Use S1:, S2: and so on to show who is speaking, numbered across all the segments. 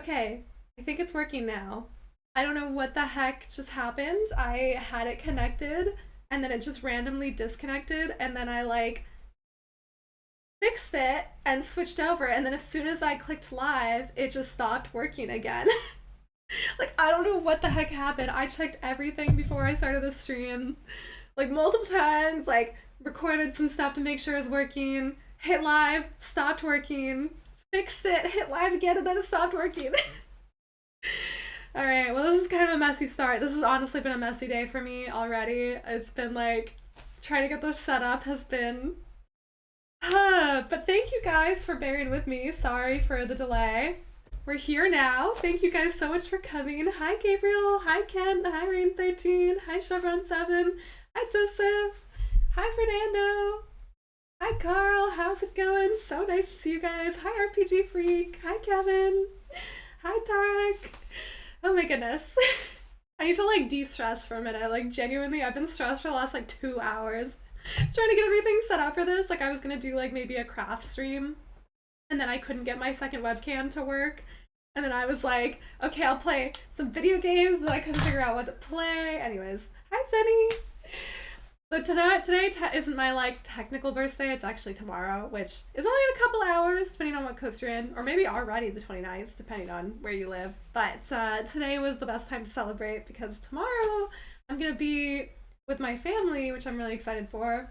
S1: Okay, I think it's working now. I don't know what the heck just happened. I had it connected and then it just randomly disconnected, and then I like fixed it and switched over, and then as soon as I clicked live, it just stopped working again. Like, I don't know what the heck happened. I checked everything before I started the stream, like multiple times, like recorded some stuff to make sure it was working, hit live, stopped working, fixed it, hit live again, and then it stopped working. Alright, well, this is kind of a messy start. This has honestly been a messy day for me already. It's been like, trying to get this set up has been but thank you guys for bearing with me. Sorry for the delay. We're here now. Thank you guys so much for coming. Hi Gabriel, hi Ken, hi Rain13, hi Chevron7, hi Joseph, hi Fernando, hi Carl, how's it going? So nice to see you guys. Hi RPG Freak, hi Kevin, hi Tarek. Oh my goodness. I need to like de-stress for a minute. Like genuinely, I've been stressed for the last like 2 hours trying to get everything set up for this. Like I was gonna do like maybe a craft stream, and then I couldn't get my second webcam to work, and then I was like, okay, I'll play some video games, but I couldn't figure out what to play. Anyways, hi Jenny. So today isn't my like technical birthday. It's actually tomorrow, which is only in a couple hours depending on what coast you're in, or maybe already the 29th depending on where you live. But today was the best time to celebrate because tomorrow I'm gonna be with my family, which I'm really excited for.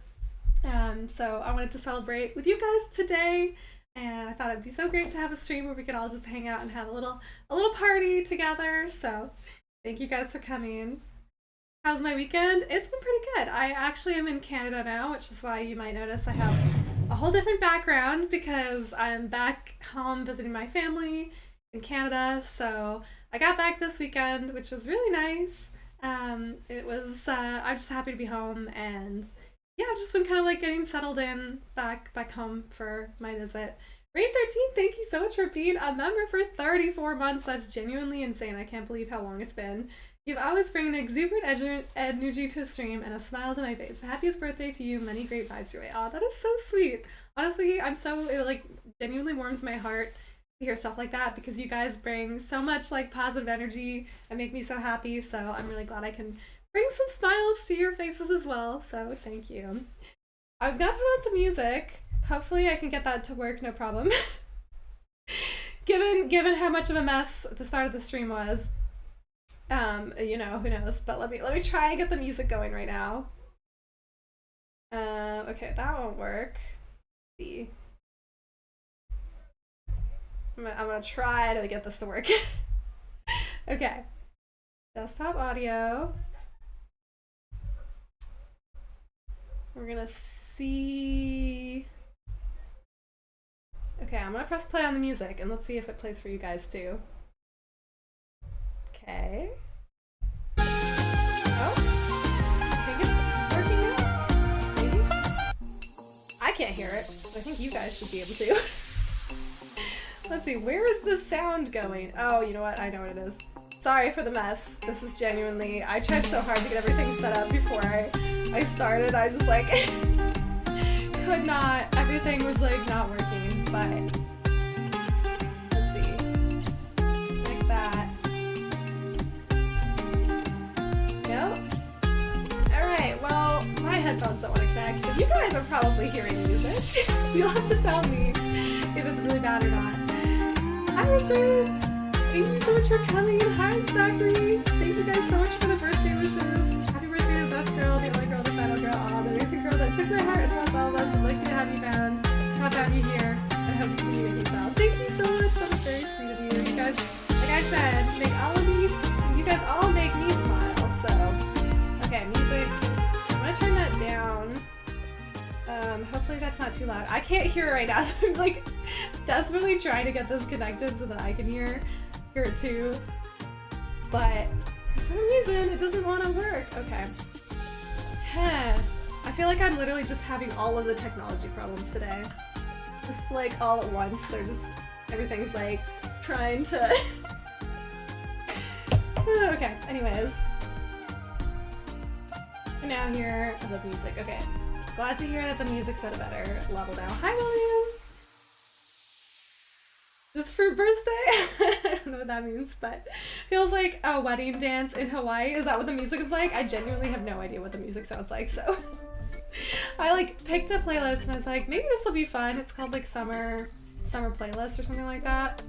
S1: And so I wanted to celebrate with you guys today, and I thought it'd be so great to have a stream where we could all just hang out and have a little party together. So thank you guys for coming. How's my weekend? It's been pretty good. I actually am in Canada now, which is why you might notice I have a whole different background, because I'm back home visiting my family in Canada. So I got back this weekend, which was really nice. I'm just happy to be home, and yeah, I've just been kind of like getting settled in back home for my visit. Rain13, thank you so much for being a member for 34 months. That's genuinely insane. I can't believe how long it's been. You've always bring an exuberant energy to a stream and a smile to my face. Happiest birthday to you. Many great vibes your way. Aw, that is so sweet. Honestly, it like genuinely warms my heart to hear stuff like that, because you guys bring so much like positive energy and make me so happy. So I'm really glad I can bring some smiles to your faces as well. So thank you. I was gonna put on some music. Hopefully I can get that to work, no problem. Given how much of a mess the start of the stream was. You know, who knows, but let me try and get the music going right now. Okay, that won't work. Let's see. I'm gonna try to get this to work. Okay. Desktop audio. We're gonna see. Okay, I'm gonna press play on the music and let's see if it plays for you guys too. Okay. Oh, I think it's working now. Maybe. I can't hear it. I think you guys should be able to. Let's see, where is the sound going? Oh, you know what? I know what it is. Sorry for the mess. This is genuinely, I tried so hard to get everything set up before I started. I just like could not. Everything was like not working, but let's see. Like that. Nope. Alright, well, my headphones don't want to connect, so you guys are probably hearing music. You'll have to tell me if it's really bad or not. Hi Richard! Thank you so much for coming. Hi Zachary! Thank you guys so much for the birthday wishes. Happy birthday to the best girl, the only girl, the final girl, the amazing girl that took my heart and blessed all of us. I'm lucky to have you found. How about you here? I hope to continue making smile. Thank you so much. That was very sweet of you. You guys, like I said, make all of me, you guys all make me smile. So, okay, music. I'm gonna turn that down. Hopefully that's not too loud. I can't hear it right now. I'm like desperately trying to get this connected so that I can hear it too. But for some reason it doesn't want to work. Okay. I feel like I'm literally just having all of the technology problems today. Just like all at once. They're just, everything's like trying to okay, anyways. And now here I love music. Okay. Glad to hear that the music's at a better level now. Hi, William! Just for birthday? I don't know what that means, but feels like a wedding dance in Hawaii. Is that what the music is like? I genuinely have no idea what the music sounds like, so I like picked a playlist and I was like, maybe this will be fun. It's called like summer playlist or something like that.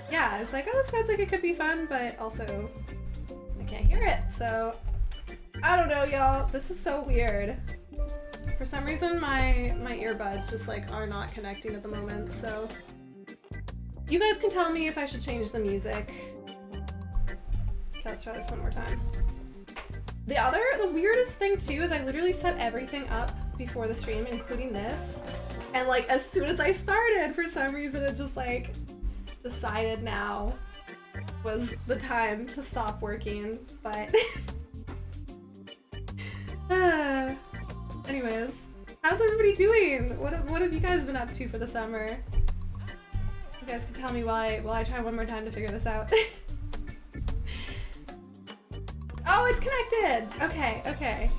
S1: Yeah, I was like, oh, this sounds like it could be fun, but also I can't hear it, so I don't know, y'all. This is so weird. For some reason, my earbuds just like are not connecting at the moment, so you guys can tell me if I should change the music. Okay, let's try this one more time. The weirdest thing too is I literally set everything up before the stream, including this, and like as soon as I started, for some reason it just like decided now was the time to stop working, but anyways, how's everybody doing? What have you guys been up to for the summer? You guys can tell me while I try one more time to figure this out. Oh, it's connected! Okay.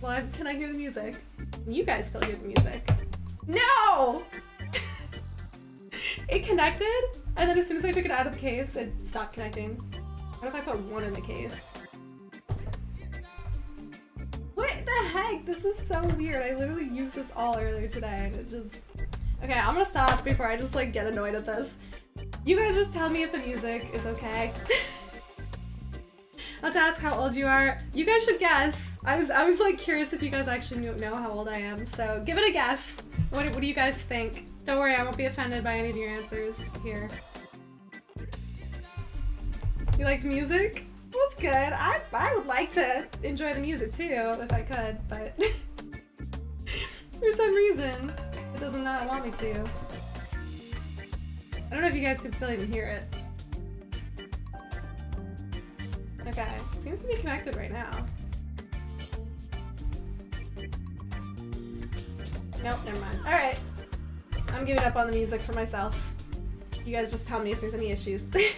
S1: Well, can I hear the music? You guys still hear the music. No! It connected, and then as soon as I took it out of the case, it stopped connecting. What if I put one in the case? What the heck? This is so weird. I literally used this all earlier today, and it just... Okay, I'm gonna stop before I just like get annoyed at this. You guys just tell me if the music is okay. I'll have to ask how old you are. You guys should guess. I was like curious if you guys actually know how old I am, so give it a guess. What do you guys think? Don't worry, I won't be offended by any of your answers here. You like music? That's good. I would like to enjoy the music too, if I could, but for some reason, it does not want me to. I don't know if you guys can still even hear it. Okay, it seems to be connected right now. Nope, never mind. Alright. I'm giving up on the music for myself. You guys just tell me if there's any issues. It's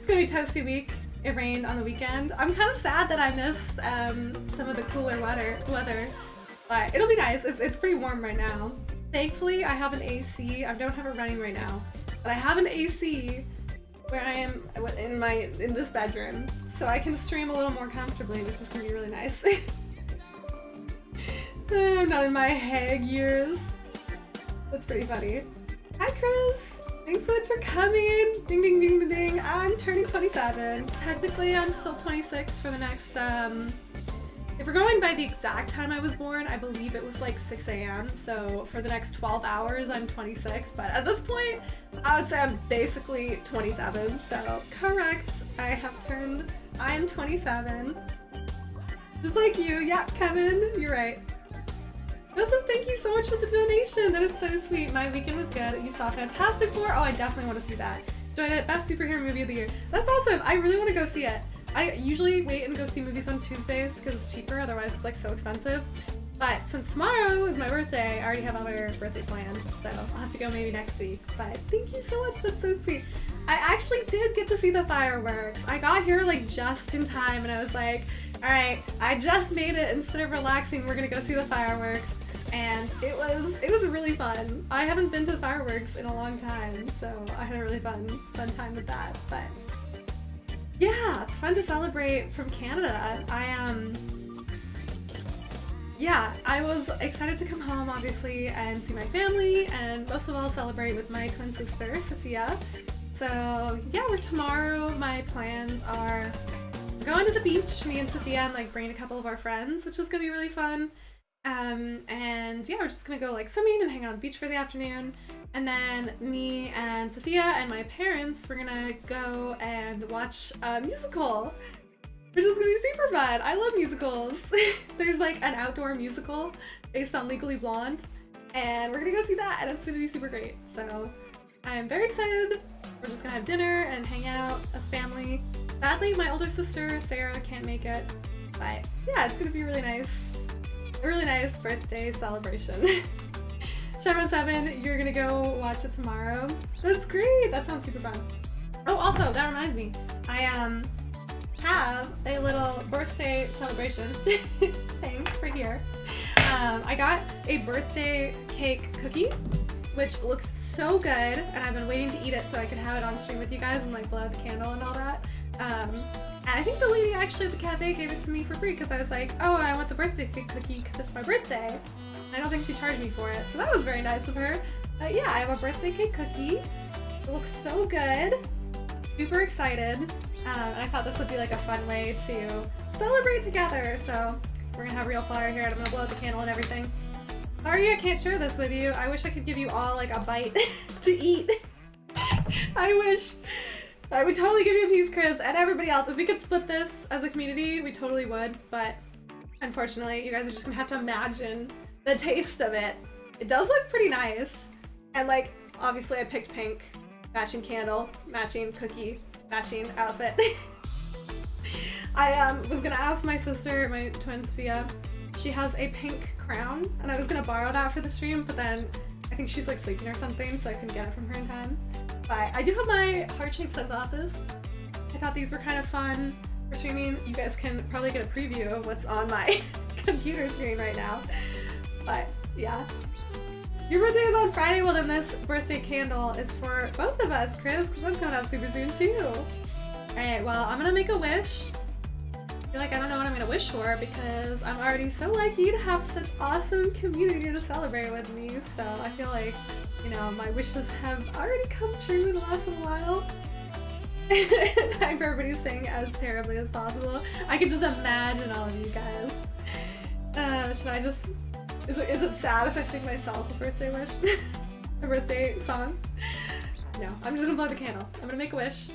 S1: gonna be a toasty week. It rained on the weekend. I'm kind of sad that I missed some of the cooler weather, but it'll be nice. It's pretty warm right now. Thankfully, I have an AC. I don't have it running right now, but I have an AC where I am in this bedroom, so I can stream a little more comfortably, which is gonna be really nice. I'm not in my hag years. That's pretty funny. Hi, Chris. Thanks so much for coming. Ding, ding, ding, ding, ding. I'm turning 27. Technically, I'm still 26 for the next, if we're going by the exact time I was born, I believe it was like 6 a.m. So for the next 12 hours, I'm 26. But at this point, I would say I'm basically 27. So correct. I am 27. Just like you. Yeah, Kevin, you're right. Joseph, thank you so much for the donation. That is so sweet. My weekend was good. You saw Fantastic Four? Oh, I definitely want to see that. Enjoyed it. Best superhero movie of the year. That's awesome. I really want to go see it. I usually wait and go see movies on Tuesdays because it's cheaper. Otherwise, it's like so expensive. But since tomorrow is my birthday, I already have other birthday plans. So I'll have to go maybe next week. But thank you so much. That's so sweet. I actually did get to see the fireworks. I got here like just in time and I was like, all right, I just made it. Instead of relaxing, we're going to go see the fireworks. And it was really fun. I haven't been to fireworks in a long time, so I had a really fun time with that. But yeah, it's fun to celebrate from Canada. I was excited to come home, obviously, and see my family, and most of all celebrate with my twin sister, Sophia. So yeah, tomorrow my plans are going to the beach, me and Sophia, and like bringing a couple of our friends, which is gonna be really fun. And yeah, we're just gonna go like swimming and hang out on the beach for the afternoon. And then me and Sophia and my parents, we're gonna go and watch a musical, which is gonna be super fun. I love musicals. There's like an outdoor musical based on Legally Blonde, and we're gonna go see that, and it's gonna be super great. So I'm very excited. We're just gonna have dinner and hang out as family. Sadly, my older sister, Sarah, can't make it, but yeah, it's gonna be really nice. A really nice birthday celebration. Chevron 7, you're gonna go watch it tomorrow. That's great. That sounds super fun. Oh, also, that reminds me. I have a little birthday celebration thing for here. I got a birthday cake cookie, which looks so good, and I've been waiting to eat it so I could have it on stream with you guys and like blow out the candle and all that. And I think the lady actually at the cafe gave it to me for free because I was like, oh, I want the birthday cake cookie because it's my birthday. I don't think she charged me for it, so that was very nice of her. But yeah, I have a birthday cake cookie. It looks so good. Super excited. And I thought this would be like a fun way to celebrate together. So we're gonna have real fire here, and I'm gonna blow out the candle and everything. Sorry I can't share this with you. I wish I could give you all like a bite to eat. I wish. I would totally give you a piece, Chris, and everybody else. If we could split this as a community, we totally would, but unfortunately, you guys are just gonna have to imagine the taste of it. It does look pretty nice. And like, obviously I picked pink, matching candle, matching cookie, matching outfit. I was gonna ask my sister, my twin Sophia, she has a pink crown, and I was gonna borrow that for the stream, but then I think she's like sleeping or something, so I couldn't get it from her in time. But I do have my heart-shaped sunglasses. I thought these were kind of fun for streaming. You guys can probably get a preview of what's on my computer screen right now. But yeah. Your birthday is on Friday? Well then this birthday candle is for both of us, Chris, because I'm coming up super soon too. Alright, well I'm gonna make a wish. I feel like I don't know what I'm gonna wish for because I'm already so lucky to have such awesome community to celebrate with me. So I feel like, you know, my wishes have already come true in the last little while. Time for everybody to sing as terribly as possible. I could just imagine all of you guys. Should I just... Is it sad if I sing myself a birthday wish? A birthday song? No, I'm just gonna blow the candle. I'm gonna make a wish.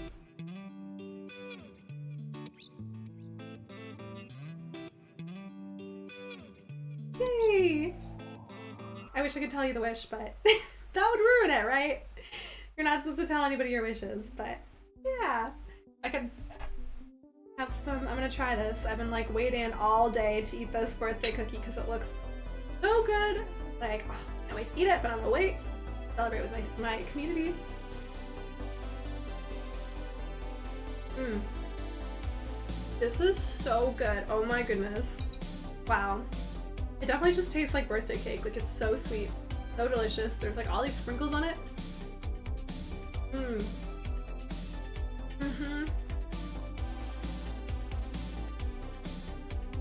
S1: Yay! I wish I could tell you the wish, but that would ruin it, right? You're not supposed to tell anybody your wishes, but yeah. I could have some, I'm gonna try this. I've been like waiting all day to eat this birthday cookie because it looks so good. It's like, oh, I can't wait to eat it, but I'm gonna wait. Celebrate with my community. This is so good. Oh my goodness. Wow. It definitely just tastes like birthday cake. Like, it's so sweet, so delicious. There's like all these sprinkles on it.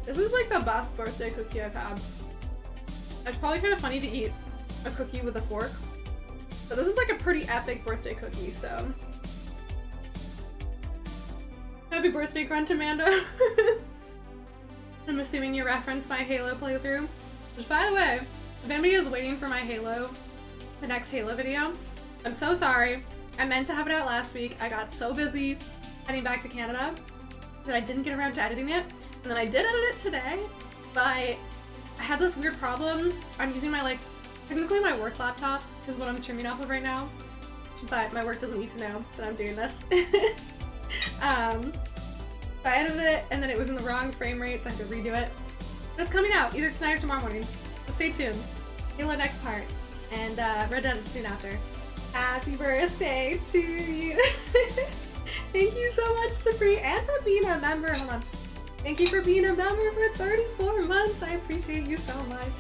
S1: This is like the best birthday cookie I've had. It's probably kind of funny to eat a cookie with a fork, but this is like a pretty epic birthday cookie, so. Happy birthday, Grunt Amanda. I'm assuming you referenced my Halo playthrough. Which, by the way, if anybody is waiting for my Halo, the next Halo video, I'm so sorry. I meant to have it out last week. I got so busy heading back to Canada that I didn't get around to editing it. And then I did edit it today, but I had this weird problem. I'm using my, like, technically my work laptop is what I'm streaming off of right now, but my work doesn't need to know that I'm doing this. So I edited it, and then it was in the wrong frame rate, so I had to redo it. But it's coming out either tonight or tomorrow morning, so stay tuned. Halo next part, and Red Dead soon after. Happy birthday to you! Thank you so much, Sabri, and for being a member. Hold on. Thank you for being a member for 34 months. I appreciate you so much.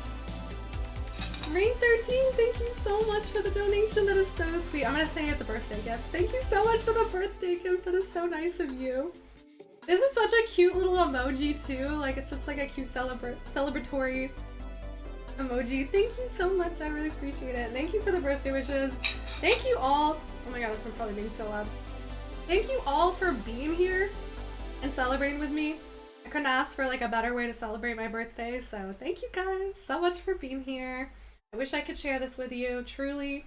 S1: Rain 13, thank you so much for the donation. That is so sweet. I'm gonna say it's a birthday gift. Thank you so much for the birthday gift. That is so nice of you. This is such a cute little emoji too. Like, it's just like a cute celebratory emoji. Thank you so much. I really appreciate it. Thank you for the birthday wishes. Thank you all. Oh my god, I'm probably being so loud. Thank you all for being here and celebrating with me. I couldn't ask for like a better way to celebrate my birthday, so thank you guys so much for being here. I wish I could share this with you. Truly,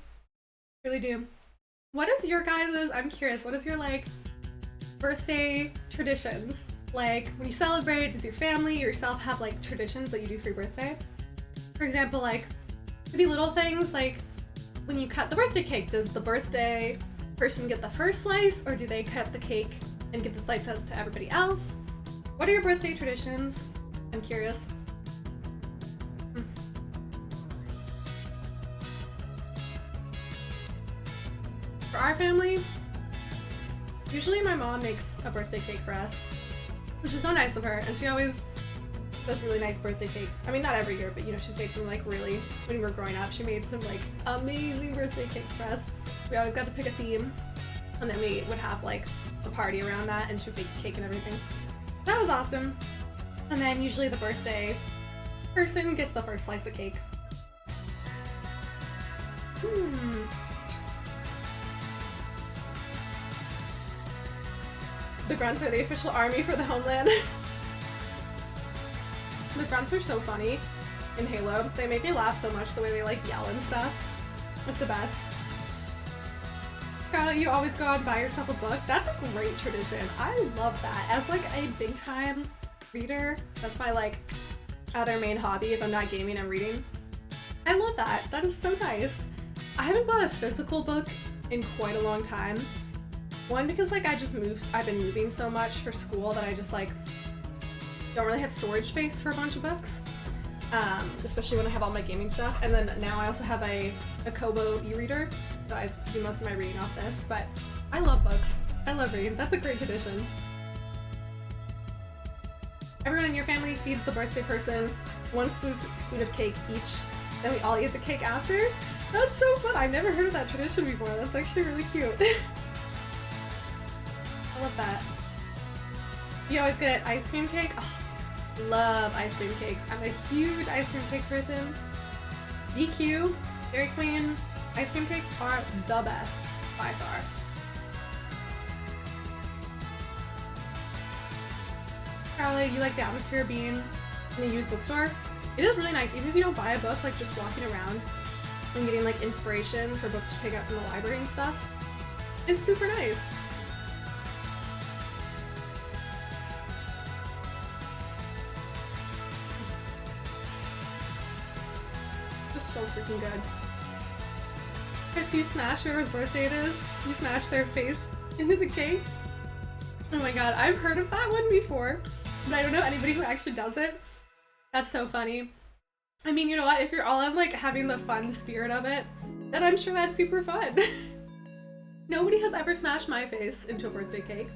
S1: really do. What is your guys's, I'm curious, what is your like birthday traditions? Like, when you celebrate, does your family, yourself have like traditions that you do for your birthday? For example, like, maybe little things like when you cut the birthday cake, does the birthday person get the first slice, or do they cut the cake and give the slices to everybody else? What are your birthday traditions? I'm curious. For our family, usually my mom makes a birthday cake for us, which is so nice of her, and she always does really nice birthday cakes. I mean, not every year, but you know, she's made some like really, when we were growing up, she made some like amazing birthday cakes for us. We always got to pick a theme, and then we would have like a party around that, and she would bake cake and everything. That was awesome. And then usually the birthday person gets the first slice of cake. The grunts are the official army for the homeland. The grunts are so funny in Halo. They make me laugh so much the way they like yell and stuff. It's the best. Scarlett, you always go out and buy yourself a book. That's a great tradition. I love that. As like a big time reader, that's my like other main hobby. If I'm not gaming, I'm reading. I love that. That is so nice. I haven't bought a physical book in quite a long time. One, because like I've been moving so much for school that I just like don't really have storage space for a bunch of books. Especially when I have all my gaming stuff. And then now I also have a Kobo e-reader, so I do most of my reading off this. But I love books. I love reading. That's a great tradition. Everyone in your family feeds the birthday person one spoon of cake each, then we all eat the cake after? That's so fun! I've never heard of that tradition before. That's actually really cute. I love that. You always get ice cream cake? Oh, love ice cream cakes. I'm a huge ice cream cake person. DQ, Dairy Queen, ice cream cakes are the best, by far. Carly, you like the atmosphere of being in a used bookstore? It is really nice, even if you don't buy a book, like just walking around and getting like inspiration for books to take out from the library and stuff. It's super nice. Just so freaking good. Chris, you smash whoever's birthday it is, you smash their face into the cake. Oh my god, I've heard of that one before, but I don't know anybody who actually does it. That's so funny. I mean, you know what? If you're all in like having the fun spirit of it, then I'm sure that's super fun. Nobody has ever smashed my face into a birthday cake.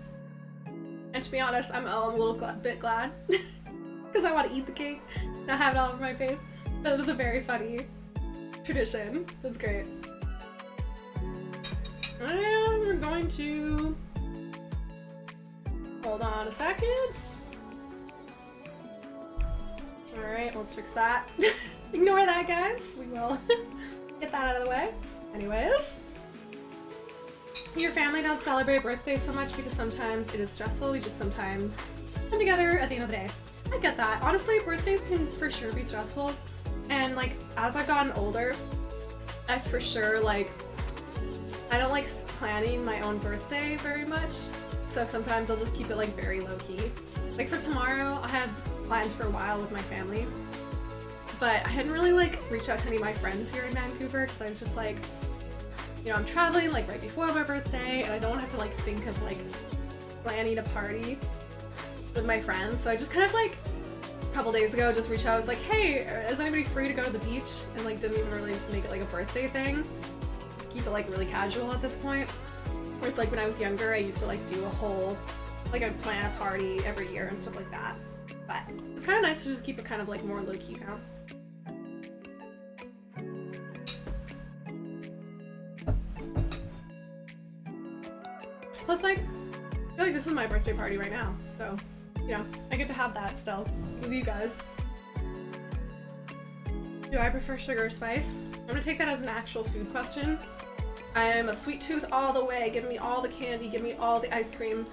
S1: And to be honest, I'm a little bit glad because I want to eat the cake, not have it all over my face. But it is a very funny tradition. That's great. And we're going to hold on a second. Alright, let's fix that. Ignore that, guys. We will get that out of the way. Anyways. Your family don't celebrate birthdays so much because sometimes it is stressful. We just sometimes come together at the end of the day. I get that. Honestly, birthdays can for sure be stressful. And like, as I've gotten older, I for sure like, I don't like planning my own birthday very much. So sometimes I'll just keep it like very low key. Like for tomorrow, I had plans for a while with my family, but I hadn't really like reached out to any of my friends here in Vancouver because I was just like, you know, I'm traveling like right before my birthday and I don't have to like think of like planning a party with my friends. So I just kind of like a couple days ago just reached out. I was like, hey, is anybody free to go to the beach? And like didn't even really make it like a birthday thing. Just keep it like really casual at this point. Whereas like when I was younger, I used to like do a whole, like I'd plan a party every year and stuff like that. But it's kind of nice to just keep it kind of like more low-key now. Plus like, I feel like this is my birthday party right now. So, you know, I get to have that still with you guys. Do I prefer sugar or spice? I'm gonna take that as an actual food question. I am a sweet tooth all the way. Give me all the candy, give me all the ice cream.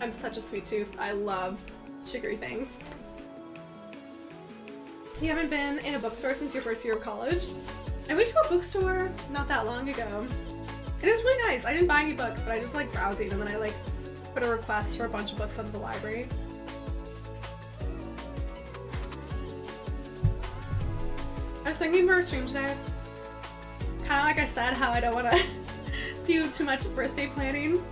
S1: I'm such a sweet tooth. I love sugary things. You haven't been in a bookstore since your first year of college? I went to a bookstore not that long ago. It was really nice. I didn't buy any books, but I just like browsing and then I like put a request for a bunch of books out of the library. I was thinking for our stream today, kind of like I said, how I don't want to do too much birthday planning.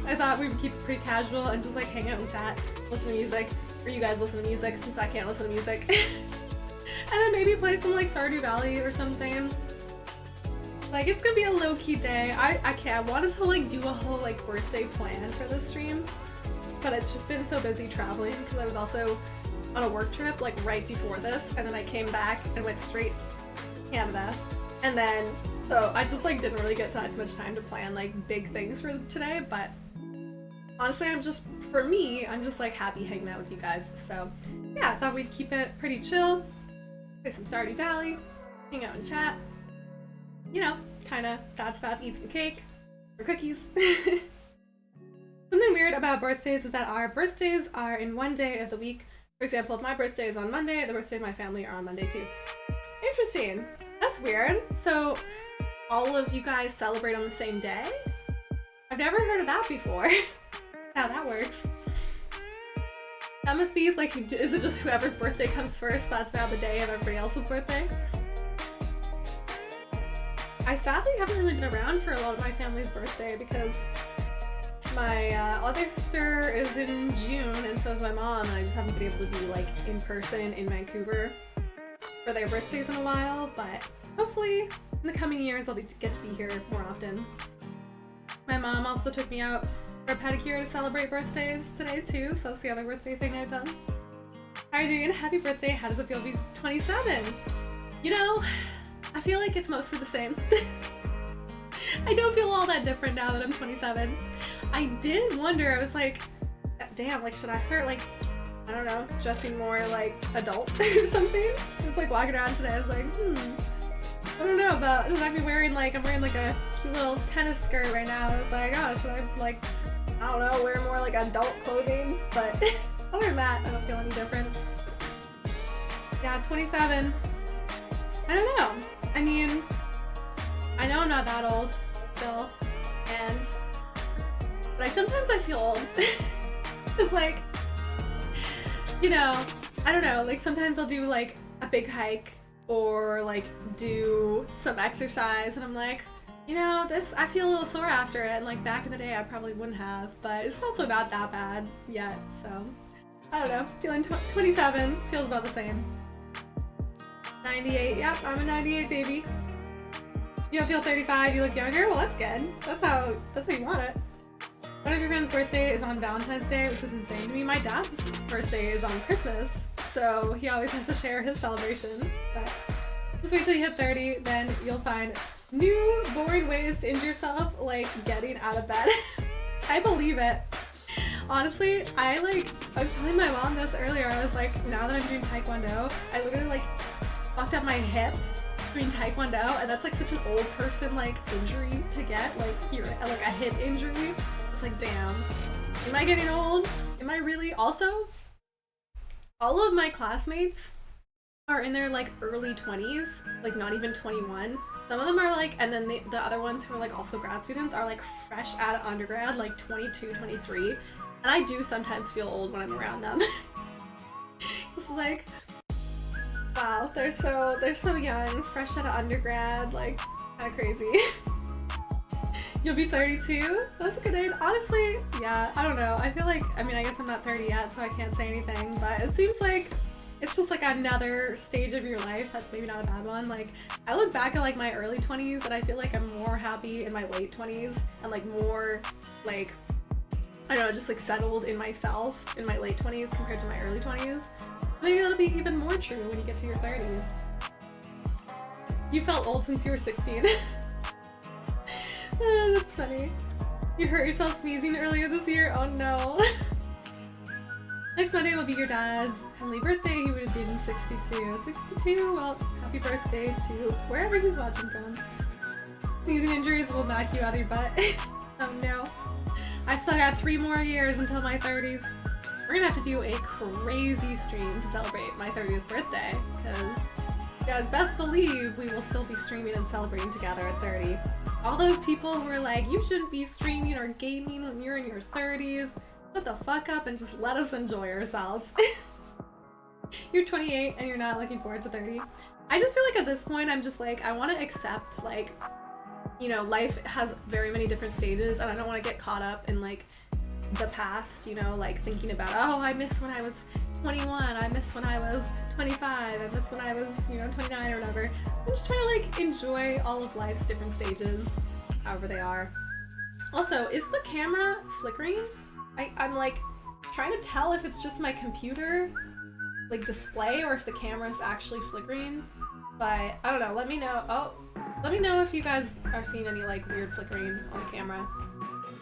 S1: I thought we would keep it pretty casual and just like hang out and chat, listen to music, or you guys listen to music since I can't listen to music. And then maybe play some like Stardew Valley or something. Like it's gonna be a low-key day. I wanted to like do a whole like birthday plan for this stream, but it's just been so busy traveling because I was also on a work trip like right before this, and then I came back and went straight to Canada. And then, so I just like didn't really get much time to plan like big things for today, but honestly, I'm just like happy hanging out with you guys. So yeah, I thought we'd keep it pretty chill, play some Stardew Valley, hang out and chat, you know, kind of that stuff, eat some cake or cookies. Something weird about birthdays is that our birthdays are in one day of the week. For example, if my birthday is on Monday, the birthday of my family are on Monday too. Interesting. That's weird. So all of you guys celebrate on the same day? I've never heard of that before. How that works. That must be like, is it just whoever's birthday comes first, that's now the day of everybody else's birthday? I sadly haven't really been around for a lot of my family's birthday because my other sister is in June and so is my mom, and I just haven't been able to be like in person in Vancouver for their birthdays in a while, but hopefully in the coming years I'll get to be here more often. My mom also took me out for a pedicure to celebrate birthdays today too, so that's the other birthday thing I've done. How are you doing? Happy birthday. How does it feel to be 27? You know, I feel like it's mostly the same. I don't feel all that different now that I'm 27. I did wonder, I was like, damn, like should I start like, I don't know, dressing more like adult or something? I was like walking around today, I was like, I don't know, but should I be wearing like, I'm wearing like a cute little tennis skirt right now. I was like, oh, should I like, I don't know, wear more like adult clothing? But other than that, I don't feel any different. Yeah, 27. I don't know. I mean, I know I'm not that old still, and like sometimes I feel old. It's like, you know, I don't know, like sometimes I'll do like a big hike or like do some exercise and I'm like, you know, this, I feel a little sore after it, and like back in the day I probably wouldn't have, but it's also not that bad yet, so I don't know, feeling 27 feels about the same. 98, yep, I'm a 98 baby. You don't feel 35, you look younger? Well, that's good. That's how you want it. One of your friend's birthday is on Valentine's Day, which is insane to me. My dad's birthday is on Christmas, so he always has to share his celebration. But just wait till you hit 30, then you'll find new boring ways to injure yourself, like getting out of bed. I believe it. Honestly, I was telling my mom this earlier, I was like, now that I'm doing Taekwondo, I literally like fucked up my hip doing Taekwondo, and that's like such an old person like injury to get, like you're like a hip injury. It's like, damn, am I getting old? Am I really? Also, all of my classmates are in their like early 20s, like not even 21. Some of them are like, and then the other ones who are like also grad students are like fresh out of undergrad, like 22, 23. And I do sometimes feel old when I'm around them. It's like, wow, they're so young, fresh out of undergrad, like kind of crazy. You'll be 32? That's a good age. Honestly, yeah, I don't know. I feel like, I mean, I guess I'm not 30 yet, so I can't say anything, but it seems like it's just like another stage of your life that's maybe not a bad one. Like, I look back at like my early 20s and I feel like I'm more happy in my late 20s and like more like, I don't know, just like settled in myself in my late 20s compared to my early 20s. Maybe that'll be even more true when you get to your 30s. You felt old since you were 16. That's funny. You hurt yourself sneezing earlier this year? Oh no. Next Monday will be your dad's heavenly birthday. He would have been 62. 62? Well, happy birthday to wherever he's watching from. Sneezing injuries will knock you out of your butt. Oh no. I still got 3 more years until my 30s. We're gonna have to do a crazy stream to celebrate my 30th birthday, because you guys best believe we will still be streaming and celebrating together at 30. All those people who are like, you shouldn't be streaming or gaming when you're in your 30s, shut the fuck up and just let us enjoy ourselves. You're 28 and you're not looking forward to 30. I just feel like at this point I'm just like, I want to accept, like, you know, life has very many different stages and I don't want to get caught up in like the past, you know, like thinking about, oh, I miss when I was 21, I miss when I was 25, I miss when I was, you know, 29 or whatever. I'm just trying to like enjoy all of life's different stages, however they are. Also, is the camera flickering? I'm like trying to tell if it's just my computer. like display or if the camera's actually flickering. But I don't know, let me know. Oh, let me know if you guys are seeing any like weird flickering on the camera.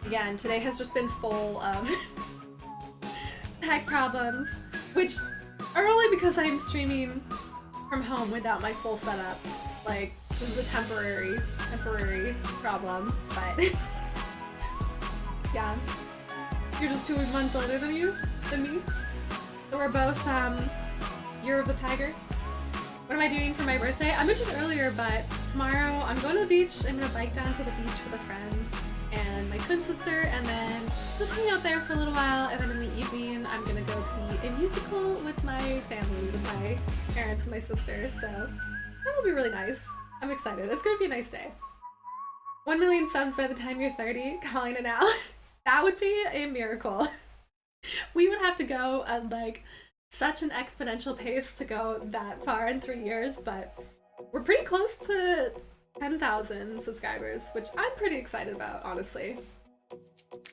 S1: Again, today has just been full of tech problems, which are only because I'm streaming from home without my full setup. Like, this is a temporary problem, but yeah. You're just 2 months older than me. So we're both, Year of the Tiger. What am I doing for my birthday? I mentioned earlier, but tomorrow I'm going to the beach. I'm gonna bike down to the beach with a friend and my twin sister, and then just hang out there for a little while, and then in the evening I'm gonna go see a musical with my family, with my parents and my sister, so that'll be really nice. I'm excited. It's gonna be a nice day. 1 million subs by the time you're 30, calling it now. That would be a miracle. We would have to go at like such an exponential pace to go that far in 3 years, but we're pretty close to 10,000 subscribers, which I'm pretty excited about, honestly.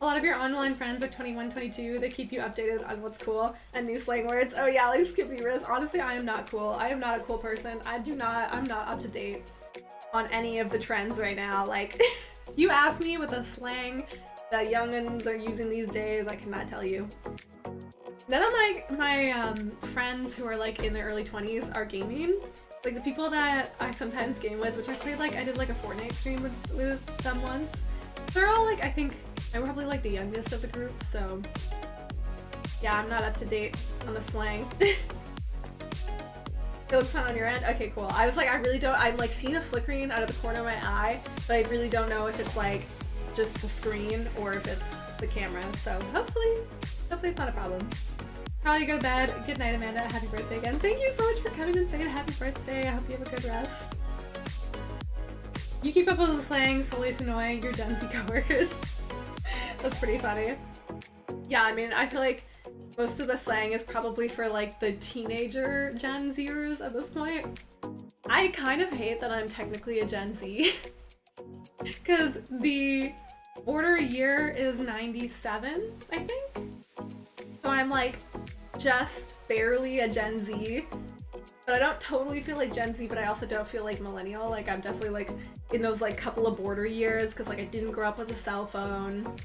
S1: A lot of your online friends are 21, 22. They keep you updated on what's cool and new slang words. Oh yeah, like Skippy Riz. Honestly, I am not cool. I am not a cool person. I'm not up to date on any of the trends right now. Like, you ask me what the slang that youngins are using these days, I cannot tell you. None of my friends who are like in their early 20s are gaming. Like the people that I sometimes game with, which I played like, I did like a Fortnite stream with them once. They're all like, I think I'm probably like the youngest of the group, so yeah, I'm not up to date on the slang. It looks fun on your end? Okay, cool. I was like, I'm like seeing a flickering out of the corner of my eye, but I really don't know if it's like just the screen or if it's the camera, so hopefully it's not a problem. Probably go to bed. Good night, Amanda. Happy birthday again. Thank you so much for coming and saying happy birthday. I hope you have a good rest. You keep up with the slang solely to annoy your Gen Z coworkers. That's pretty funny. Yeah, I mean, I feel like most of the slang is probably for like the teenager Gen Zers at this point. I kind of hate that I'm technically a Gen Z because the order year is 97, I think. So I'm like just barely a Gen Z, but I don't totally feel like Gen Z, but I also don't feel like millennial. Like I'm definitely like in those like couple of border years because like I didn't grow up with a cell phone.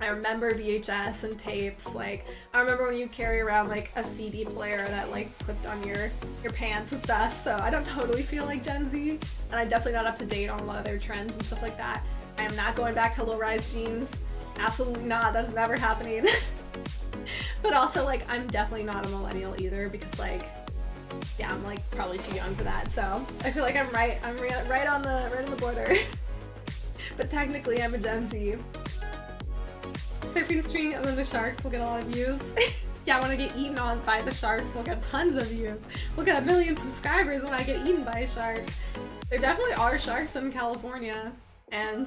S1: I remember VHS and tapes. Like I remember when you carry around like a CD player that like clipped on your pants and stuff. So I don't totally feel like Gen Z, and I'm definitely not up to date on a lot of their trends and stuff like that. I am not going back to low-rise jeans. Absolutely not. That's never happening. But also like I'm definitely not a millennial either because like yeah, I'm like probably too young for that. So I feel like I'm right on the border. But technically I'm a Gen Z. Surfing string and then the sharks will get a lot of views. Yeah, when I get eaten on by the sharks, we'll get tons of views. We'll get 1 million subscribers when I get eaten by a shark. There definitely are sharks in California, and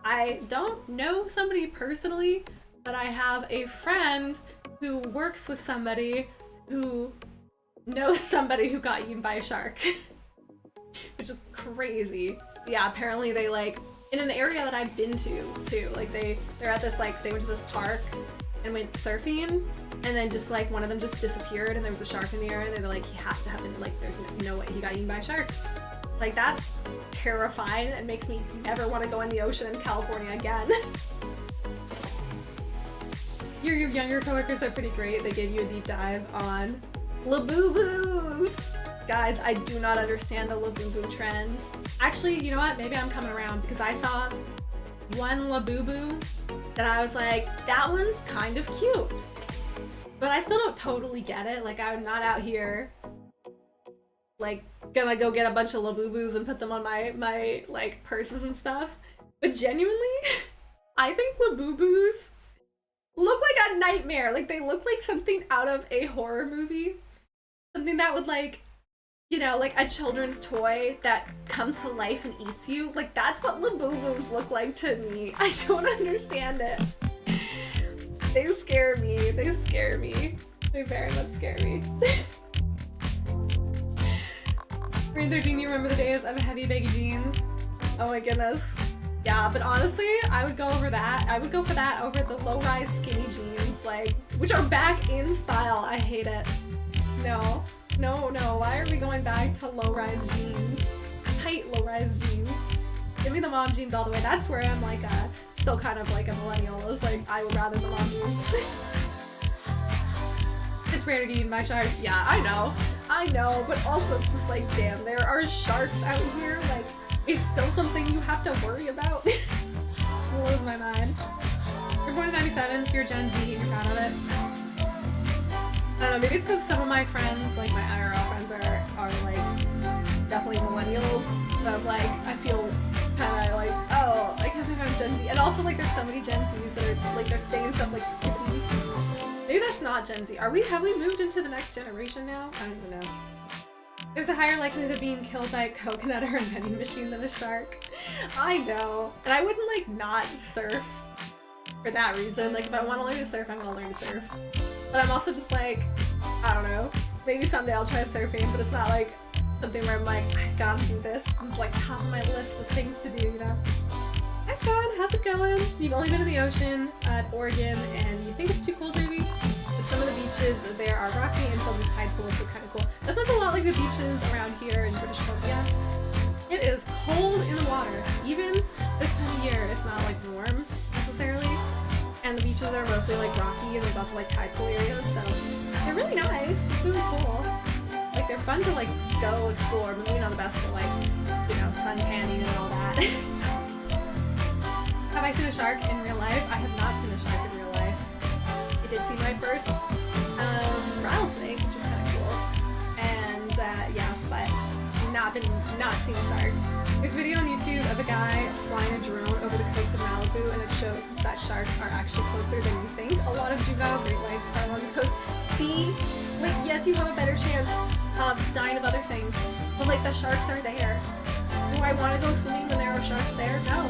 S1: I don't know somebody personally, but I have a friend who works with somebody who knows somebody who got eaten by a shark. Which is crazy. Yeah, apparently they like, in an area that I've been to too, like they're at this like, they went to this park and went surfing, and then just like one of them just disappeared and there was a shark in the area, and they're like, he has to have been, like there's no way he got eaten by a shark. Like that's terrifying and makes me never want to go in the ocean in California again. Your younger coworkers are pretty great. They gave you a deep dive on Labubu. Guys, I do not understand the Labubu trend. Actually, you know what? Maybe I'm coming around because I saw one Labubu that I was like, that one's kind of cute. But I still don't totally get it. Like I'm not out here like gonna go get a bunch of Labubus and put them on my like purses and stuff. But genuinely, I think Labubus look like a nightmare. Like they look like something out of a horror movie. Something that would like, you know, like a children's toy that comes to life and eats you. Like that's what Labubus look like to me. I don't understand it. They scare me. They scare me. They very much scare me. 313, you remember the days of heavy baggy jeans? Oh my goodness. Yeah, but honestly, I would go over that. I would go for that over the low-rise skinny jeans, like, which are back in style. I hate it. No. No, no. Why are we going back to low-rise jeans? Tight low-rise jeans. Give me the mom jeans all the way. That's where I'm like still kind of like a millennial. It's like I would rather the mom jeans. It's rare to eat my shark. Yeah, I know, but also it's just like, damn, there are sharks out here. Like, it's still something you have to worry about. Blows my mind. You're born in 97, so you're Gen Z and you're proud of it. I don't know, maybe it's because some of my friends, like my IRL friends, are like definitely millennials. So I'm like, I feel kind of like, oh, I guess I'm Gen Z. And also, like, there's so many Gen Zs that are like, they're saying stuff like skippy. Maybe that's not Gen Z. Have we moved into the next generation now? I don't even know. There's a higher likelihood of being killed by a coconut or a vending machine than a shark. I know. And I wouldn't like not surf for that reason. Like if I want to learn to surf, I'm gonna learn to surf. But I'm also just like, I don't know. Maybe someday I'll try surfing, but it's not like something where I'm like, I gotta do this. It's like top of my list of things to do, you know? Hi Sean, how's it going? You've only been to the ocean at Oregon and you think it's too cold maybe? But some of the beaches there are rocky and filled with tide pools, so kind of cool. That sounds a lot like the beaches around here in British Columbia. It is cold in the water. Even this time of year, it's not like warm necessarily. And the beaches are mostly like rocky and there's also like tide pool areas, so they're really nice. It's really cool. Like they're fun to like go explore, but maybe not the best for like, you know, sun tanning and all that. Have I seen a shark in real life? I have not seen a shark in real life. I did see my first rattlesnake, which was kind of cool. And yeah, but not seen a shark. There's a video on YouTube of a guy flying a drone over the coast of Malibu, and it shows that sharks are actually closer than you think. A lot of juvenile great whites are along the coast. See, like yes, you have a better chance of dying of other things, but like the sharks are there. Do I want to go swimming when there are sharks there? No.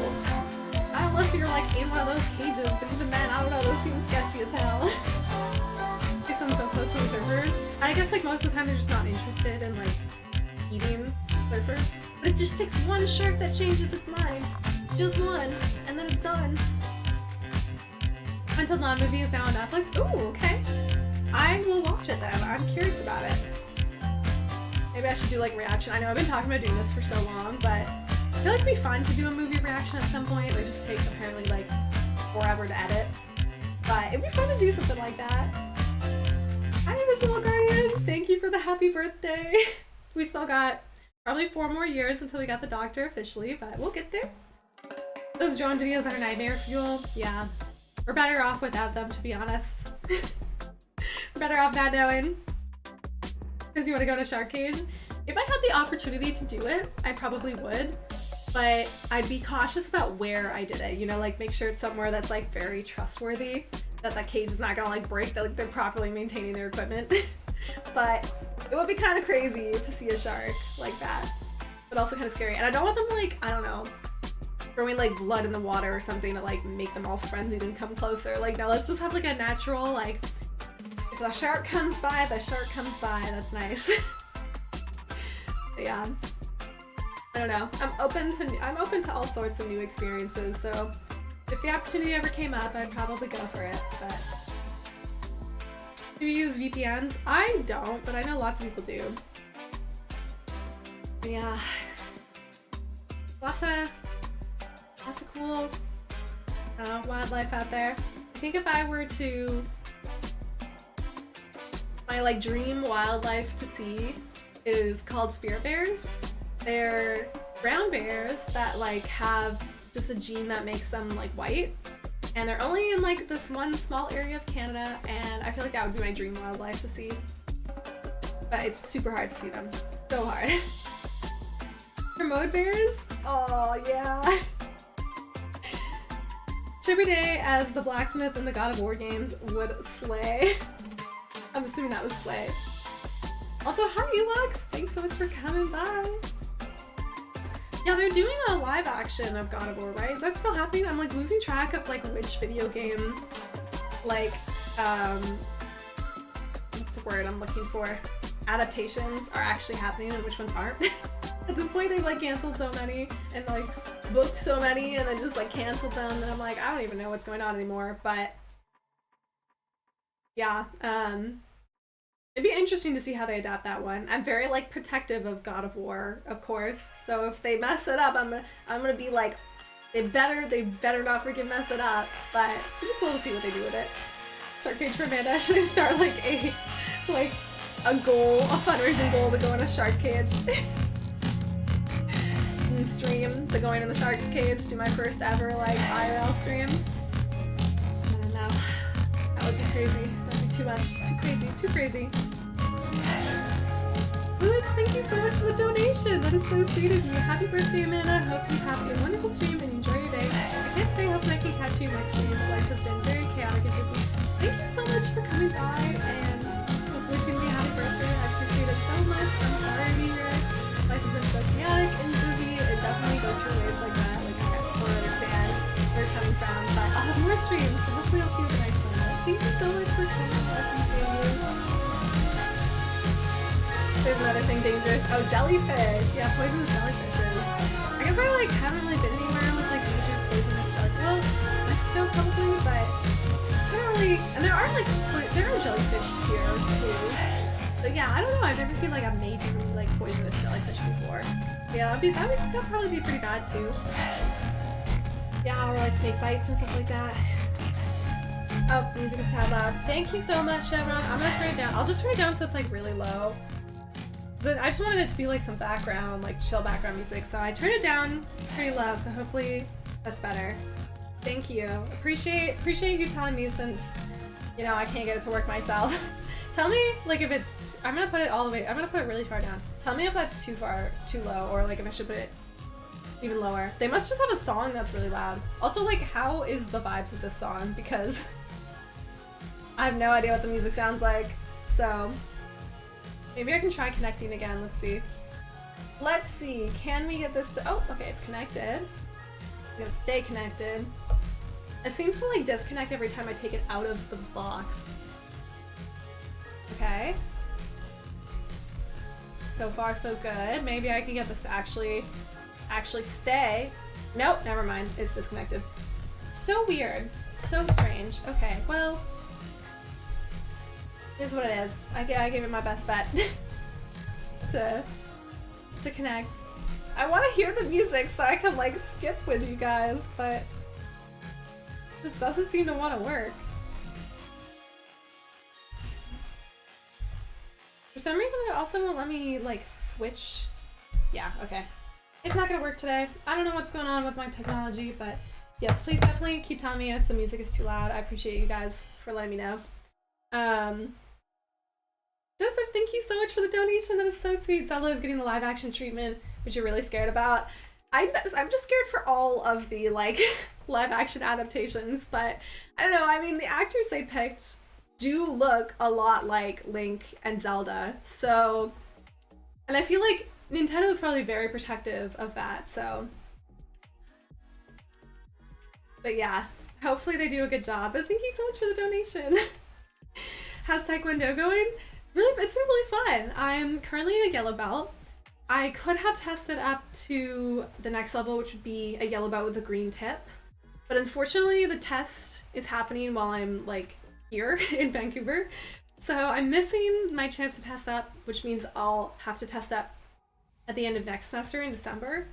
S1: Not unless you're like in one of those cages, but even then, I don't know, those seem sketchy as hell. They sound so close to the surfers. I guess like most of the time they're just not interested in like eating surfers. But it just takes one shark that changes its mind. Just one, and then it's done. Until Dawn movie is now on Netflix. Ooh, okay. I will watch it then. I'm curious about it. Maybe I should do like reaction. I know I've been talking about doing this for so long, but I feel like it'd be fun to do a movie reaction at some point. It just takes apparently like forever to edit. But it'd be fun to do something like that. Hi, Invisible Guardian! Thank you for the happy birthday! We still got probably 4 more years until we got the doctor officially, but we'll get there. Those drone videos are nightmare fuel. Yeah. We're better off without them, to be honest. We're better off not knowing. Because you want to go to Shark Cage? If I had the opportunity to do it, I probably would. But I'd be cautious about where I did it. You know, like make sure it's somewhere that's like very trustworthy. That cage is not gonna like break, that like they're properly maintaining their equipment. But it would be kind of crazy to see a shark like that. But also kind of scary. And I don't want them like, I don't know, throwing like blood in the water or something to like make them all frenzied and come closer. Like no, let's just have like a natural like, if the shark comes by, the shark comes by. That's nice. But yeah. I don't know. I'm open to all sorts of new experiences, so if the opportunity ever came up, I'd probably go for it. But do you use VPNs? I don't, but I know lots of people do. But yeah. Lots of cool wildlife out there. I think if I were to, my like dream wildlife to see is called spirit bears. They're brown bears that like have just a gene that makes them like white, and they're only in like this one small area of Canada, and I feel like that would be my dream wildlife to see. But it's super hard to see them. So hard. Remote bears? Oh yeah. Shibby Day as the blacksmith in the God of War games would slay. I'm assuming that was slay. Also, hi Lux! Thanks so much for coming by. Yeah, they're doing a live action of God of War, right? Is that still happening? I'm like losing track of like which video game, like, what's the word I'm looking for? Adaptations are actually happening and which ones aren't. At this point, they've like canceled so many and like booked so many and then just like canceled them, and I'm like, I don't even know what's going on anymore. But yeah, It'd be interesting to see how they adapt that one. I'm very like protective of God of War, of course. So if they mess it up, I'm gonna be like, they better not freaking mess it up. But it'd be cool to see what they do with it. Shark Cage for Amanda. Should I start like a fundraising goal to go in a shark cage? And stream the going in the shark cage. Do my first ever like IRL stream. I don't know. That would be crazy. That'd be too much. Too crazy. Louis, thank you so much for the donation. That is so sweet of you. Happy birthday, Amanda. Hope you have a wonderful stream and enjoy your day. I can't say hoping I can catch you next stream. Life has been very chaotic and busy. Thank you so much for coming by and just wishing me a happy birthday. I appreciate it so much. I'm sorry to be here. Life has been so chaotic and busy. It definitely goes through waves like that. Like, I totally understand where you're coming from. But I'll have more streams, so hopefully I'll see you the next one. Thank you so much for coming. I appreciate you. There's another thing dangerous. Oh, jellyfish. Yeah, poisonous jellyfishes. I guess I like haven't really been anywhere with like major poisonous jellyfish. Well, Mexico probably, but I don't really. And there are like there are jellyfish here too. But yeah, I don't know. I've never seen like a major like poisonous jellyfish before. Yeah, that'd probably be pretty bad too. Yeah, or like snake bites and stuff like that. Oh, the music is tad loud. Thank you so much, Chevron. I'm gonna turn it down. I'll just turn it down so it's like really low. I just wanted it to be like some background, like chill background music, so I turned it down pretty low, so hopefully that's better. Thank you. Appreciate you telling me since, you know, I can't get it to work myself. Tell me, like, if it's, I'm gonna put it really far down. Tell me if that's too low, or like if I should put it even lower. They must just have a song that's really loud. Also, like, how is the vibes of this song? Because I have no idea what the music sounds like, so maybe I can try connecting again. Let's see. Can we get this to... Oh, okay, it's connected. You know, stay connected. It seems to like disconnect every time I take it out of the box. Okay. So far, so good. Maybe I can get this to actually stay. Nope, never mind. It's disconnected. So weird. So strange. Okay, well... Here's what it is. I gave it my best bet to connect. I want to hear the music so I can like skip with you guys, but this doesn't seem to want to work. For some reason, it also won't let me like switch. Yeah, okay. It's not gonna work today. I don't know what's going on with my technology, but yes, please definitely keep telling me if the music is too loud. I appreciate you guys for letting me know. Joseph, thank you so much for the donation. That is so sweet. Zelda is getting the live action treatment, which you're really scared about. I'm just scared for all of the like live action adaptations, but I don't know. I mean, the actors they picked do look a lot like Link and Zelda. So, and I feel like Nintendo is probably very protective of that. So, but yeah, hopefully they do a good job. But thank you so much for the donation. How's Taekwondo going? It's been really fun. I'm currently a yellow belt. I could have tested up to the next level, which would be a yellow belt with a green tip. But unfortunately, the test is happening while I'm like here in Vancouver. So I'm missing my chance to test up, which means I'll have to test up at the end of next semester in December.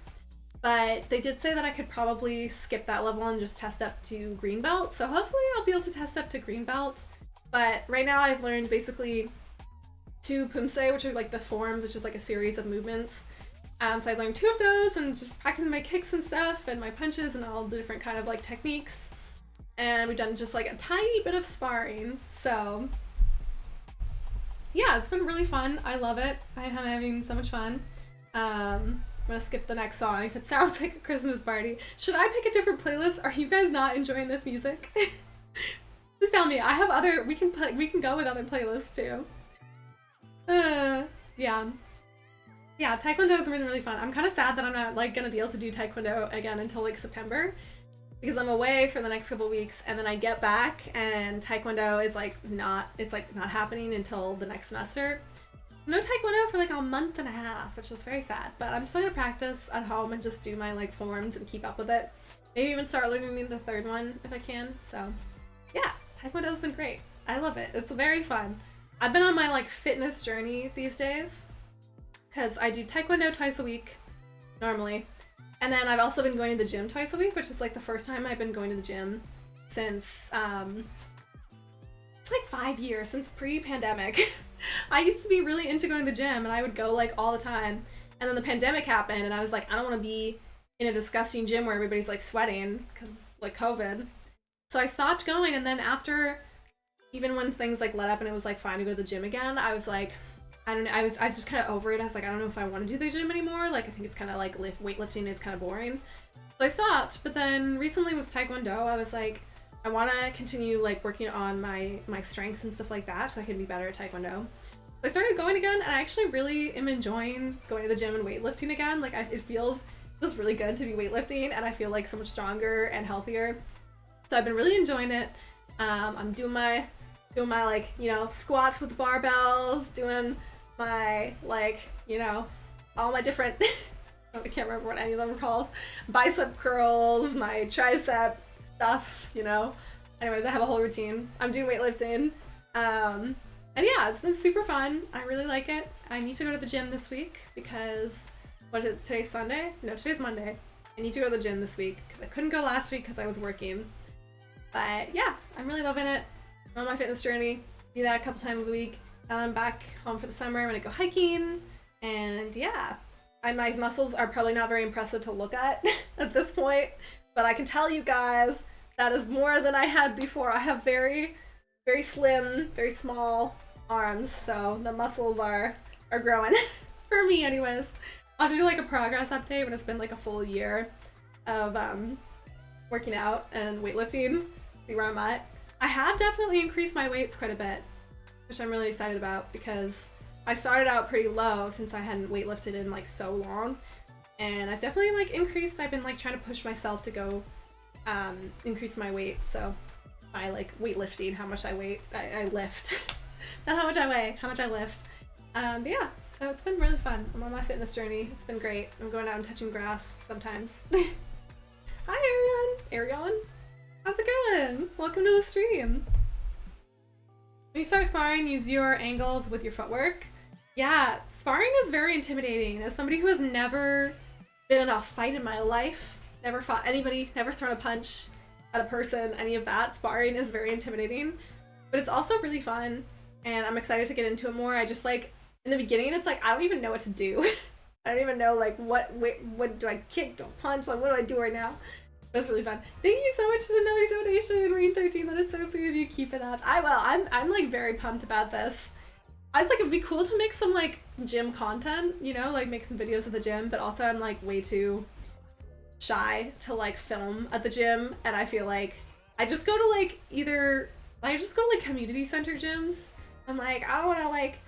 S1: But they did say that I could probably skip that level and just test up to green belt. So hopefully I'll be able to test up to green belt. But right now I've learned basically 2 pumse, which are like the forms, which is like a series of movements. So I learned 2 of those and just practicing my kicks and stuff and my punches and all the different kind of like techniques. And we've done just like a tiny bit of sparring. So yeah, it's been really fun. I love it. I'm having so much fun. I'm gonna skip the next song if it sounds like a Christmas party. Should I pick a different playlist? Are you guys not enjoying this music? Just tell me. I have other, we can go with other playlists too. Yeah, Taekwondo has been really fun. I'm kind of sad that I'm not like gonna be able to do Taekwondo again until like September, because I'm away for the next couple weeks and then I get back and Taekwondo is like not happening until the next semester. No Taekwondo for like a month and a half, which is very sad, but I'm still gonna practice at home and just do my like forms and keep up with it. Maybe even start learning the 3rd one if I can. So yeah, Taekwondo's been great. I love it. It's very fun. I've been on my like fitness journey these days because I do Taekwondo twice a week normally. And then I've also been going to the gym twice a week, which is like the first time I've been going to the gym since, it's like 5 years, since pre-pandemic. I used to be really into going to the gym and I would go like all the time. And then the pandemic happened and I was like, I don't want to be in a disgusting gym where everybody's like sweating because like COVID. So I stopped going, and then after, even when things like let up and it was like fine to go to the gym again, I was like, I don't know, I was just kind of over it. I was like, I don't know if I want to do the gym anymore. Like, I think it's kind of like weightlifting is kind of boring. So I stopped, but then recently with Taekwondo, I was like, I want to continue like working on my strengths and stuff like that so I can be better at Taekwondo. So I started going again, and I actually really am enjoying going to the gym and weightlifting again. Like, it feels just really good to be weightlifting, and I feel like so much stronger and healthier. So I've been really enjoying it. I'm doing my like, you know, squats with barbells, doing my like, you know, all my different I can't remember what any of them are called. Bicep curls, my tricep stuff, you know. Anyways, I have a whole routine. I'm doing weightlifting. And yeah, it's been super fun. I really like it. I need to go to the gym this week because, what is it, today's Sunday? No, today's Monday. I need to go to the gym this week because I couldn't go last week because I was working. But yeah, I'm really loving it. I'm on my fitness journey. Do that a couple times a week. And I'm back home for the summer. I'm gonna go hiking. And yeah, my muscles are probably not very impressive to look at at this point. But I can tell you guys, that is more than I had before. I have very, very slim, very small arms. So the muscles are growing. For me anyways. I'll have to do like a progress update when it's been like a full year of working out and weightlifting. See where I'm at. I have definitely increased my weights quite a bit, which I'm really excited about because I started out pretty low since I hadn't weightlifted in like so long, and I've definitely like increased. I've been like trying to push myself to go increase my weight. So by like weightlifting, how much I lift, not how much I weigh, how much I lift. But yeah, so it's been really fun. I'm on my fitness journey. It's been great. I'm going out and touching grass sometimes. Hi Ariane. How's it going? Welcome to the stream. When you start sparring, use your angles with your footwork. Yeah, sparring is very intimidating. As somebody who has never been in a fight in my life, never fought anybody, never thrown a punch at a person, any of that, sparring is very intimidating. But it's also really fun, and I'm excited to get into it more. I just like, in the beginning, it's like, I don't even know what to do. I don't even know like what do I kick, don't punch, like what do I do right now? That's really fun. Thank you so much for another donation, Rain13. That is so sweet of you. Keep it up. I'm like very pumped about this. I was like, it'd be cool to make some like gym content, you know, like make some videos of the gym, but also I'm like way too shy to like film at the gym, and I feel like I just go to like community center gyms. I'm like, I don't want to like,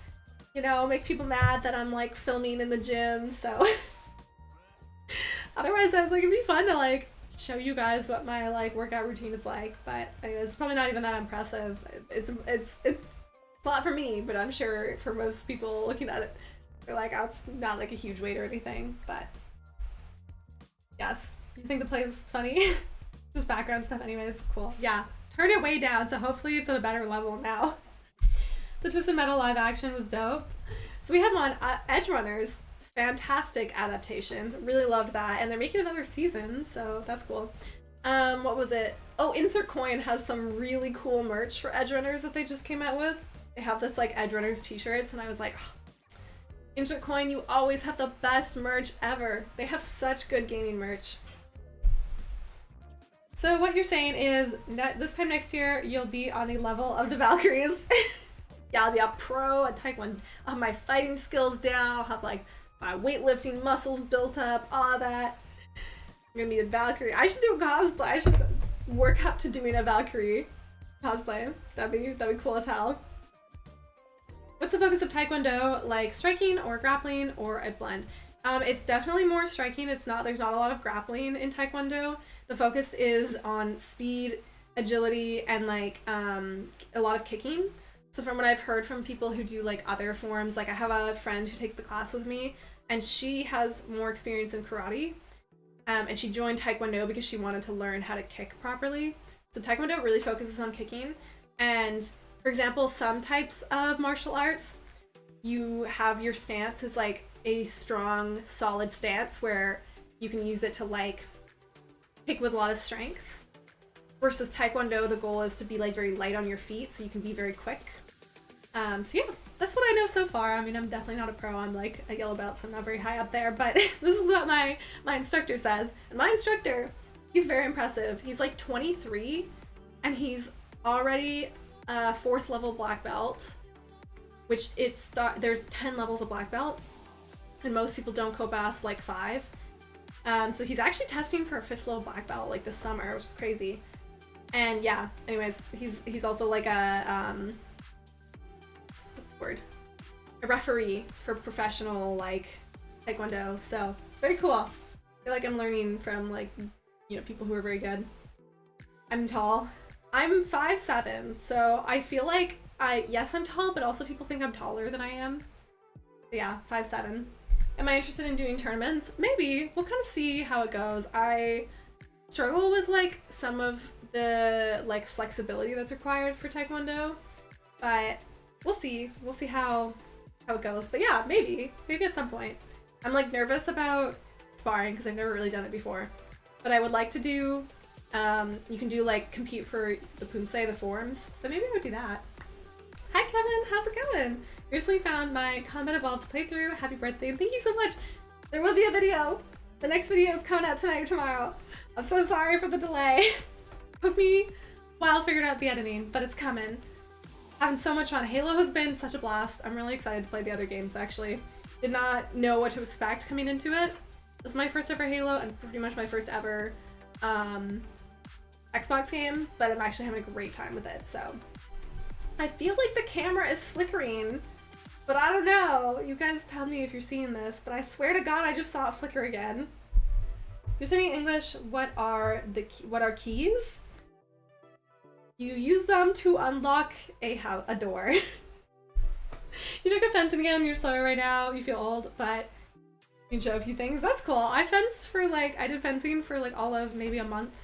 S1: you know, make people mad that I'm like filming in the gym, so otherwise I was like, it'd be fun to like show you guys what my like workout routine is like. But anyways, it's probably not even that impressive. It's a lot for me, but I'm sure for most people looking at it, they're like, oh, it's not like a huge weight or anything. But yes, you think the play is funny? Just background stuff anyways. Cool. Yeah, turn it way down, so hopefully it's at a better level now. The Twisted Metal live action was dope. So we had one, Edge Runners. Fantastic adaptation. Really loved that, and they're making another season, so that's cool. What was it? Oh, Insert Coin has some really cool merch for Edge Runners that they just came out with. They have this like Edge Runners t-shirts, and I was like, oh, Insert Coin, you always have the best merch ever. They have such good gaming merch. So what you're saying is that this time next year you'll be on the level of the Valkyries. Yeah, I'll be a pro at Taekwondo. I'll have my fighting skills down. I'll have like my weightlifting muscles built up, all of that. I'm gonna be a Valkyrie. I should do a cosplay. I should work up to doing a Valkyrie cosplay. That'd be cool as hell. What's the focus of Taekwondo? Like striking or grappling or a blend? It's definitely more striking. There's not a lot of grappling in Taekwondo. The focus is on speed, agility, and like a lot of kicking. So from what I've heard from people who do like other forms, like I have a friend who takes the class with me, and she has more experience in karate, and she joined Taekwondo because she wanted to learn how to kick properly. So Taekwondo really focuses on kicking, and For example, some types of martial arts, you have your stance is like a strong, solid stance where you can use it to like kick with a lot of strength. Versus Taekwondo, the goal is to be like very light on your feet so you can be very quick. So yeah, that's what I know so far. I mean, I'm definitely not a pro. I'm like a yellow belt, so I'm not very high up there, but this is what my instructor says. And my instructor, he's very impressive. He's like 23 and he's already a 4th level black belt, which there's 10 levels of black belt and most people don't go past like 5. So he's actually testing for a 5th level black belt like this summer, which is crazy. And yeah, anyways, he's also like a what's the word? A referee for professional like Taekwondo. So it's very cool. I feel like I'm learning from like, you know, people who are very good. I'm tall. I'm 5'7", so I feel like yes, I'm tall, but also people think I'm taller than I am. But yeah, 5'7". Am I interested in doing tournaments? Maybe. We'll kind of see how it goes. I struggle with like some of the like flexibility that's required for Taekwondo, but we'll see. We'll see how it goes. But yeah, maybe at some point. I'm like nervous about sparring because I've never really done it before, but I would like to do. You can do like compete for the Punsei, the forms. So maybe I would do that. Hi Kevin, how's it going? Recently found my Combat Evolved playthrough. Happy birthday. Thank you so much. There will be a video. The next video is coming out tonight or tomorrow. I'm so sorry for the delay. Took me a while to figure out the editing, but it's coming. Having so much fun. Halo has been such a blast. I'm really excited to play the other games actually. Did not know what to expect coming into it. This is my first ever Halo and pretty much my first ever Xbox game, but I'm actually having a great time with it, so. I feel like the camera is flickering, but I don't know. You guys tell me if you're seeing this, but I swear to God, I just saw it flicker again. You're studying English. What are keys? You use them to unlock a door. You took a fencing again. You're slower right now. You feel old, but you can show a few things. That's cool. I did fencing for like all of maybe a month.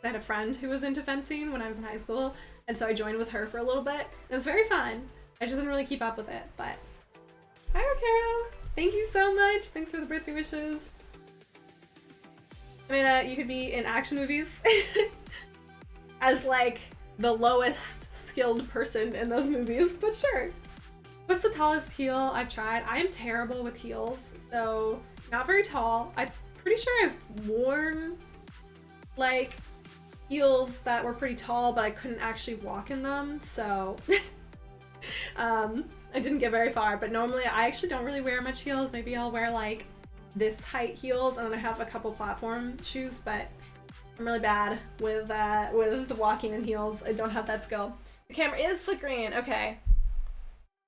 S1: I had a friend who was into fencing when I was in high school, and so I joined with her for a little bit. It was very fun. I just didn't really keep up with it, but hi Rokero! Thank you so much! Thanks for the birthday wishes. I mean, you could be in action movies as like the lowest skilled person in those movies, but sure. What's the tallest heel I've tried? I am terrible with heels, so not very tall. I'm pretty sure I've worn like heels that were pretty tall, but I couldn't actually walk in them, so I didn't get very far. But normally I actually don't really wear much heels. Maybe I'll wear like this height heels, and then I have a couple platform shoes, but I'm really bad with the walking in heels. I don't have that skill. The camera is flickering. Okay,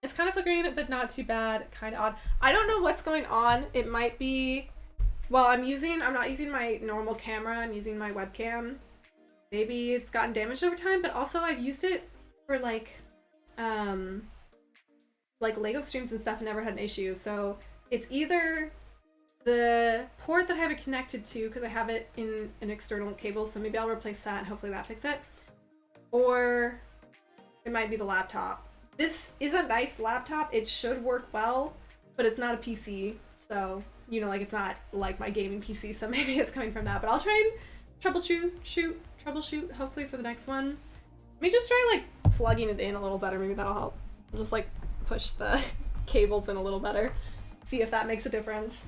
S1: it's kind of flickering, but not too bad. Kind of odd. I don't know what's going on. It might be, well, I'm not using my normal camera. I'm using my webcam. Maybe it's gotten damaged over time, but also I've used it for like Lego streams and stuff and never had an issue. So it's either the port that I have it connected to, because I have it in an external cable, so maybe I'll replace that and hopefully that fix it. Or it might be the laptop. This is a nice laptop. It should work well, but it's not a PC. So, you know, like it's not like my gaming PC, so maybe it's coming from that. But I'll try and troubleshoot hopefully for the next one. Let me just try like plugging it in a little better. Maybe that'll help. I'll just like push the cables in a little better. See if that makes a difference.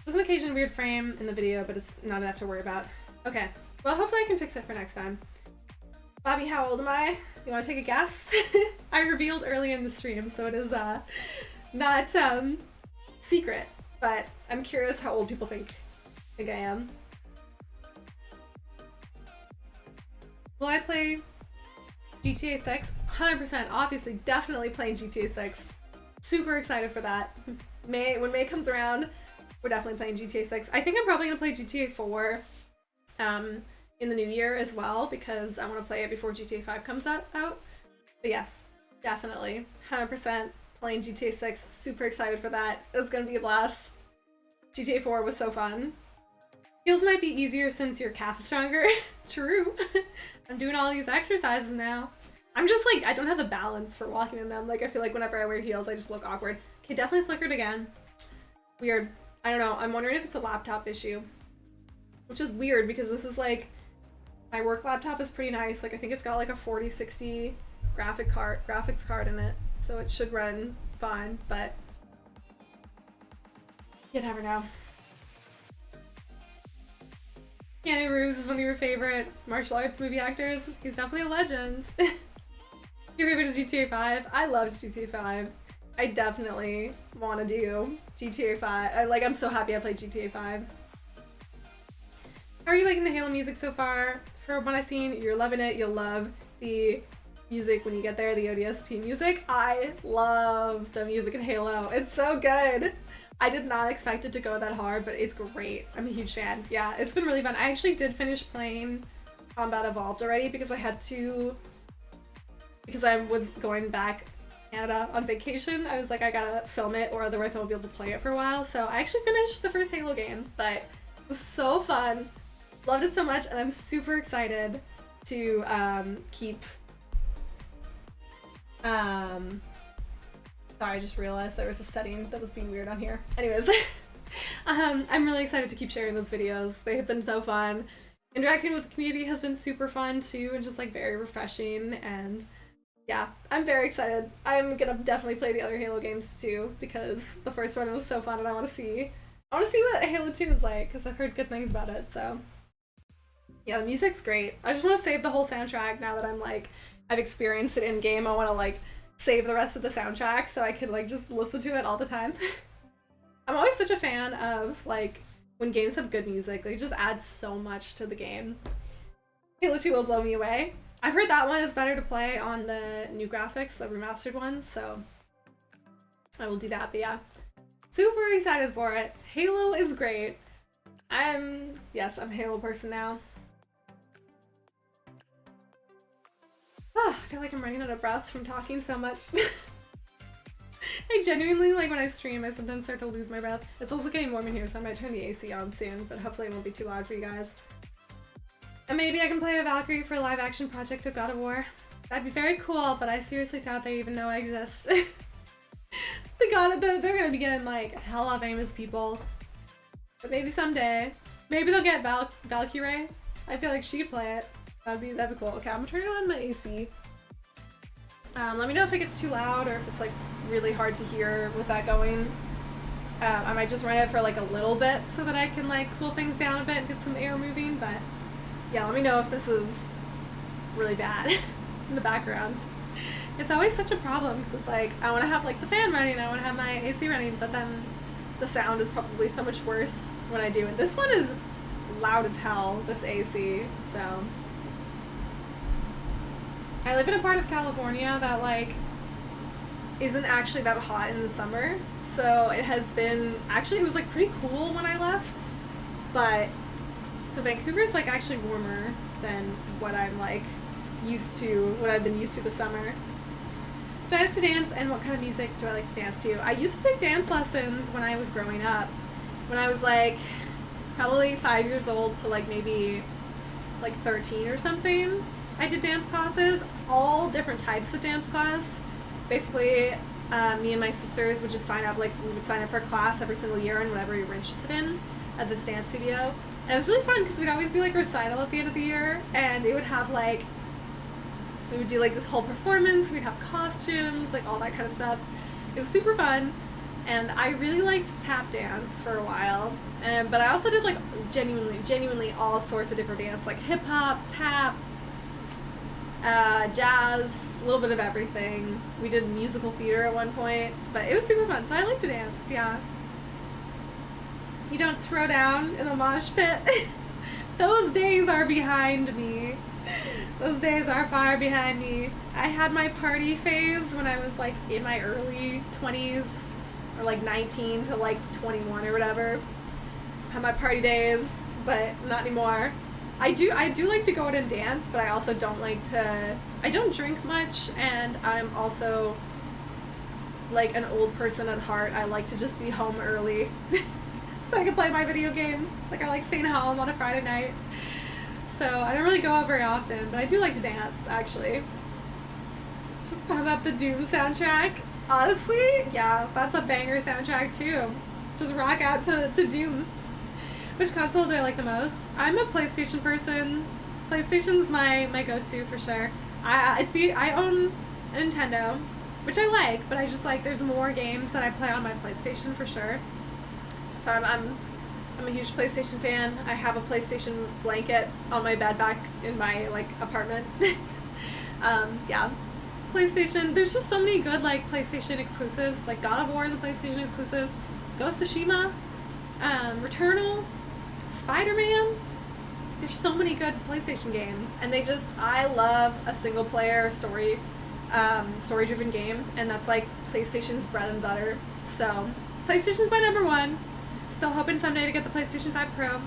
S1: There's an occasional weird frame in the video, but it's not enough to worry about. Okay, well hopefully I can fix it for next time. Bobby, how old am I? You want to take a guess? I revealed early in the stream, so it is not secret, but I'm curious how old people think I am. Will I play GTA 6? 100%, obviously, definitely playing GTA 6. Super excited for that. When May comes around, we're definitely playing GTA 6. I think I'm probably gonna play GTA 4 in the new year as well, because I want to play it before GTA 5 comes out. But yes, definitely, 100% playing GTA 6. Super excited for that. It's gonna be a blast. GTA 4 was so fun. Heels might be easier since your calf is stronger. True. I'm doing all these exercises now. I'm just like, I don't have the balance for walking in them. Like, I feel like whenever I wear heels, I just look awkward. Okay, definitely flickered again. Weird. I don't know. I'm wondering if it's a laptop issue. Which is weird because this is like, my work laptop is pretty nice. Like, I think it's got like a 4060 graphics card in it. So it should run fine, but you never know. Keanu Reeves is one of your favorite martial arts movie actors. He's definitely a legend. Your favorite is GTA 5? I loved GTA 5. I definitely want to do GTA 5. I'm so happy I played GTA 5. How are you liking the Halo music so far? From what I've seen, you're loving it. You'll love the music when you get there, the ODST music. I love the music in Halo. It's so good. I did not expect it to go that hard, but it's great. I'm a huge fan. Yeah, it's been really fun. I actually did finish playing Combat Evolved already because I was going back to Canada on vacation. I was like, I gotta film it or otherwise I won't be able to play it for a while. So I actually finished the first Halo game, but it was so fun. Loved it so much, and I'm super excited to keep... Sorry, I just realized there was a setting that was being weird on here. Anyways, I'm really excited to keep sharing those videos. They have been so fun. Interacting with the community has been super fun too, and just like very refreshing, and yeah, I'm very excited. I'm gonna definitely play the other Halo games too, because the first one was so fun and I wanna see what Halo 2 is like, because I've heard good things about it, so. Yeah, the music's great. I just wanna save the whole soundtrack now that I've experienced it in game. I wanna save the rest of the soundtrack so I can just listen to it all the time. I'm always such a fan of when games have good music. They just add so much to the game. Halo 2 will blow me away. I've heard that one is better to play on the new graphics, the remastered ones, so I will do that. But yeah, super excited for it. Halo is great. Yes, I'm a Halo person now. I feel like I'm running out of breath from talking so much. I genuinely, when I stream, I sometimes start to lose my breath. It's also getting warm in here, so I might turn the AC on soon, but hopefully it won't be too loud for you guys. And maybe I can play a Valkyrie for a live action project of God of War. That'd be very cool, but I seriously doubt they even know I exist. They're gonna be getting hella famous people. But maybe someday. Maybe they'll get Valkyrie. I feel like she'd play it. That'd be cool. Okay, I'm gonna turn on my AC. Let me know if it gets too loud or if it's really hard to hear with that going. I might just run it for a little bit so that I can cool things down a bit and get some air moving, but yeah, let me know if this is really bad in the background. It's always such a problem because it's I want to have the fan running, I want to have my AC running, but then the sound is probably so much worse when I do it. This one is loud as hell, this AC, so. I live in a part of California that isn't actually that hot in the summer, so it has been, actually it was pretty cool when I left, but so Vancouver's actually warmer than what I'm used to, what I've been used to this summer. Do I like to dance, and what kind of music do I like to dance to? I used to take dance lessons when I was growing up, when I was probably 5 years old to maybe 13 or something. I did dance classes, all different types of dance class. Basically, me and my sisters would just sign up, we would sign up for a class every single year and whatever we were interested in at this dance studio. And it was really fun because we'd always do recital at the end of the year, and it would have we would do this whole performance, we'd have costumes, all that kind of stuff. It was super fun, and I really liked tap dance for a while. But I also did genuinely all sorts of different dance, hip hop, tap, jazz, a little bit of everything. We did musical theater at one point, but it was super fun, so I like to dance, yeah. You don't throw down in a mosh pit. Those days are behind me. Those days are far behind me. I had my party phase when I was in my early 20s, or 19 to 21 or whatever. Had my party days, but not anymore. I do like to go out and dance, but I also don't I don't drink much, and I'm also an old person at heart. I like to just be home early so I can play my video games. I like staying home on a Friday night. So I don't really go out very often, but I do like to dance, actually. How about the Doom soundtrack? Honestly, yeah, that's a banger soundtrack too. Just rock out to Doom. Which console do I like the most? I'm a PlayStation person. PlayStation's my go-to for sure. I own a Nintendo, which I like, but I just like there's more games that I play on my PlayStation for sure. So I'm a huge PlayStation fan. I have a PlayStation blanket on my bed back in my like apartment. Yeah, PlayStation. There's just so many good like PlayStation exclusives. Like God of War is a PlayStation exclusive. Ghost of Tsushima, Returnal, Spider-Man. There's so many good PlayStation games, and I love a single player story-driven game, and that's like PlayStation's bread and butter. So PlayStation's my number one. Still hoping someday to get the PlayStation 5 Pro.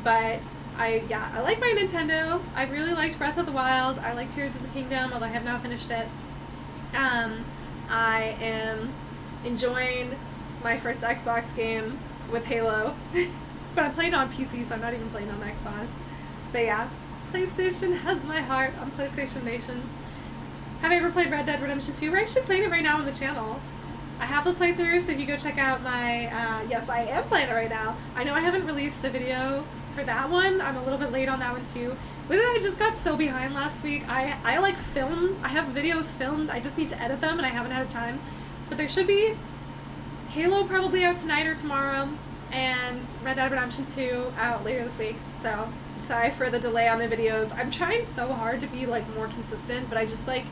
S1: But I like my Nintendo. I really liked Breath of the Wild. I like Tears of the Kingdom, although I have not finished it. I am enjoying my first Xbox game with Halo. But I'm playing on PC, so I'm not even playing on Xbox. But yeah, PlayStation has my heart. I'm PlayStation Nation. Have I ever played Red Dead Redemption 2? We're actually playing it right now on the channel. I have the playthrough, so if you go check out my, yes, I am playing it right now. I know I haven't released a video for that one. I'm a little bit late on that one too. Literally, I just got so behind last week. I like film. I have videos filmed. I just need to edit them, and I haven't had time. But there should be Halo probably out tonight or tomorrow, and Red Dead Redemption 2 out later this week. So, sorry for the delay on the videos. I'm trying so hard to be, like, more consistent, but I just, like,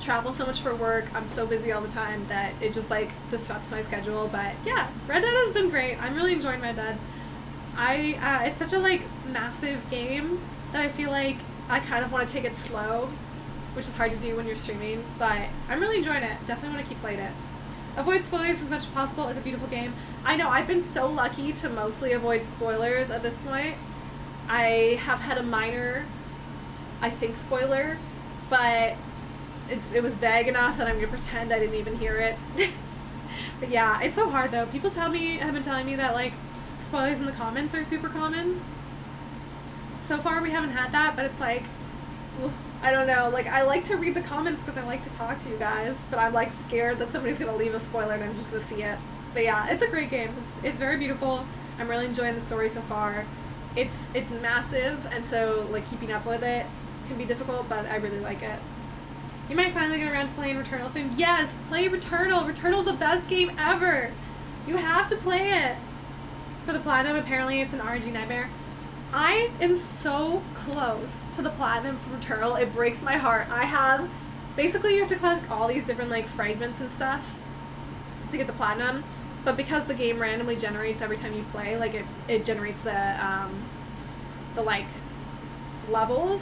S1: travel so much for work. I'm so busy all the time that it just, like, disrupts my schedule. But, yeah, Red Dead has been great. I'm really enjoying Red Dead. It's such a, like, massive game that I feel like I kind of want to take it slow, which is hard to do when you're streaming, but I'm really enjoying it. Definitely want to keep playing it. Avoid spoilers as much as possible. It's a beautiful game. I know, I've been so lucky to mostly avoid spoilers at this point. I have had a minor, I think, spoiler, but it was vague enough that I'm going to pretend I didn't even hear it. But yeah, it's so hard though. People have been telling me that, like, spoilers in the comments are super common. So far we haven't had that, but it's like, I don't know, like, I like to read the comments because I like to talk to you guys, but I'm, like, scared that somebody's going to leave a spoiler and I'm just going to see it. But yeah, it's a great game. It's very beautiful. I'm really enjoying the story so far. It's massive, and so, like, keeping up with it can be difficult, but I really like it. You might finally get around to playing Returnal soon. Yes, play Returnal. Returnal's the best game ever. You have to play it. For the platinum, apparently it's an RNG nightmare. I am so close to the platinum for Returnal. It breaks my heart. Basically you have to collect all these different, like, fragments and stuff to get the platinum, but because the game randomly generates every time you play, like, it generates the like, levels,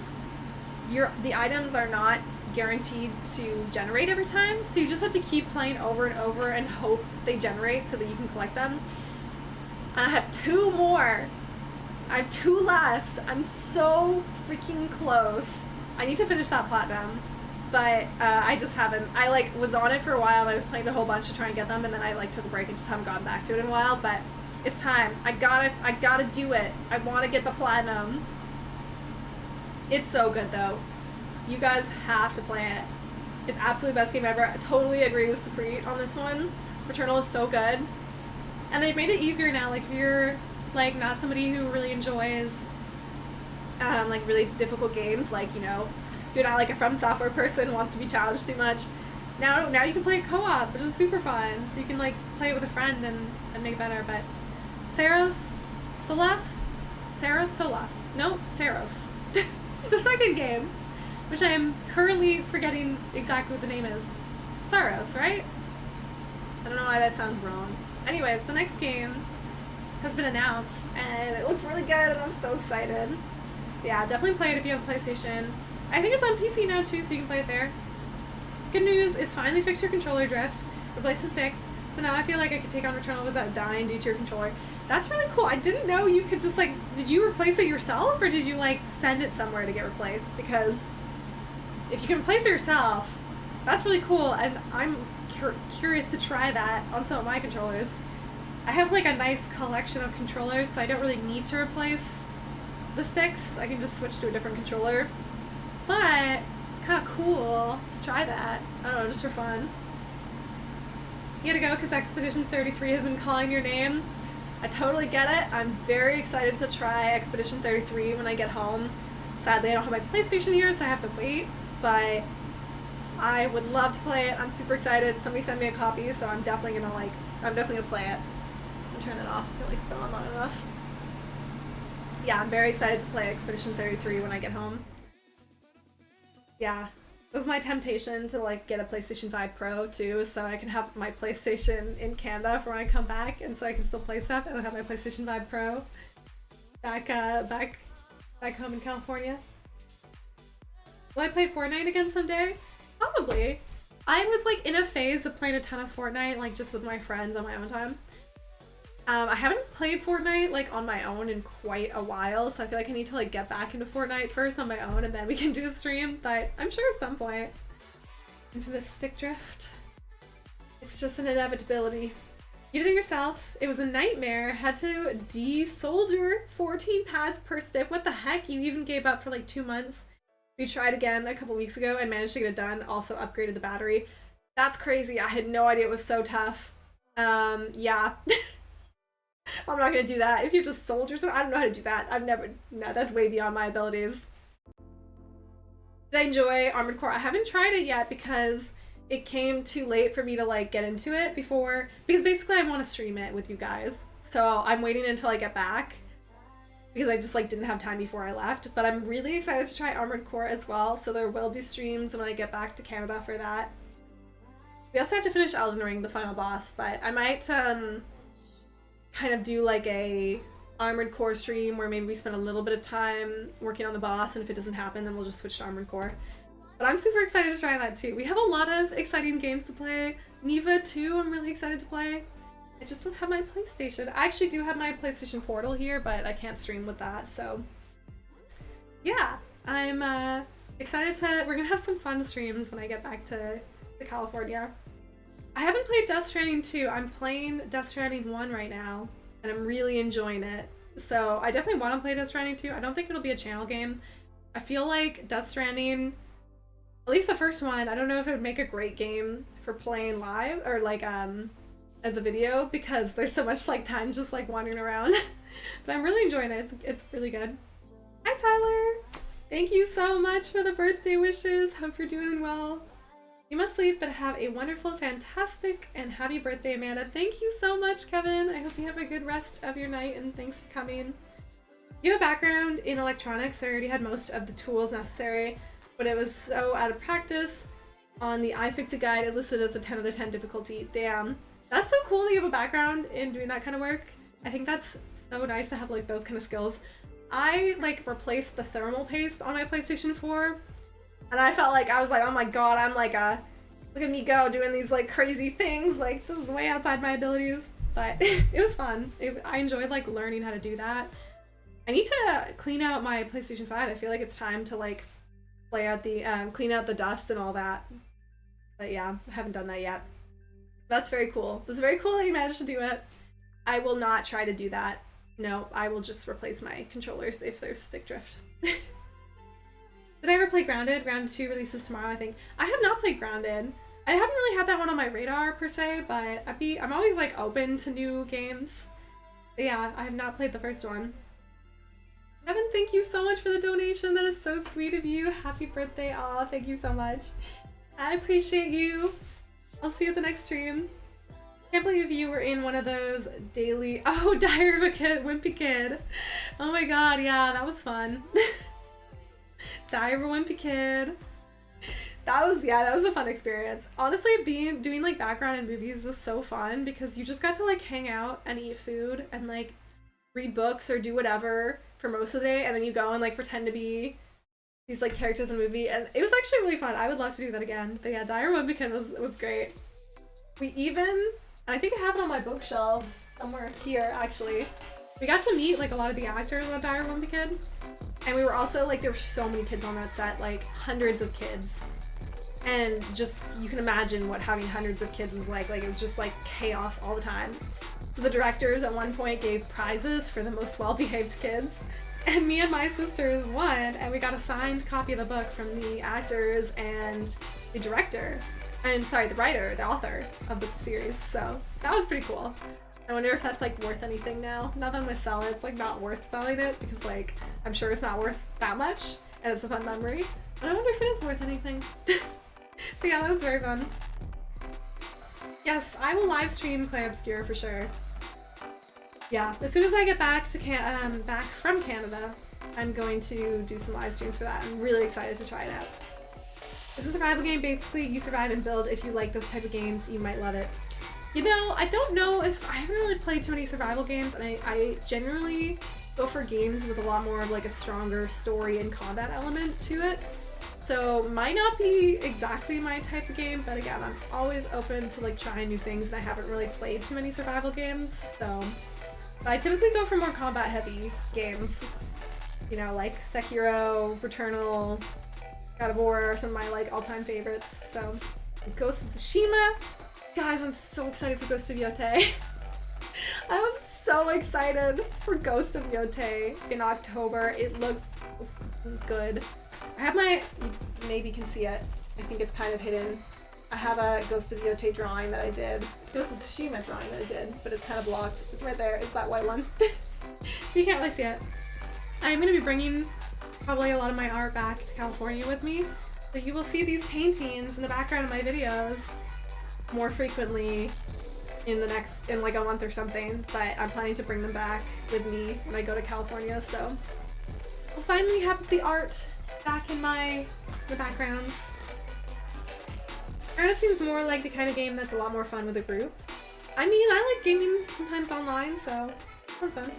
S1: the items are not guaranteed to generate every time, so you just have to keep playing over and over and hope they generate so that you can collect them. And I have 2 more. I have 2 left. I'm so freaking close. I need to finish that platinum, but I just haven't. I, like, was on it for a while, and I was playing a whole bunch to try and get them, and then I, like, took a break and just haven't gotten back to it in a while, but it's time. I gotta do it. I want to get the platinum. It's so good, though. You guys have to play it. It's absolutely the best game ever. I totally agree with Supreet on this one. Returnal is so good. And they've made it easier now, like, if you're, like, not somebody who really enjoys, like, really difficult games, like, you know, if you're not, like, a From Software person who wants to be challenged too much, now you can play co-op, which is super fun, so you can, like, play it with a friend and make it better. But Saros, the second game, which I am currently forgetting exactly what the name is. Saros, right? I don't know why that sounds wrong. Anyways, the next game has been announced, and it looks really good, and I'm so excited. Yeah, definitely play it if you have a PlayStation. I think it's on PC now, too, so you can play it there. Good news is finally fix your controller drift, replace the sticks, so now I feel like I could take on Returnal without dying due to your controller. That's really cool. I didn't know you could just, like, did you replace it yourself, or did you, like, send it somewhere to get replaced? Because if you can replace it yourself, that's really cool, and I'm curious to try that on some of my controllers. I have, like, a nice collection of controllers, so I don't really need to replace the sticks. I can just switch to a different controller. But it's kind of cool to try that. I don't know, just for fun. You gotta go because Expedition 33 has been calling your name. I totally get it. I'm very excited to try Expedition 33 when I get home. Sadly, I don't have my PlayStation here, so I have to wait, but I would love to play it. I'm super excited. Somebody sent me a copy, so I'm definitely gonna play it. I'll turn it off. I feel like it's been on long enough. Yeah, I'm very excited to play Expedition 33 when I get home. Yeah, this is my temptation to like get a PlayStation 5 Pro too, so I can have my PlayStation in Canada for when I come back, and so I can still play stuff and I have my PlayStation 5 Pro back home in California. Will I play Fortnite again someday? Probably. I was like in a phase of playing a ton of Fortnite, like just with my friends on my own time. I haven't played Fortnite like on my own in quite a while, so I feel like I need to like get back into Fortnite first on my own and then we can do a stream, but I'm sure at some point. Infamous stick drift. It's just an inevitability. You did it yourself. It was a nightmare. Had to de-solder 14 pads per stick. What the heck? You even gave up for like 2 months. We tried again a couple weeks ago and managed to get it done. Also upgraded the battery. That's crazy. I had no idea it was so tough. Yeah. I'm not gonna do that. If you have to soldier something, I don't know how to do that. No, that's way beyond my abilities. Did I enjoy Armored Core? I haven't tried it yet because it came too late for me to like get into it because basically I want to stream it with you guys. So I'm waiting until I get back because I just like didn't have time before I left. But I'm really excited to try Armored Core as well. So there will be streams when I get back to Canada for that. We also have to finish Elden Ring, the final boss, but I might kind of do like a Armored Core stream where maybe we spend a little bit of time working on the boss, and if it doesn't happen then we'll just switch to Armored Core. But I'm super excited to try that too. We have a lot of exciting games to play. Neva 2 I'm really excited to play. I just don't have my PlayStation. I actually do have my PlayStation Portal here, but I can't stream with that, so yeah, I'm excited we're gonna have some fun streams when I get back to California. I haven't played Death Stranding 2. I'm playing Death Stranding 1 right now, and I'm really enjoying it. So I definitely want to play Death Stranding 2. I don't think it'll be a channel game. I feel like Death Stranding, at least the first one, I don't know if it would make a great game for playing live or like as a video because there's so much like time just like wandering around. But I'm really enjoying it. It's really good. Hi Tyler! Thank you so much for the birthday wishes. Hope you're doing well. You must sleep, but have a wonderful, fantastic, and happy birthday, Amanda. Thank you so much, Kevin. I hope you have a good rest of your night, and thanks for coming. You have a background in electronics, so I already had most of the tools necessary, but it was so out of practice. On the iFixit guide, it listed as a 10 out of 10 difficulty. Damn. That's so cool that you have a background in doing that kind of work. I think that's so nice to have like those kind of skills. I like replaced the thermal paste on my PlayStation 4. And I felt like, I was like, oh my god, I'm like look at me go doing these like crazy things, like this is way outside my abilities. But it was fun. I enjoyed like learning how to do that. I need to clean out my PlayStation 5. I feel like it's time to like play out the, clean out the dust and all that. But yeah, I haven't done that yet. That's very cool. It's very cool that you managed to do it. I will not try to do that. No, I will just replace my controllers if there's stick drift. Did I ever play Grounded? Grounded 2 releases tomorrow, I think. I have not played Grounded. I haven't really had that one on my radar per se, but I'm always like open to new games. But yeah, I have not played the first one. Evan, thank you so much for the donation. That is so sweet of you. Happy birthday. Aw, thank you so much. I appreciate you. I'll see you at the next stream. Can't believe you were in one of those daily... Oh, Diary of a Kid, Wimpy Kid. Oh my god, yeah, that was fun. Diary of a Wimpy Kid. That was a fun experience. Honestly, doing like background in movies was so fun because you just got to like hang out and eat food and like read books or do whatever for most of the day, and then you go and like pretend to be these like characters in a movie, and it was actually really fun. I would love to do that again. But yeah, Diary of a Wimpy Kid was great. We even, and I think I have it on my bookshelf somewhere here actually, we got to meet like a lot of the actors on Diary of a Wimpy Kid. And we were also like, there were so many kids on that set, like hundreds of kids. And just, you can imagine what having hundreds of kids was like. Like it was just like chaos all the time. So the directors at one point gave prizes for the most well-behaved kids. And me and my sisters won, and we got a signed copy of the book from the actors and the director. And sorry, the writer, the author of the series. So that was pretty cool. I wonder if that's like worth anything now. Not that I'm gonna sell it, it's like not worth selling it because like I'm sure it's not worth that much and it's a fun memory. But I wonder if it is worth anything. But yeah, that was very fun. Yes, I will live stream Clay Obscure for sure. Yeah, as soon as I get back to back from Canada, I'm going to do some live streams for that. I'm really excited to try it out. It's a survival game. Basically, you survive and build. If you like those type of games, you might love it. You know, I don't know if I haven't really played too many survival games, and I generally go for games with a lot more of like a stronger story and combat element to it. So might not be exactly my type of game, but again, I'm always open to like trying new things, and I haven't really played too many survival games, so I typically go for more combat heavy games. You know, like Sekiro, Returnal, God of War are some of my like all-time favorites. So Ghost of Tsushima. Guys, I'm so excited for Ghost of Yotei. I'm so excited for Ghost of Yotei in October. It looks good. I have my, you maybe can see it. I think it's kind of hidden. I have a Ghost of Yotei drawing that I did. Ghost of Tsushima drawing that I did, but it's kind of blocked. It's right there. It's that white one. You can't really see it. I'm going to be bringing probably a lot of my art back to California with me. So you will see these paintings in the background of my videos more frequently in like a month or something, but I'm planning to bring them back with me when I go to California, so I'll finally have the art back in the backgrounds. And it seems more like the kind of game that's a lot more fun with a group. I mean, I like gaming sometimes online, so that's fun.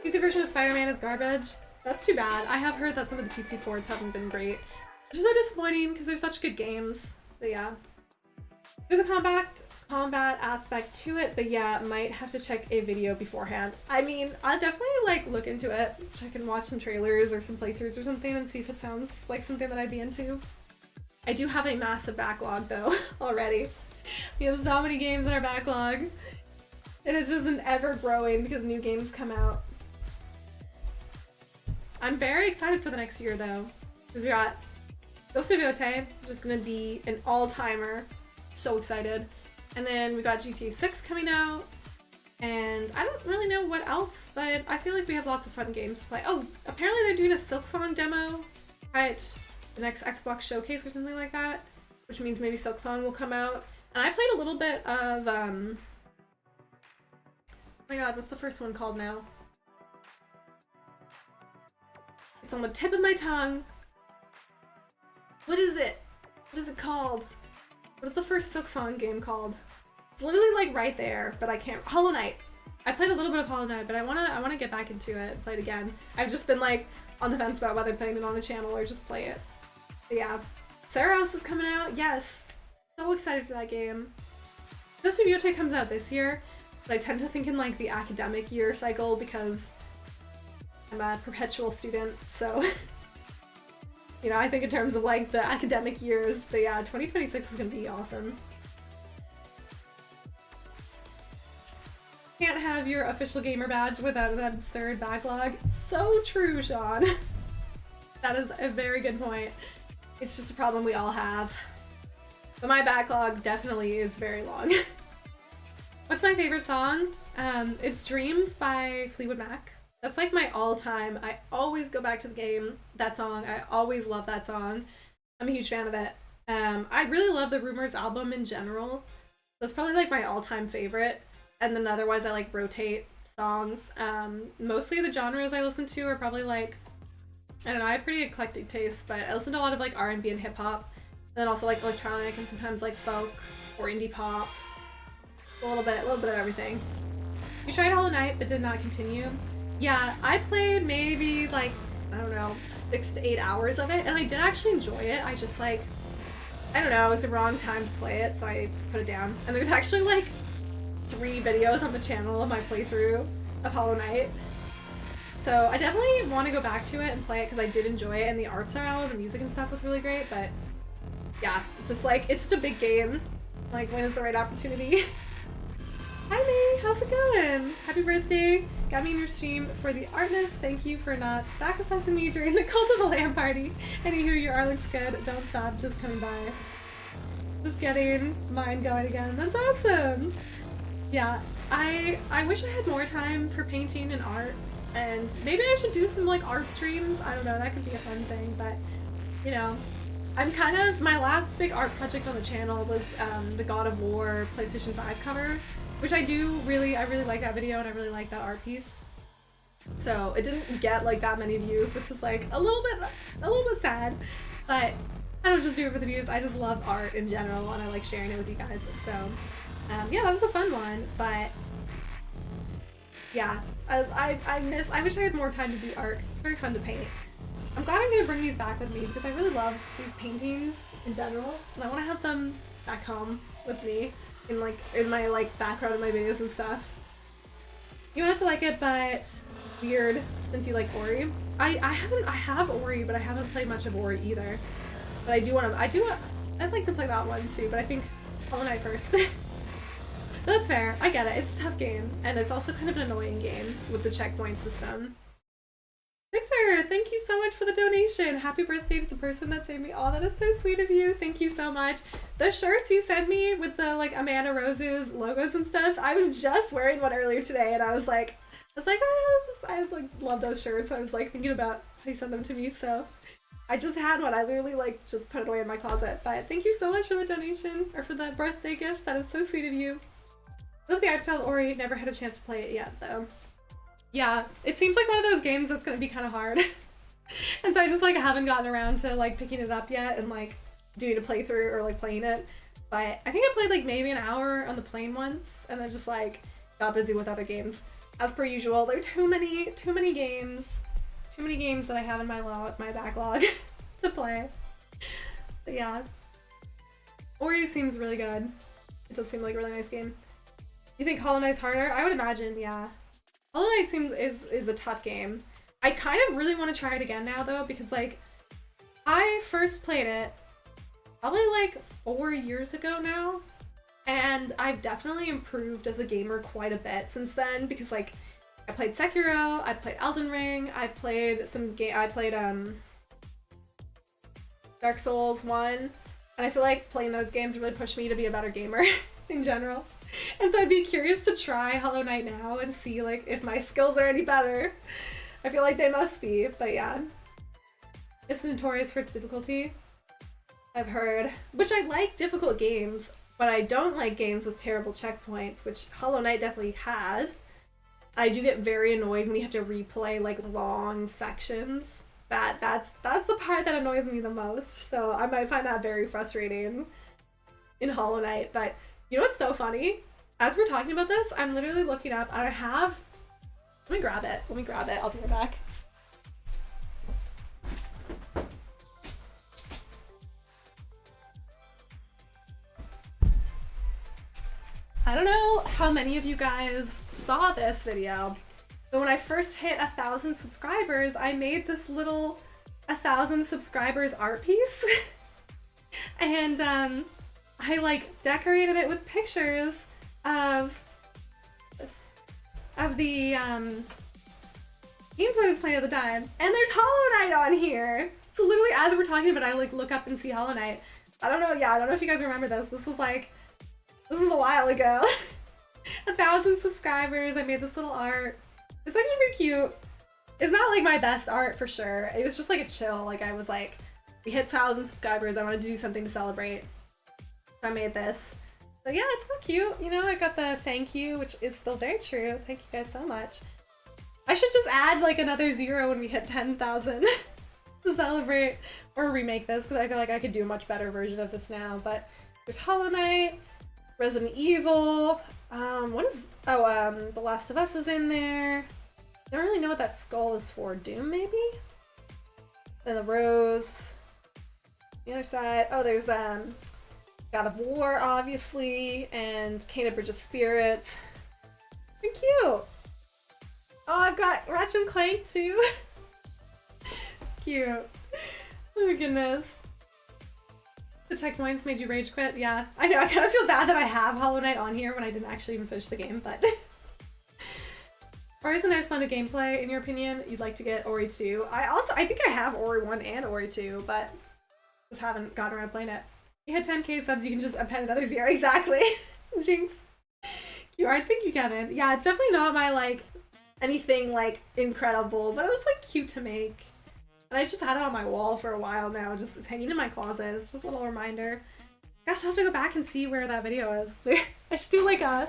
S1: PC version of Spider-Man is garbage. That's too bad. I have heard that some of the PC ports haven't been great, which is so disappointing because they're such good games. But yeah. There's a combat aspect to it, but yeah, might have to check a video beforehand. I mean, I'll definitely like look into it, check and watch some trailers or some playthroughs or something and see if it sounds like something that I'd be into. I do have a massive backlog though, already. We have so many games in our backlog, and it's just an ever-growing because new games come out. I'm very excited for the next year though, because we got Ghost of Yotei, which is going to be an all-timer. So excited. And then we got GTA 6 coming out, and I don't really know what else, but I feel like we have lots of fun games to play. Oh, apparently they're doing a Silksong demo at the next Xbox showcase or something like that, which means maybe Silksong will come out. And I played a little bit of, oh my god, what's the first one called now? It's on the tip of my tongue. What is it? What is it called? What is the first Silksong game called? It's literally like right there, but I can't. Hollow Knight. I played a little bit of Hollow Knight, but I wanna get back into it and play it again. I've just been like on the fence about whether putting it on the channel or just play it. But yeah. Saros is coming out. Yes. So excited for that game. Ghost of Yotei comes out this year, but I tend to think in like the academic year cycle because I'm a perpetual student, so you know, I think in terms of like the academic years, but yeah, 2026 is gonna be awesome. Can't have your official gamer badge without an absurd backlog. So true, Sean. That is a very good point. It's just a problem we all have. But my backlog definitely is very long. What's my favorite song? It's Dreams by Fleetwood Mac. That's like my all-time. I always go back to the game, that song. I always love that song. I'm a huge fan of it. I really love the Rumors album in general. That's probably like my all-time favorite. And then otherwise I like rotate songs. Mostly the genres I listen to are probably like, I don't know, I have pretty eclectic taste, but I listen to a lot of like R&B and hip-hop. And then also like electronic and sometimes like folk or indie pop. A little bit of everything. We tried Hollow Knight but did not continue. Yeah, I played maybe like, I don't know, 6 to 8 hours of it, and I did actually enjoy it. I just like, I don't know, it was the wrong time to play it, so I put it down. And there's actually like 3 videos on the channel of my playthrough of Hollow Knight. So I definitely want to go back to it and play it because I did enjoy it, and the art style and the music and stuff was really great, but yeah, just like, it's such a big game. Like, when is the right opportunity? Hi May, how's it going? Happy birthday. Got me in your stream for the artness. Thank you for not sacrificing me during the Cult of the Lamb party. Anywho, your art looks good. Don't stop, just coming by. Just getting mine going again. That's awesome. Yeah, I wish I had more time for painting and art, and maybe I should do some like art streams. I don't know, that could be a fun thing, but you know, I'm kind of, my last big art project on the channel was the God of War PlayStation 5 cover, which I really like that video and I really like that art piece. So it didn't get like that many views, which is like a little bit sad, but I don't just do it for the views. I just love art in general and I like sharing it with you guys. So yeah, that was a fun one, but yeah, I wish I had more time to do art. It's very fun to paint. I'm glad I'm gonna bring these back with me because I really love these paintings in general, and I want to have them back home with me in my like background of my videos and stuff. You want us to like it, but weird since you like Ori. I have Ori, but I haven't played much of Ori either. But I'd like to play that one too, but I think Hollow Knight first. That's fair. I get it. It's a tough game, and it's also kind of an annoying game with the checkpoint system. Victor, thank you so much for the donation. Happy birthday to the person that saved me. Oh, that is so sweet of you. Thank you so much. The shirts you sent me with the like Amanda Rose's logos and stuff, I was just wearing one earlier today, and I was like, oh, I like love those shirts. So I was like thinking about how you sent them to me, so I just had one. I literally like just put it away in my closet. But thank you so much for the donation, or for the birthday gift. That is so sweet of you. I love the art style Ori. Never had a chance to play it yet though. Yeah, it seems like one of those games that's gonna be kind of hard. And so I just like haven't gotten around to like picking it up yet and like doing a playthrough or like playing it. But I think I played like maybe an hour on the plane once and then just like got busy with other games. As per usual, there are too many games that I have in my backlog to play. But yeah, Ori seems really good. It does seem like a really nice game. You think Hollow Knight's harder? I would imagine, yeah. Hollow Knight is a tough game. I kind of really want to try it again now though, because like I first played it probably like 4 years ago now, and I've definitely improved as a gamer quite a bit since then, because like I played Sekiro, I played Elden Ring, I played Dark Souls 1, and I feel like playing those games really pushed me to be a better gamer in general. And so I'd be curious to try Hollow Knight now and see like if my skills are any better. I feel like they must be, but yeah. It's notorious for its difficulty, I've heard. Which I like difficult games, but I don't like games with terrible checkpoints, which Hollow Knight definitely has. I do get very annoyed when you have to replay like long sections. That's the part that annoys me the most. So I might find that very frustrating in Hollow Knight, but you know what's so funny? As we're talking about this, I'm literally looking up, and I have, let me grab it, I'll be right back. I don't know how many of you guys saw this video, but when I first hit 1,000 subscribers, I made this little 1,000 subscribers art piece. And I like decorated it with pictures of the games I was playing at the time, and there's Hollow Knight on here. So literally as we're talking about it, I like look up and see Hollow Knight. I don't know if you guys remember this. This is a while ago. 1,000 subscribers. I made this little art. It's actually pretty cute. It's not like my best art for sure. It was just like a chill. Like I was like, we hit 1,000 subscribers. I wanted to do something to celebrate. So I made this. So yeah, it's so cute. You know, I got the thank you, which is still very true. Thank you guys so much. I should just add like another 0 when we hit 10,000 to celebrate, or remake this, because I feel like I could do a much better version of this now. But there's Hollow Knight, Resident Evil, The Last of Us is in there. I don't really know what that skull is for. Doom, maybe? Then the rose. The other side. Oh, there's God of War, obviously, and Kena Bridge of Spirits. They're cute. Oh, I've got Ratchet and Clank too. Cute. Oh my goodness. The checkpoints made you rage quit? Yeah, I know. I kind of feel bad that I have Hollow Knight on here when I didn't actually even finish the game, but... Ori is a nice blend of gameplay, in your opinion. You'd like to get Ori 2. I think I have Ori 1 and Ori 2, but just haven't gotten around playing it. You had 10k subs, you can just append another 0. Exactly. Jinx. QR, thank you, Kevin. Yeah, it's definitely not my, like, anything, like, incredible, but it was, like, cute to make. And I just had it on my wall for a while now, just it's hanging in my closet. It's just a little reminder. Gosh, I'll have to go back and see where that video is. I should do like a...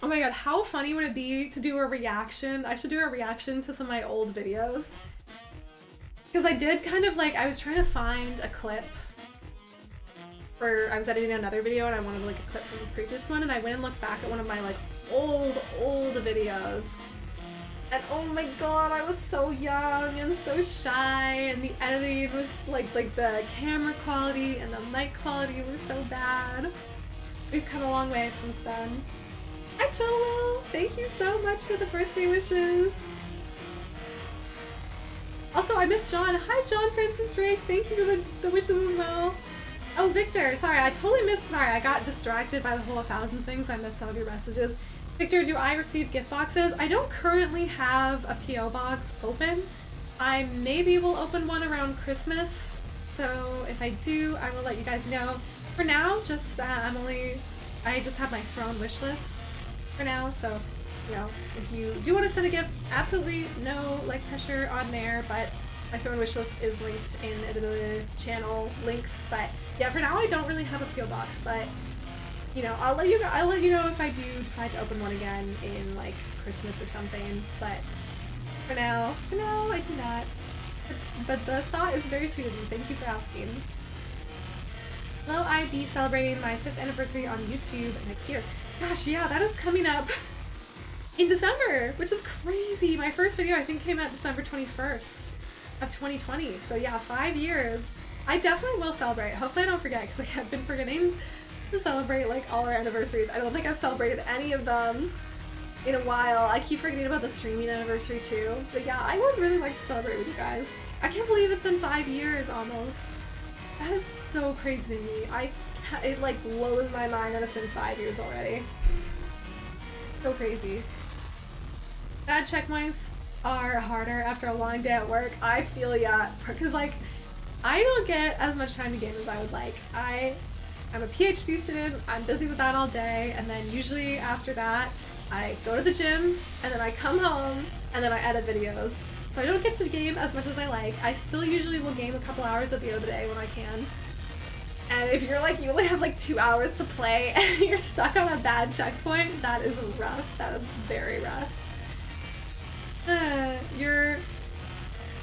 S1: Oh my god, how funny would it be to do a reaction? I should do a reaction to some of my old videos. Because I did kind of like, I was trying to find a clip for, I was editing another video and I wanted like a clip from the previous one, and I went and looked back at one of my like old videos. And oh my god, I was so young and so shy, and the editing was like the camera quality and the mic quality was so bad. We've come a long way since then. Hi Cholo! Thank you so much for the birthday wishes. Also, I missed John. Hi John Francis Drake, thank you for the wishes as well. Oh, Victor, sorry, I totally missed, sorry, I got distracted by the whole 1,000 things. I missed some of your messages. Victor, do I receive gift boxes? I don't currently have a P.O. box open. I maybe will open one around Christmas. So if I do, I will let you guys know. For now, just I just have my throne wish list for now. So, you know, if you do want to send a gift, absolutely no like pressure on there, but my throne wish list is linked in the channel links. But yeah, for now I don't really have a P.O. box, but you know, I'll let you know if I do decide to open one again in like Christmas or something. But for now, I do not. But the thought is very sweet of you. Thank you for asking. Will I be celebrating my 5th anniversary on YouTube next year? Gosh, yeah, that is coming up in December, which is crazy. My first video I think came out December 21st of 2020. So yeah, 5 years. I definitely will celebrate. Hopefully I don't forget, because like, I've been forgetting to celebrate like all our anniversaries. I don't think I've celebrated any of them in a while. I keep forgetting about the streaming anniversary too. But yeah, I would really like to celebrate with you guys. I can't believe it's been 5 years almost. That is so crazy to me. It like blows my mind that it's been 5 years already. So crazy. Bad checkpoints are harder after a long day at work. I feel ya, because like I don't get as much time to game as I would like. I'm a PhD student, I'm busy with that all day, and then usually after that, I go to the gym, and then I come home, and then I edit videos. So I don't get to game as much as I like. I still usually will game a couple hours at the end of the day when I can. And if you're like, you only have like 2 hours to play, and you're stuck on a bad checkpoint, that is rough. That is very rough. Your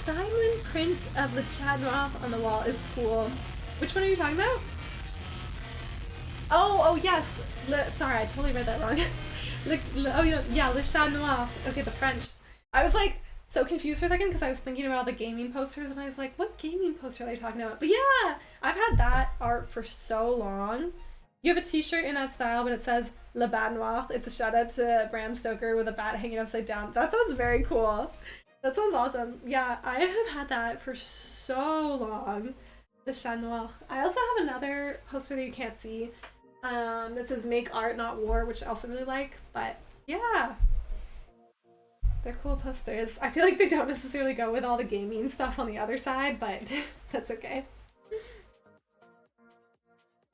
S1: silent print of the chat noir on the wall is cool. Which one are you talking about? Oh yes. Sorry, I totally read that wrong. Le Chat Noir. Okay, the French. I was like so confused for a second because I was thinking about all the gaming posters, and I was like, what gaming poster are they talking about? But yeah, I've had that art for so long. You have a t-shirt in that style, but it says Le Bat Noir. It's a shout out to Bram Stoker with a bat hanging upside down. That sounds very cool. That sounds awesome. Yeah, I have had that for so long. The Chat Noir. I also have another poster that you can't see. That says Make Art Not War, which I also really like, but yeah. They're cool posters. I feel like they don't necessarily go with all the gaming stuff on the other side, but that's okay.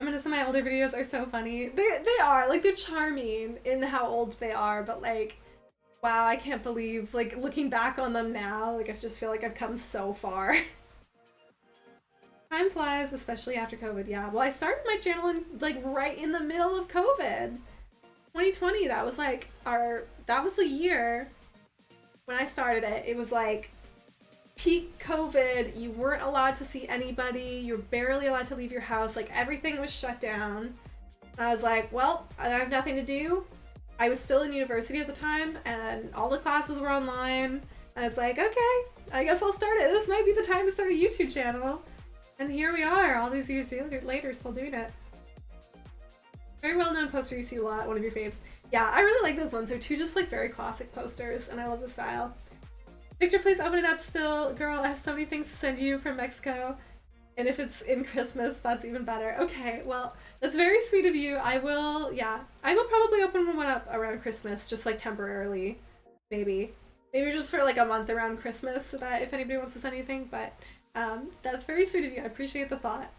S1: I mean, some of my older videos are so funny. They are, like, they're charming in how old they are, but like, wow, I can't believe, like, looking back on them now, like, I just feel like I've come so far. Time flies, especially after COVID, yeah. Well, I started my channel in, like, right in the middle of COVID. 2020, that was, like, that was the year when I started it. It was, like, peak COVID. You weren't allowed to see anybody. You're barely allowed to leave your house. Like, everything was shut down. And I was like, well, I have nothing to do. I was still in university at the time, and all the classes were online. And I was like, okay, I guess I'll start it. This might be the time to start a YouTube channel. And here we are, all these years later, still doing it. Very well-known poster you see a lot, one of your faves. Yeah, I really like those ones. They're two just like very classic posters, and I love the style. Victor, please open it up still. Girl, I have so many things to send you from Mexico. And if it's in Christmas, that's even better. Okay, well, that's very sweet of you. I will, yeah. I will probably open one up around Christmas, just like temporarily. Maybe. Maybe just for like a month around Christmas so that if anybody wants to send anything, but that's very sweet of you. I appreciate the thought.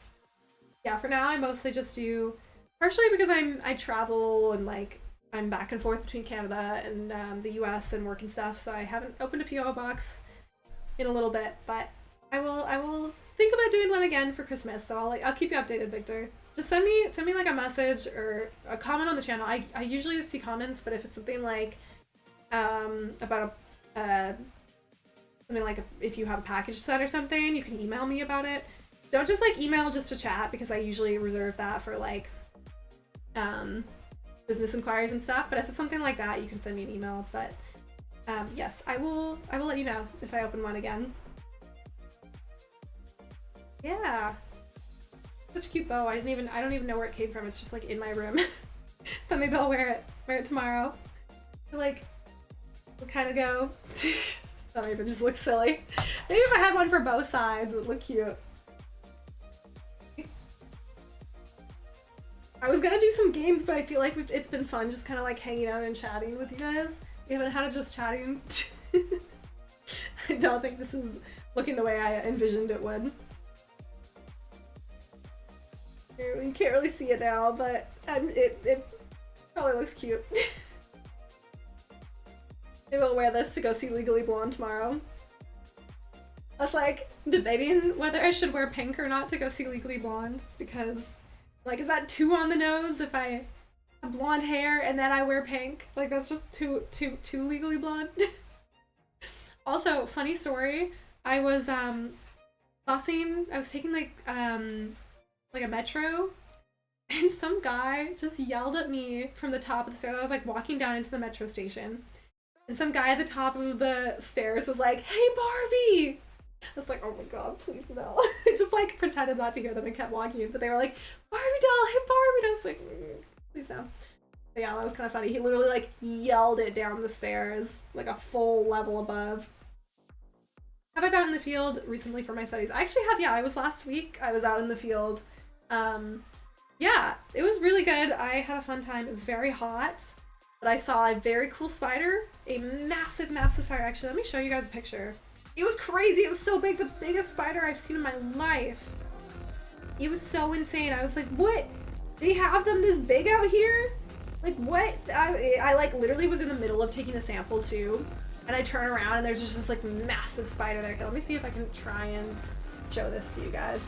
S1: Yeah, for now I mostly just do, partially because I travel and like I'm back and forth between Canada and the US and work and stuff, so I haven't opened a PO box in a little bit, but I will think about doing one again for Christmas, so I'll keep you updated, Victor. Just send me like a message or a comment on the channel. I usually see comments, but if it's something like about something like if you have a package set or something, you can email me about it. Don't just like email just to chat, because I usually reserve that for like business inquiries and stuff. But if it's something like that, you can send me an email. But yes, I will let you know if I open one again. Yeah, such a cute bow. I don't even know where it came from. It's just like in my room. But maybe I'll wear it tomorrow. Like, we'll kind of go. Sorry, but it just looks silly. Maybe if I had one for both sides, it would look cute. I was gonna do some games, but I feel like it's been fun just kind of like hanging out and chatting with you guys. We haven't had it just chatting. I don't think this is looking the way I envisioned it would. You can't really see it now, but it probably looks cute. Maybe I'll wear this to go see Legally Blonde tomorrow. I was like debating whether I should wear pink or not to go see Legally Blonde, because like, is that too on the nose if I have blonde hair and then I wear pink? Like, that's just too Legally Blonde. Also, funny story, I was busing, I was taking like a metro, and some guy just yelled at me from the top of the stairs. I was like walking down into the metro station, and some guy at the top of the stairs was like, "Hey Barbie!" I was like, oh my god, please no. I just like pretended not to hear them and kept walking, but they were like, "Barbie doll, hey Barbie!" And I was like, please no. But yeah, that was kind of funny. He literally like yelled it down the stairs, like a full level above. Have I been out in the field recently for my studies? I actually have, yeah. I was last week. I was out in the field. Yeah, it was really good. I had a fun time. It was very hot, but I saw a very cool spider, a massive, massive spider. Actually, let me show you guys a picture. It was crazy. It was so big. The biggest spider I've seen in my life. It was so insane. I was like, what? They have them this big out here? Like, what? I like literally was in the middle of taking a sample too, and I turn around and there's just this like massive spider there. Okay, let me see if I can try and show this to you guys.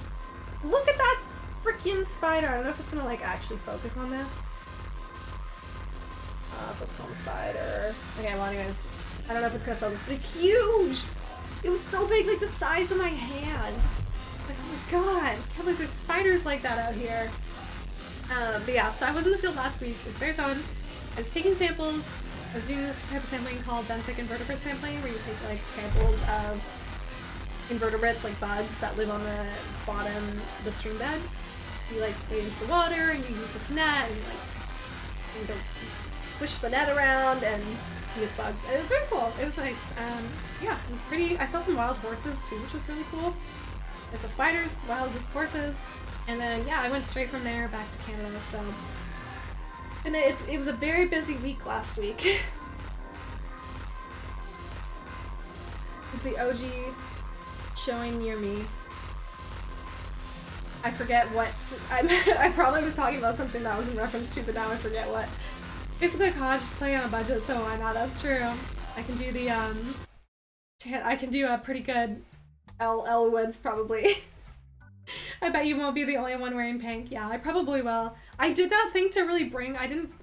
S1: Look at that freaking spider. I don't know if it's gonna like actually focus on this. Focus on the spider. Okay, well anyways, I don't know if it's gonna focus, but it's huge! It was so big, like the size of my hand. It's like, oh my god, I can't believe there's spiders like that out here. But yeah, so I was in the field last week. It was very fun. I was taking samples. I was doing this type of sampling called benthic invertebrate sampling, where you take like samples of invertebrates, like bugs that live on the bottom of the stream bed. You like wade into the water and you use this net and you go swish the net around and with bugs. It was very cool. It was nice. Yeah, it was pretty. I saw some wild horses too, which was really cool. I saw spiders, wild horses, and then yeah, I went straight from there back to Canada. So, and it was a very busy week last week. It's the OG showing near me. I forget what I probably was talking about something that was in reference to, but now I forget what. Basically, college play on a budget, so why not? That's true. I can do the I can do a pretty good L Woods probably. I bet you won't be the only one wearing pink. Yeah, I probably will. I did not think to really bring. I didn't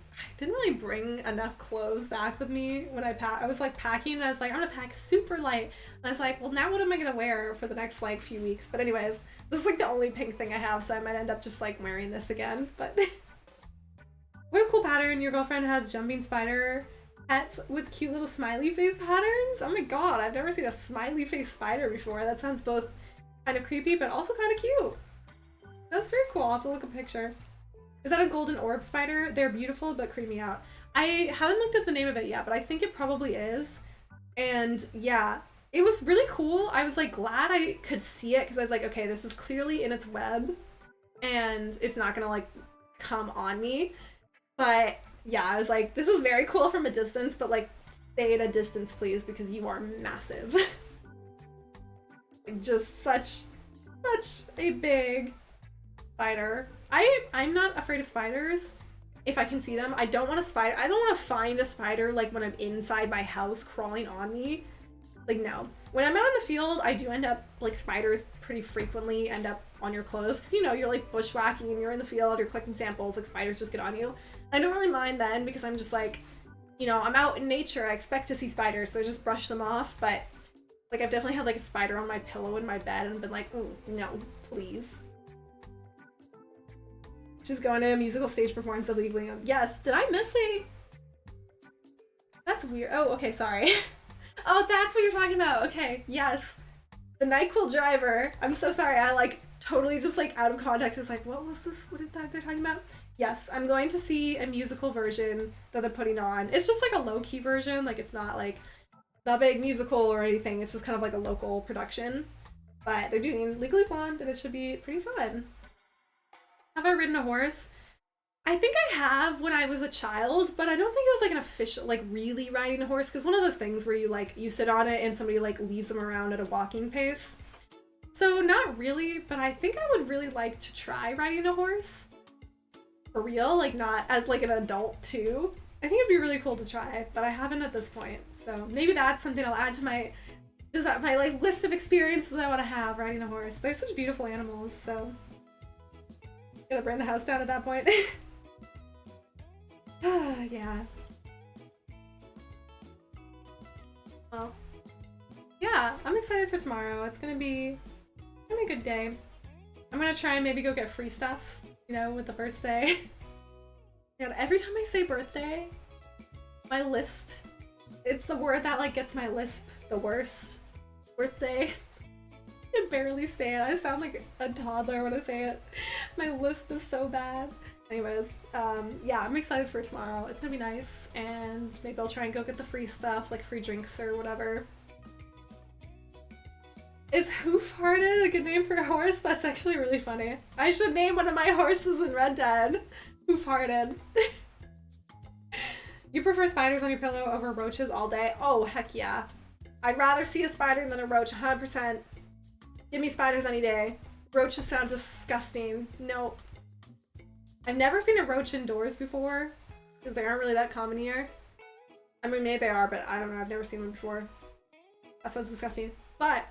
S1: really bring enough clothes back with me when I packed. I was like packing, and I was like, I'm gonna pack super light. And I was like, well, now what am I gonna wear for the next like few weeks? But anyways, this is like the only pink thing I have, so I might end up just like wearing this again. But what a cool pattern. Your girlfriend has jumping spider pets with cute little smiley face patterns. Oh my god, I've never seen a smiley face spider before. That sounds both kind of creepy, but also kind of cute. That's very cool. I'll have to look a picture. Is that a golden orb spider? They're beautiful, but creep me out. I haven't looked up the name of it yet, but I think it probably is. And yeah, it was really cool. I was like glad I could see it because I was like, okay, this is clearly in its web and it's not gonna like come on me. But yeah, I was like, this is very cool from a distance, but like stay at a distance please because you are massive. Just such a big spider. I'm not afraid of spiders if I can see them. I don't want to find a spider like when I'm inside my house crawling on me. Like, no. When I'm out in the field, I do end up, like, spiders pretty frequently end up on your clothes. Because, you know, you're, like, bushwhacking, you're in the field, you're collecting samples, like, spiders just get on you. I don't really mind then because I'm just, like, you know, I'm out in nature, I expect to see spiders, so I just brush them off. But, like, I've definitely had, like, a spider on my pillow in my bed and been like, no, please. Just going to a musical stage performance of League of Legends. Yes, did I miss a... That's weird. Oh, okay, sorry. Oh, that's what you're talking about. Okay, yes. The NyQuil driver. I'm so sorry. I like totally just like out of context. It's like, what was this? What is that they're talking about? Yes, I'm going to see a musical version that they're putting on. It's just like a low-key version. Like it's not like the big musical or anything. It's just kind of like a local production. But they're doing Legally Blonde and it should be pretty fun. Have I ridden a horse? I think I have when I was a child, but I don't think it was like an official, like really riding a horse, because one of those things where you like, you sit on it and somebody like leads them around at a walking pace. So not really, but I think I would really like to try riding a horse. For real, like not as like an adult too. I think it'd be really cool to try, but I haven't at this point. So maybe that's something I'll add to my like list of experiences I want to have riding a horse. They're such beautiful animals, so. Gonna burn the house down at that point. Yeah. Well, yeah, I'm excited for tomorrow. It's gonna be a good day. I'm gonna try and maybe go get free stuff, you know, with the birthday. And every time I say birthday, my lisp, it's the word that like gets my lisp the worst. Birthday. I can barely say it. I sound like a toddler when I say it. My lisp is so bad. Anyways, yeah, I'm excited for tomorrow. It's gonna be nice, and maybe I'll try and go get the free stuff, like free drinks or whatever. Is Hoof-Hearted a good name for a horse? That's actually really funny. I should name one of my horses in Red Dead. Hoof-Hearted. You prefer spiders on your pillow over roaches all day? Oh, heck yeah. I'd rather see a spider than a roach, 100%. Give me spiders any day. Roaches sound disgusting. Nope. I've never seen a roach indoors before, because they aren't really that common here. I mean, maybe they are, but I don't know. I've never seen one before. That sounds disgusting. But,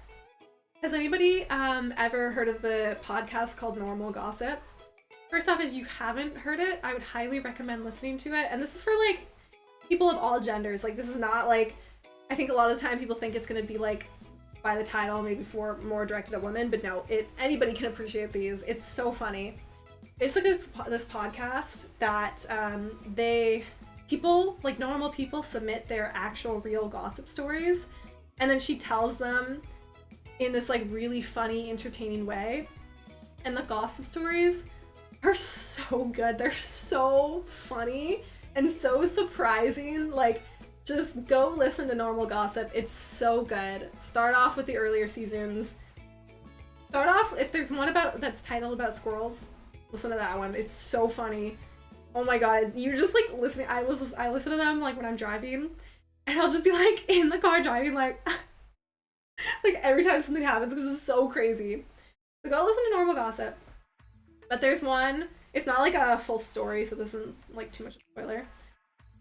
S1: has anybody ever heard of the podcast called Normal Gossip? First off, if you haven't heard it, I would highly recommend listening to it. And this is for, like, people of all genders. Like, this is not, like, I think a lot of the time people think it's going to be, like, by the title, maybe for more directed at women, but no, anybody can appreciate these. It's so funny. Basically, it's this podcast that people, like normal people, submit their actual real gossip stories, and then she tells them in this like really funny, entertaining way. And the gossip stories are so good. They're so funny and so surprising. Like, just go listen to Normal Gossip. It's so good. Start off with the earlier seasons. Start off, if there's one that's titled about squirrels, listen to that one. It's so funny. Oh my god, you're just like listening. I listen to them like when I'm driving, and I'll just be like in the car driving like like every time something happens because it's so crazy. So go listen to Normal Gossip. But there's one, it's not like a full story, so this isn't like too much of a spoiler.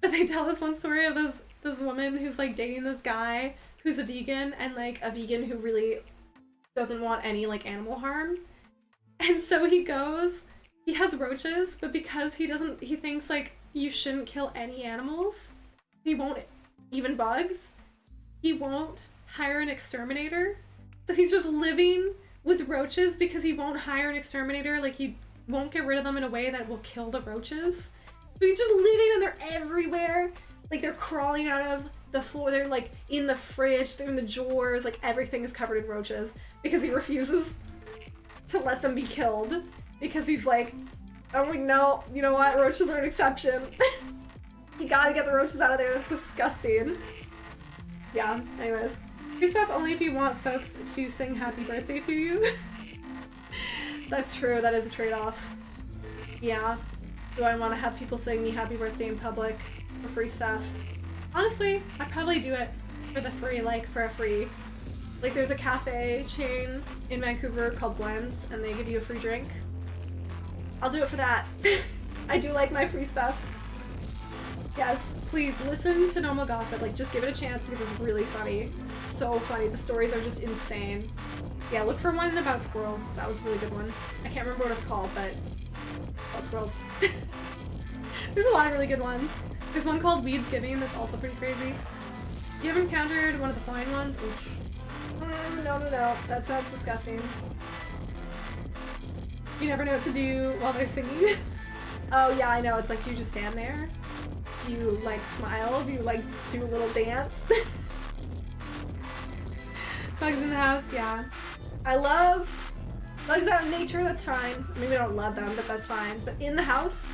S1: But they tell this one story of this woman who's like dating this guy who's a vegan, and like a vegan who really doesn't want any like animal harm. And so he has roaches, but because he thinks like you shouldn't kill any animals, he won't, even bugs, he won't hire an exterminator. So he's just living with roaches because he won't hire an exterminator, like he won't get rid of them in a way that will kill the roaches. So he's just living and they're everywhere. Like they're crawling out of the floor, they're like in the fridge, they're in the drawers, like everything is covered in roaches because he refuses to let them be killed. Because he's like, I'm like, no, you know what? Roaches are an exception. You gotta get the roaches out of there. It's disgusting. Yeah, anyways. Free stuff only if you want folks to sing happy birthday to you. That's true, that is a trade-off. Yeah. Do I want to have people sing me happy birthday in public for free stuff? Honestly, I'd probably do it for the free, like for a free. Like there's a cafe chain in Vancouver called Blends and they give you a free drink. I'll do it for that. I do like my free stuff. Yes, please listen to Normal Gossip. Like just give it a chance because it's really funny. It's so funny. The stories are just insane. Yeah, look for one about squirrels. That was a really good one. I can't remember what it's called, but about squirrels. There's a lot of really good ones. There's one called Weeds Giving that's also pretty crazy. You haven't encountered one of the flying ones? Oof. No. That sounds disgusting. You never know what to do while they're singing. Oh yeah, I know. It's like, do you just stand there? Do you like smile? Do you like do a little dance? Bugs in the house, yeah. I love bugs out in nature, that's fine. Maybe I don't love them, but that's fine. But in the house,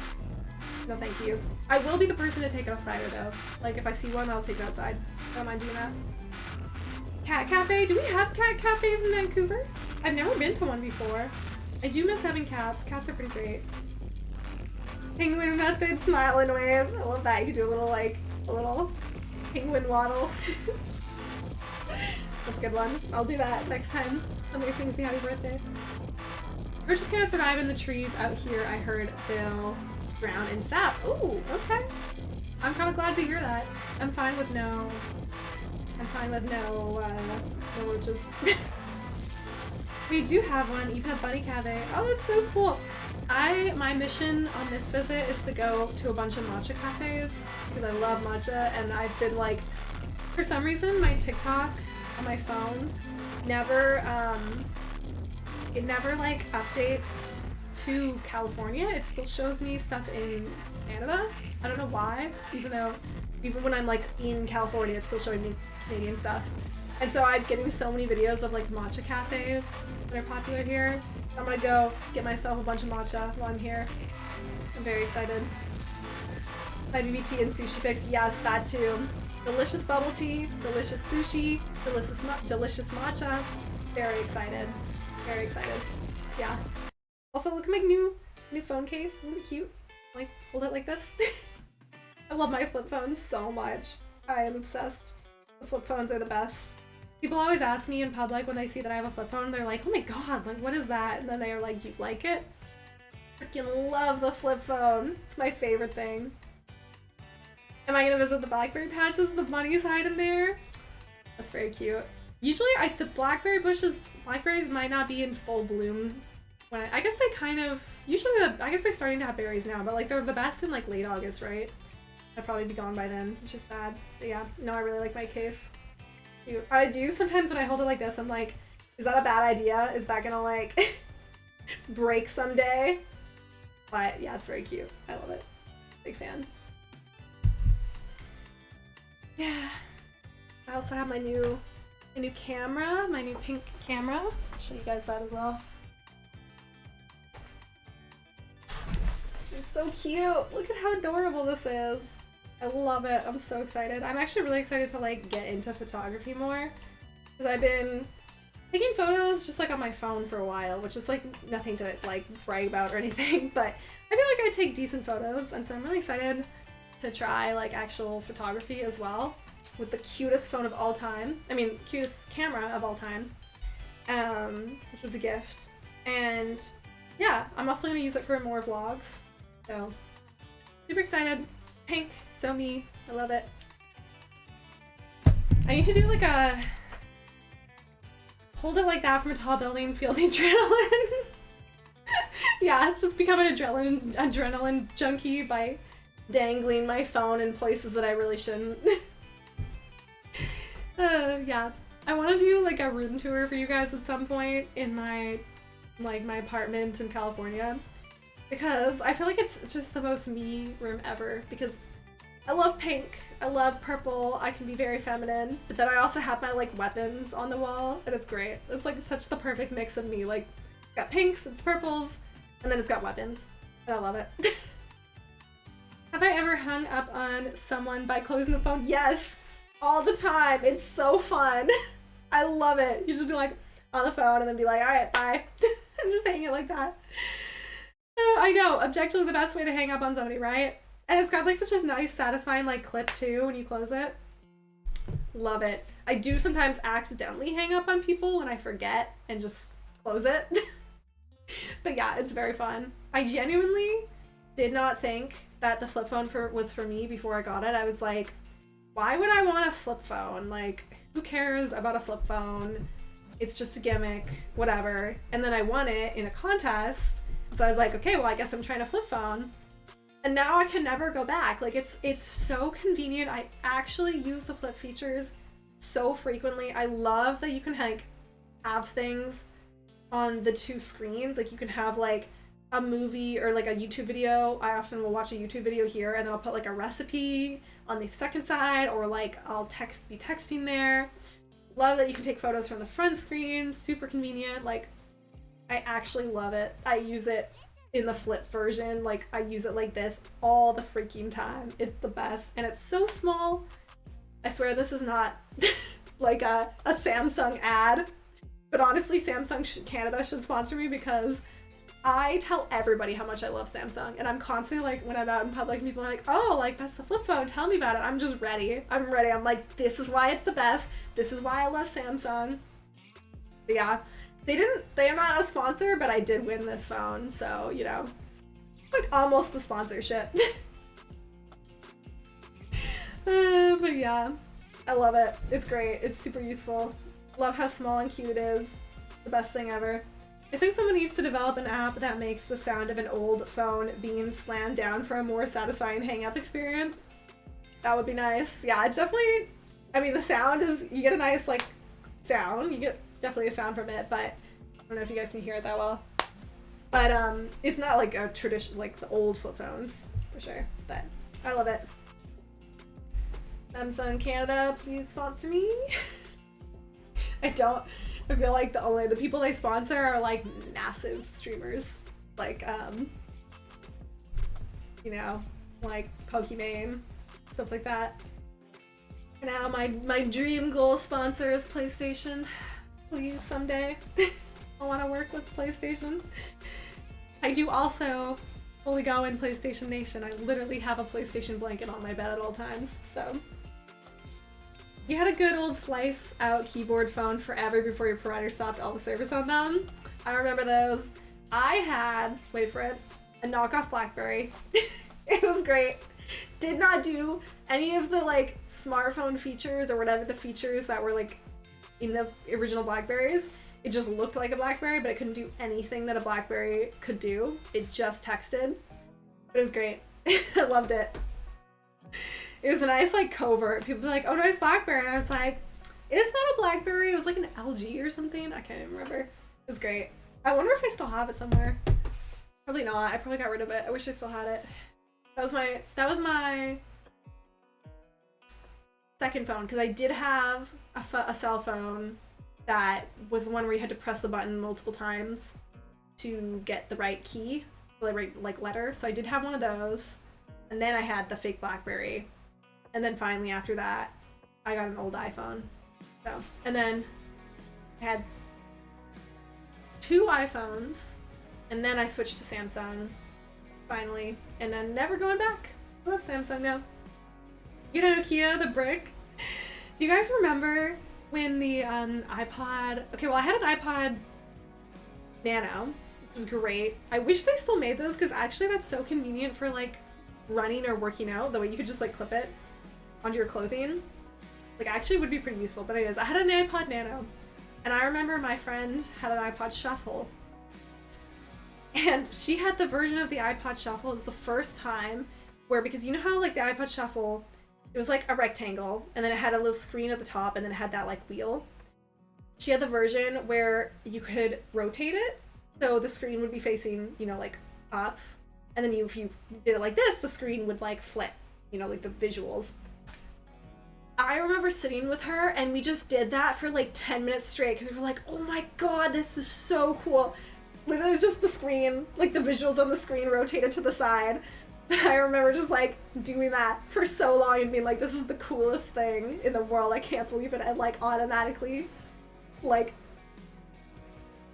S1: no thank you. I will be the person to take out a spider though. Like if I see one, I'll take it outside. Don't mind doing that. Cat cafe? Do we have cat cafes in Vancouver? I've never been to one before. I do miss having cats. Cats are pretty great. Penguin method, smile and wave. I love that. You can do a little penguin waddle. That's a good one. I'll do that next time somebody sings me happy birthday. We're just gonna survive in the trees out here. I heard they'll drown in sap. Ooh, okay. I'm kind of glad to hear that. I'm fine with no roaches. We do have one, even a bunny cafe. Oh, that's so cool. My mission on this visit is to go to a bunch of matcha cafes because I love matcha, and I've been like, for some reason, my TikTok on my phone never like updates to California. It still shows me stuff in Canada. I don't know why, even when I'm like in California, it's still showing me Canadian stuff. And so I'm getting so many videos of like matcha cafes that are popular here. I'm gonna go get myself a bunch of matcha while I'm here. I'm very excited. My BBT and sushi fix, yes, that too. Delicious bubble tea, delicious sushi, delicious matcha. Very excited. Very excited. Yeah. Also, look at my new phone case. Isn't it cute? Like, hold it like this. I love my flip phones so much. I am obsessed. The flip phones are the best. People always ask me in public when they see that I have a flip phone, they're like, oh my god, like what is that? And then they are like, do you like it? Freaking love the flip phone. It's my favorite thing. Am I gonna visit the blackberry patches? The bunnies hide in there? That's very cute. Usually the blackberries might not be in full bloom. I guess they kind of, I guess they're starting to have berries now, but like they're the best in like late August, right? I'd probably be gone by then, which is sad. But yeah, no, I really like my case. I do sometimes when I hold it like this, I'm like, is that a bad idea? Is that gonna like break someday? But yeah, it's very cute. I love it. Big fan. Yeah. I also have my new camera, my new pink camera. I'll show you guys that as well. It's so cute. Look at how adorable this is. I love it. I'm so excited. I'm actually really excited to like get into photography more because I've been taking photos just like on my phone for a while, which is like nothing to like brag about or anything, but I feel like I take decent photos, and so I'm really excited to try like actual photography as well with the cutest phone of all time. I mean, cutest camera of all time, which was a gift. And yeah, I'm also gonna use it for more vlogs. So super excited. Pink, so me. I love it. I need to do like a hold it like that from a tall building, feel the adrenaline. Yeah, just become an adrenaline junkie by dangling my phone in places that I really shouldn't. Yeah, I want to do like a room tour for you guys at some point in my apartment in California, because I feel like it's just the most me room ever, because I love pink, I love purple, I can be very feminine, but then I also have my like weapons on the wall, and it's great. It's like such the perfect mix of me. Like, it's got pinks, it's purples, and then it's got weapons, and I love it. Have I ever hung up on someone by closing the phone? Yes, all the time. It's so fun. I love it. You just be like on the phone and then be like, all right, bye. And just hang it like that. I know, objectively the best way to hang up on somebody, right? And it's got like such a nice, satisfying like clip too when you close it. Love it. I do sometimes accidentally hang up on people when I forget and just close it. But yeah, it's very fun. I genuinely did not think that the flip phone was for me before I got it. I was like, why would I want a flip phone? Like, who cares about a flip phone? It's just a gimmick, whatever. And then I won it in a contest. So I was like, okay, well, I guess I'm trying a flip phone. And now I can never go back. Like, it's so convenient. I actually use the flip features so frequently. I love that you can like have things on the two screens. Like, you can have like a movie or like a YouTube video. I often will watch a YouTube video here and then I'll put like a recipe on the second side, or like I'll be texting there. Love that you can take photos from the front screen. Super convenient. Like, I actually love it. I use it in the flip version. Like, I use it like this all the freaking time. It's the best. And it's so small. I swear this is not like a Samsung ad. But honestly, Samsung Canada should sponsor me, because I tell everybody how much I love Samsung. And I'm constantly like, when I'm out in public and people are like, oh, like that's the flip phone, tell me about it. I'm just ready. I'm ready. I'm like, this is why it's the best. This is why I love Samsung. But yeah, they're not a sponsor, but I did win this phone. So, you know, like almost a sponsorship. But yeah, I love it. It's great. It's super useful. Love how small and cute it is. The best thing ever. I think someone needs to develop an app that makes the sound of an old phone being slammed down for a more satisfying hang-up experience. That would be nice. Yeah, it's definitely, I mean, the sound is, you get a nice, like, sound. You get definitely a sound from it, but I don't know if you guys can hear it that well. But it's not like a tradition, like the old flip phones, for sure. But I love it. Samsung Canada, please sponsor me. I feel like the people they sponsor are like massive streamers, like you know, like Pokimane, stuff like that. And now my dream goal sponsor is PlayStation. Please, someday. I want to work with PlayStation. I do also fully go in PlayStation Nation. I literally have a PlayStation blanket on my bed at all times, so. You had a good old slice out keyboard phone forever before your provider stopped all the service on them. I remember those. I had, wait for it, a knockoff BlackBerry. It was great. Did not do any of the like smartphone features or whatever the features that were like in the original BlackBerries. It just looked like a BlackBerry, but it couldn't do anything that a BlackBerry could do. It just texted. But it was great. I loved it. It was a nice like covert. People were like, oh, nice BlackBerry. And I was like, it's not a BlackBerry. It was like an LG or something. I can't even remember. It was great. I wonder if I still have it somewhere. Probably not. I probably got rid of it. I wish I still had it. That was my second phone, because I did have a cell phone that was the one where you had to press the button multiple times to get the right key, the right like letter. So I did have one of those. And then I had the fake BlackBerry. And then finally after that, I got an old iPhone. So, and then I had 2 iPhones, and then I switched to Samsung finally, and I'm never going back. I love Samsung now. You know, Nokia, the brick. Do you guys remember when the iPod, okay, well I had an iPod Nano, which was great. I wish they still made those, because actually that's so convenient for like running or working out, the way you could just like clip it onto your clothing. Like, actually would be pretty useful. But anyways, I had an iPod Nano, and I remember my friend had an iPod Shuffle, and she had the version of the iPod Shuffle. It was the first time where, because you know how like the iPod Shuffle, it was like a rectangle, and then it had a little screen at the top, and then it had that like wheel. She had the version where you could rotate it, so the screen would be facing, you know, like up, and then if you did it like this, the screen would like flip, you know, like the visuals. I remember sitting with her, and we just did that for like 10 minutes straight, because we were like, oh my god, this is so cool. Literally, it was just the screen, like the visuals on the screen rotated to the side. I remember just like doing that for so long and being like, this is the coolest thing in the world. I can't believe it. And like automatically like,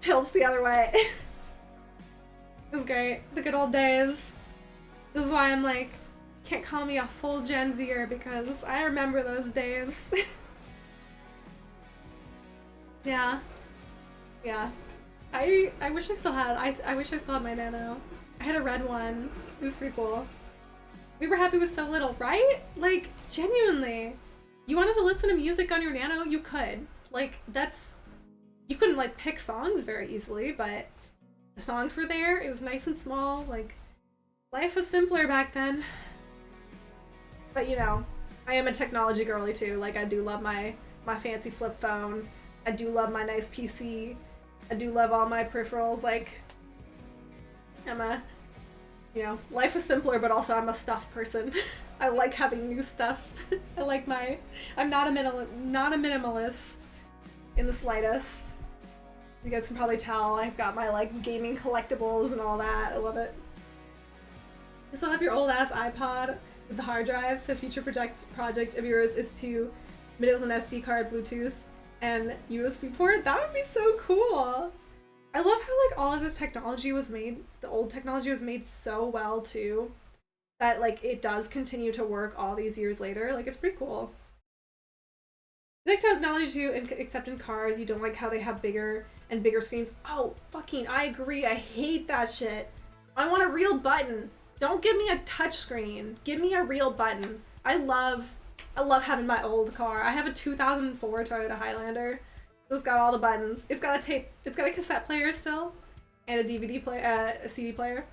S1: tilts the other way. It was great. The good old days. This is why I'm like, can't call me a full Gen Zer because I remember those days. Yeah. Yeah. I wish I still had, I wish I still had my Nano. I had a red one. It was pretty cool. We were happy with so little, right? Like, genuinely. You wanted to listen to music on your Nano? You could. Like, that's... You couldn't, like, pick songs very easily, but the songs were there. It was nice and small. Like, life was simpler back then. But, you know, I am a technology girly, too. Like, I do love my fancy flip phone. I do love my nice PC. I do love all my peripherals. Like, I'm a... You know, life is simpler, but also I'm a stuff person. I like having new stuff. I like my... I'm not a minimalist in the slightest. You guys can probably tell I've got my, like, gaming collectibles and all that. I love it. You still have your old-ass iPod with the hard drive, so a future project of yours is to mid it with an SD card, Bluetooth, and USB port? That would be so cool! I love how, like, all of this technology was made, the old technology was made so well, too, that, like, it does continue to work all these years later. Like, it's pretty cool. You like technology, too, except in cars. You don't like how they have bigger and bigger screens. Oh, fucking, I agree. I hate that shit. I want a real button. Don't give me a touch screen. Give me a real button. I love having my old car. I have a 2004 Toyota Highlander. It's got all the buttons. It's got a cassette player still, and a DVD player, a CD player,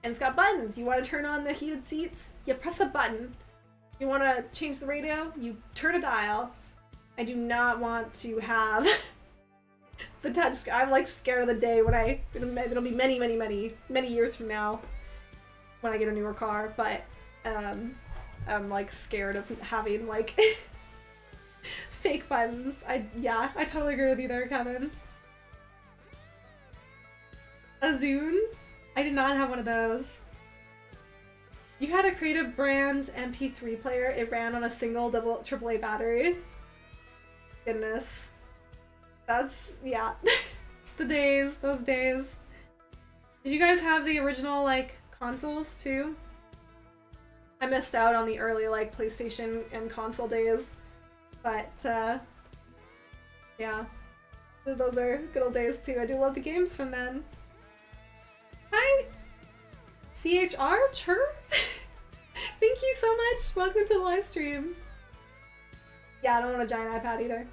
S1: and it's got buttons. You want to turn on the heated seats? You press a button. You want to change the radio? You turn a dial. I do not want to have the touch. I'm like scared of the day when it'll be many years from now when I get a newer car, but I'm like scared of having like fake buttons. Yeah, I totally agree with you there, Kevin. A Zune? I did not have one of those. You had a Creative brand MP3 player. It ran on a single AAA battery. Goodness. That's, yeah. The days, those days. Did you guys have the original, like, consoles, too? I missed out on the early, like, PlayStation and console days. But, yeah. Those are good old days, too. I do love the games from then. Hi! CHR? Chirp? Thank you so much! Welcome to the live stream. Yeah, I don't want a giant iPad either.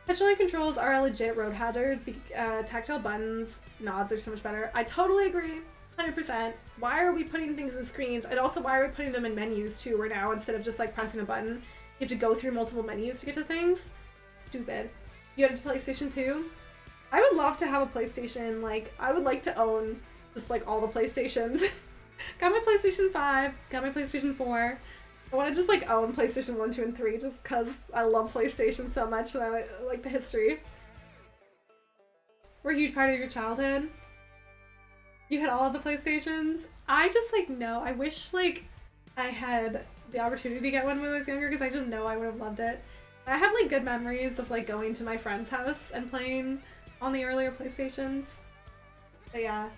S1: Touch-only controls are a legit road hazard. Tactile buttons, knobs are so much better. I totally agree. 100%. Why are we putting things in screens? And also, why are we putting them in menus, too, where now, instead of just, like, pressing a button, you have to go through multiple menus to get to things? Stupid. You had a PlayStation 2? I would love to have a PlayStation. Like, I would like to own just, like, all the PlayStations. Got my PlayStation 5, got my PlayStation 4. I want to just, like, own PlayStation 1, 2, and 3 just because I love PlayStation so much and I like the history. We're a huge part of your childhood. You had all of the PlayStations. I just, like, no. I wish, like, I had the opportunity to get one when I was younger because I just know I would have loved it. I have, like, good memories of, like, going to my friend's house and playing on the earlier PlayStations. But yeah.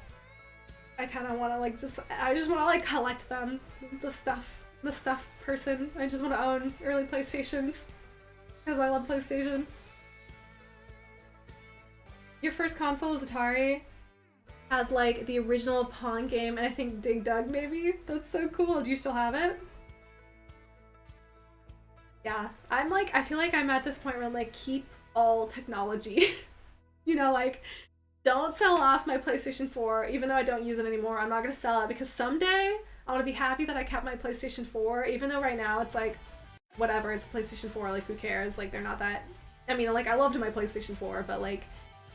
S1: I kind of want to, like, I just want to, like, collect them. The stuff person. I just want to own early PlayStations because I love PlayStation. Your first console was Atari. Had like the original Pong game and I think Dig Dug maybe. That's so cool. Do you still have it? Yeah, I'm like, I feel like I'm at this point where I'm like, keep all technology. You know, like, don't sell off my PlayStation 4 even though I don't use it anymore. I'm not gonna sell it because someday I want to be happy that I kept my PlayStation 4, even though right now it's like, whatever, it's PlayStation 4, like, who cares? Like, they're not that... I mean, like, I loved my PlayStation 4, but, like,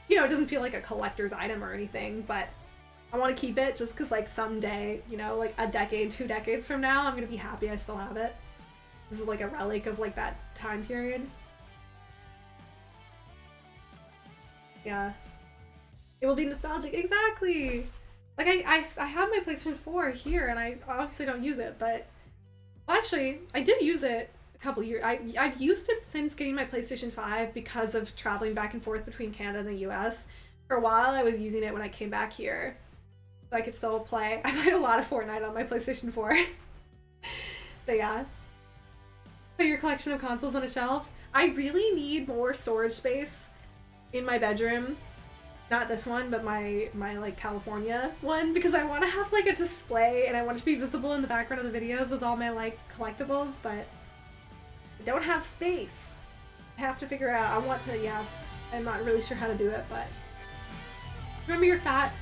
S1: you know, it doesn't feel like a collector's item or anything, but I want to keep it just because, like, someday, you know, like, a decade, 2 decades from now, I'm going to be happy I still have it. This is, like, a relic of, like, that time period. Yeah. It will be nostalgic. Exactly! Like, I have my PlayStation 4 here, and I obviously don't use it, but... Well, actually, I did use it couple years. I've used it since getting my PlayStation 5 because of traveling back and forth between Canada and the US. For a while, I was using it when I came back here, so I could still play. I played a lot of Fortnite on my PlayStation 4. But yeah. Put your collection of consoles on a shelf. I really need more storage space in my bedroom. Not this one, but my like California one, because I want to have like a display and I want it to be visible in the background of the videos with all my like collectibles, but I don't have space. I have to figure out. I want to, yeah. I'm not really sure how to do it, but remember your fat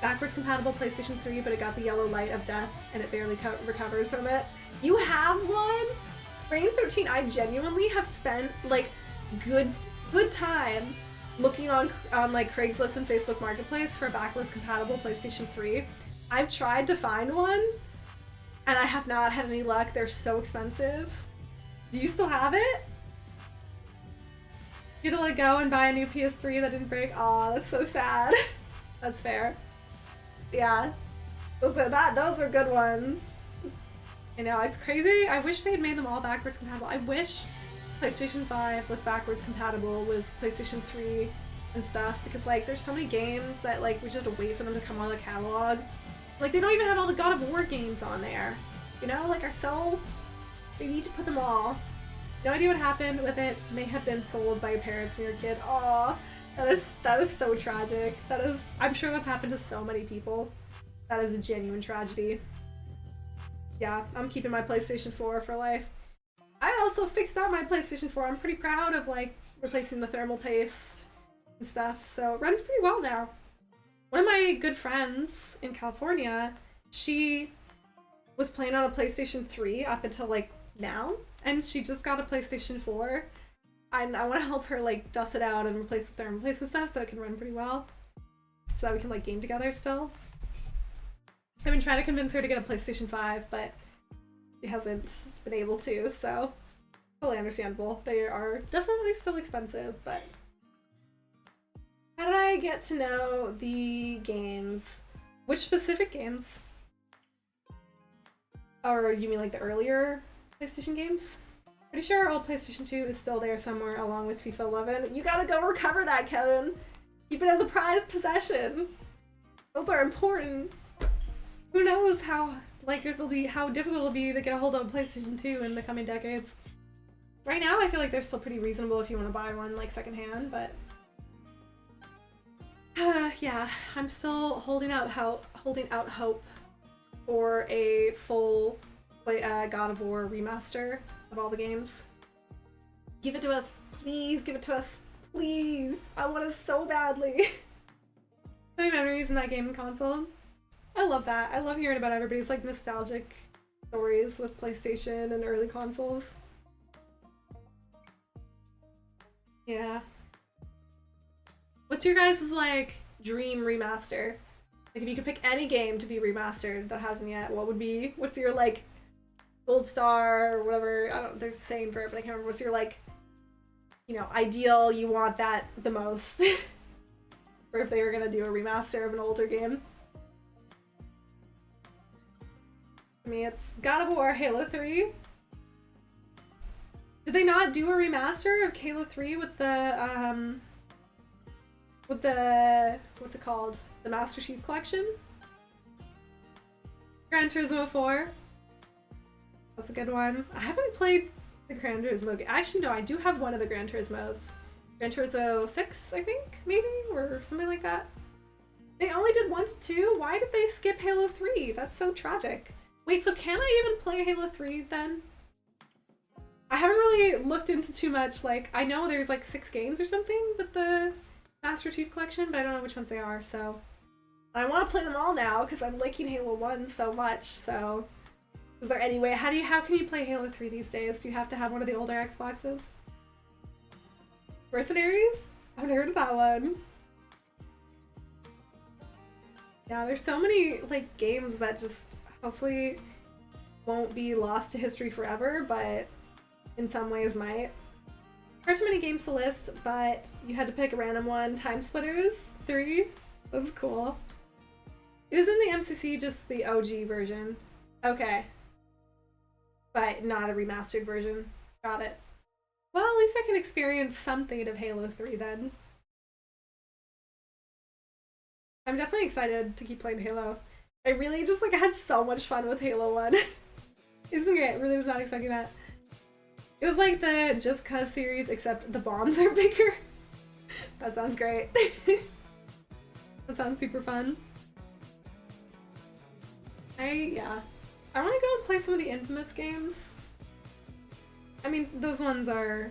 S1: backwards compatible PlayStation 3, but it got the yellow light of death and it barely recovers from it. You have one? Reign 13, I genuinely have spent like good time looking on like Craigslist and Facebook Marketplace for a backwards compatible PlayStation 3. I've tried to find one and I have not had any luck. They're so expensive. Do you still have it? You had to let go and buy a new PS3 that didn't break. Aw, that's so sad. That's fair. Yeah. Those are good ones. I know, it's crazy. I wish they had made them all backwards compatible. I wish PlayStation 5 was backwards compatible with PlayStation 3 and stuff, because like there's so many games that like we just have to wait for them to come on the catalog. Like they don't even have all the God of War games on there. You know, like they need to put them all. No idea what happened with it. May have been sold by your parents when you were a kid. Aw, that is so tragic. I'm sure that's happened to so many people. That is a genuine tragedy. Yeah, I'm keeping my PlayStation 4 for life. I also fixed out my PlayStation 4. I'm pretty proud of like replacing the thermal paste and stuff, so it runs pretty well now. One of my good friends in California, she was playing on a PlayStation 3 up until like now, and she just got a PlayStation 4. And I want to help her like dust it out and replace the thermal paste and stuff so it can run pretty well, so that we can like game together still. I've been trying to convince her to get a PlayStation 5, but she hasn't been able to, so totally understandable. They are definitely still expensive, but how did I get to know the games? Which specific games? Or you mean like the earlier PlayStation games? Pretty sure old PlayStation 2 is still there somewhere along with FIFA 11. You gotta go recover that, Kevin! Keep it as a prized possession! Those are important. Who knows how difficult it'll be to get a hold of a PlayStation 2 in the coming decades. Right now, I feel like they're still pretty reasonable if you want to buy one like secondhand, but yeah, I'm still holding out hope for a full God of War remaster of all the games. Give it to us, please. Give it to us, please. I want it so badly. So many memories in that gaming console. I love that. I love hearing about everybody's like nostalgic stories with PlayStation and early consoles. Yeah. What's your guys' like dream remaster? Like if you could pick any game to be remastered that hasn't yet, what's your like gold star or whatever? I don't, there's a saying for it, but I can't remember. What's your like, you know, ideal, you want that the most? Or if they were gonna do a remaster of an older game. I mean, it's God of War, Halo 3. Did they not do a remaster of Halo 3 with the what's it called? The Master Chief Collection? Gran Turismo 4. That's a good one. I haven't played the Gran Turismo. Actually, no, I do have one of the Gran Turismos. Gran Turismo 6, I think, maybe, or something like that. They only did 1 to 2? Why did they skip Halo 3? That's so tragic. Wait, so can I even play Halo 3 then? I haven't really looked into too much. Like, I know there's like 6 games or something with the Master Chief Collection, but I don't know which ones they are, so. I want to play them all now because I'm liking Halo 1 so much, so. Is there any way? How can you play Halo 3 these days? Do you have to have one of the older Xboxes? Mercenaries? I haven't heard of that one. Yeah, there's so many like games that just hopefully won't be lost to history forever, but in some ways might. There are too many games to list, but you had to pick a random one. Time Splitters 3? That's cool. Isn't the MCC just the OG version? Okay. But not a remastered version. Got it. Well, at least I can experience something of Halo 3 then. I'm definitely excited to keep playing Halo. I really just like had so much fun with Halo 1. It's been great. I really was not expecting that. It was like the Just Cuz series, except the bombs are bigger. That sounds great. That sounds super fun. Yeah. I want to go and play some of the Infamous games. I mean, those ones are...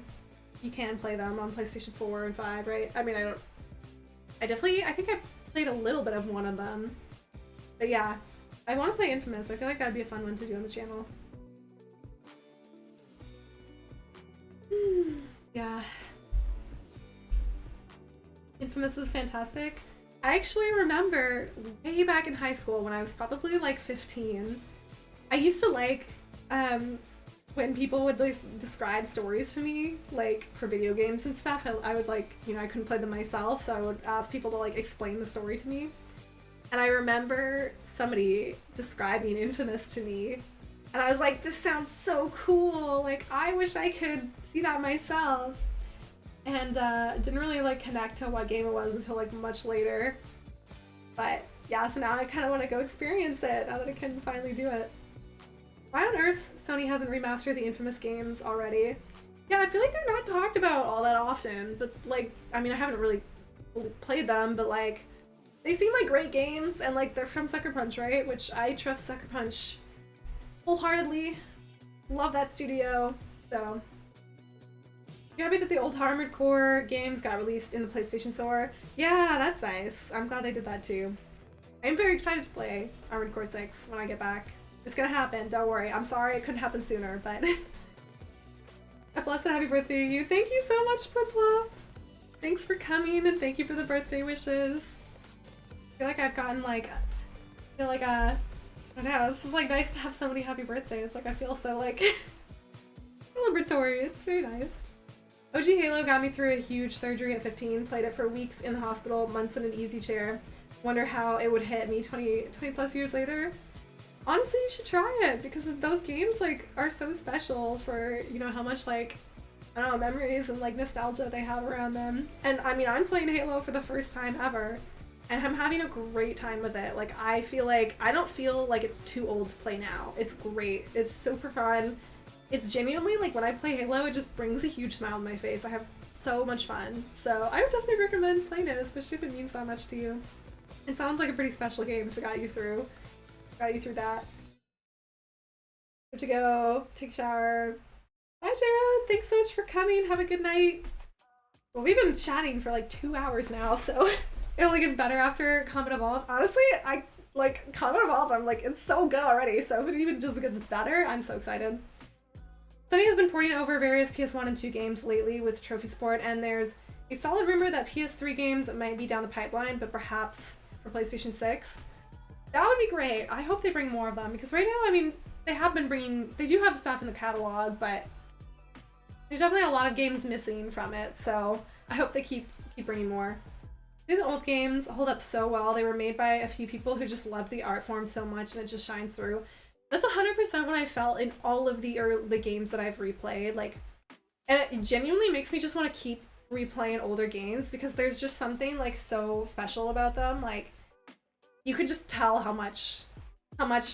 S1: You can play them on PlayStation 4 and 5, right? I mean, I think I played a little bit of one of them. But yeah, I want to play Infamous. I feel like that'd be a fun one to do on the channel. Yeah. Infamous is fantastic. I actually remember way back in high school when I was probably like 15, I used to like when people would like describe stories to me, like for video games and stuff. I would like, you know, I couldn't play them myself, so I would ask people to like explain the story to me. And I remember somebody describing Infamous to me, and I was like, this sounds so cool, like I wish I could see that myself. And didn't really like connect to what game it was until like much later. But yeah, so now I kind of want to go experience it now that I can finally do it. Why on earth Sony hasn't remastered the Infamous games already? Yeah, I feel like they're not talked about all that often, but like, I mean, I haven't really played them, but like, they seem like great games, and like, they're from Sucker Punch, right? Which I trust Sucker Punch wholeheartedly. Love that studio, so. You happy that the old Armored Core games got released in the PlayStation Store? Yeah, that's nice. I'm glad they did that too. I'm very excited to play Armored Core 6 when I get back. It's gonna happen, don't worry. I'm sorry it couldn't happen sooner, but... A blessed happy birthday to you. Thank you so much, Flipflop! Thanks for coming, and thank you for the birthday wishes. I feel like I've gotten like... I don't know, this is like nice to have so many happy birthdays. Like, I feel so like... celebratory. It's very nice. OG Halo got me through a huge surgery at 15, played it for weeks in the hospital, months in an easy chair. Wonder how it would hit me 20 plus years later. Honestly, you should try it, because those games like are so special for, you know, how much like, I don't know, memories and like nostalgia they have around them. And I mean, I'm playing Halo for the first time ever, and I'm having a great time with it. Like, I don't feel like it's too old to play now. It's great. It's super fun. It's genuinely, like, when I play Halo, it just brings a huge smile on my face. I have so much fun. So I would definitely recommend playing it, especially if it means that much to you. It sounds like a pretty special game if it got you through that. Have to go, take a shower. Bye, Jared. Thanks so much for coming. Have a good night. Well, we've been chatting for like 2 hours now, so it only gets better after Combat Evolved. Honestly, I like Combat Evolved. I'm like, it's so good already. So if it even just gets better, I'm so excited. Sony has been porting over various PS1 and 2 games lately with trophy support, and there's a solid rumor that PS3 games might be down the pipeline, but perhaps for PlayStation 6. That would be great. I hope they bring more of them, because right now, I mean, they do have stuff in the catalog, but there's definitely a lot of games missing from it, so I hope they keep bringing more. These old games hold up so well. They were made by a few people who just loved the art form so much, and it just shines through. That's 100% what I felt in all of the games that I've replayed. Like, and it genuinely makes me just want to keep replaying older games, because there's just something like so special about them. Like, you could just tell how much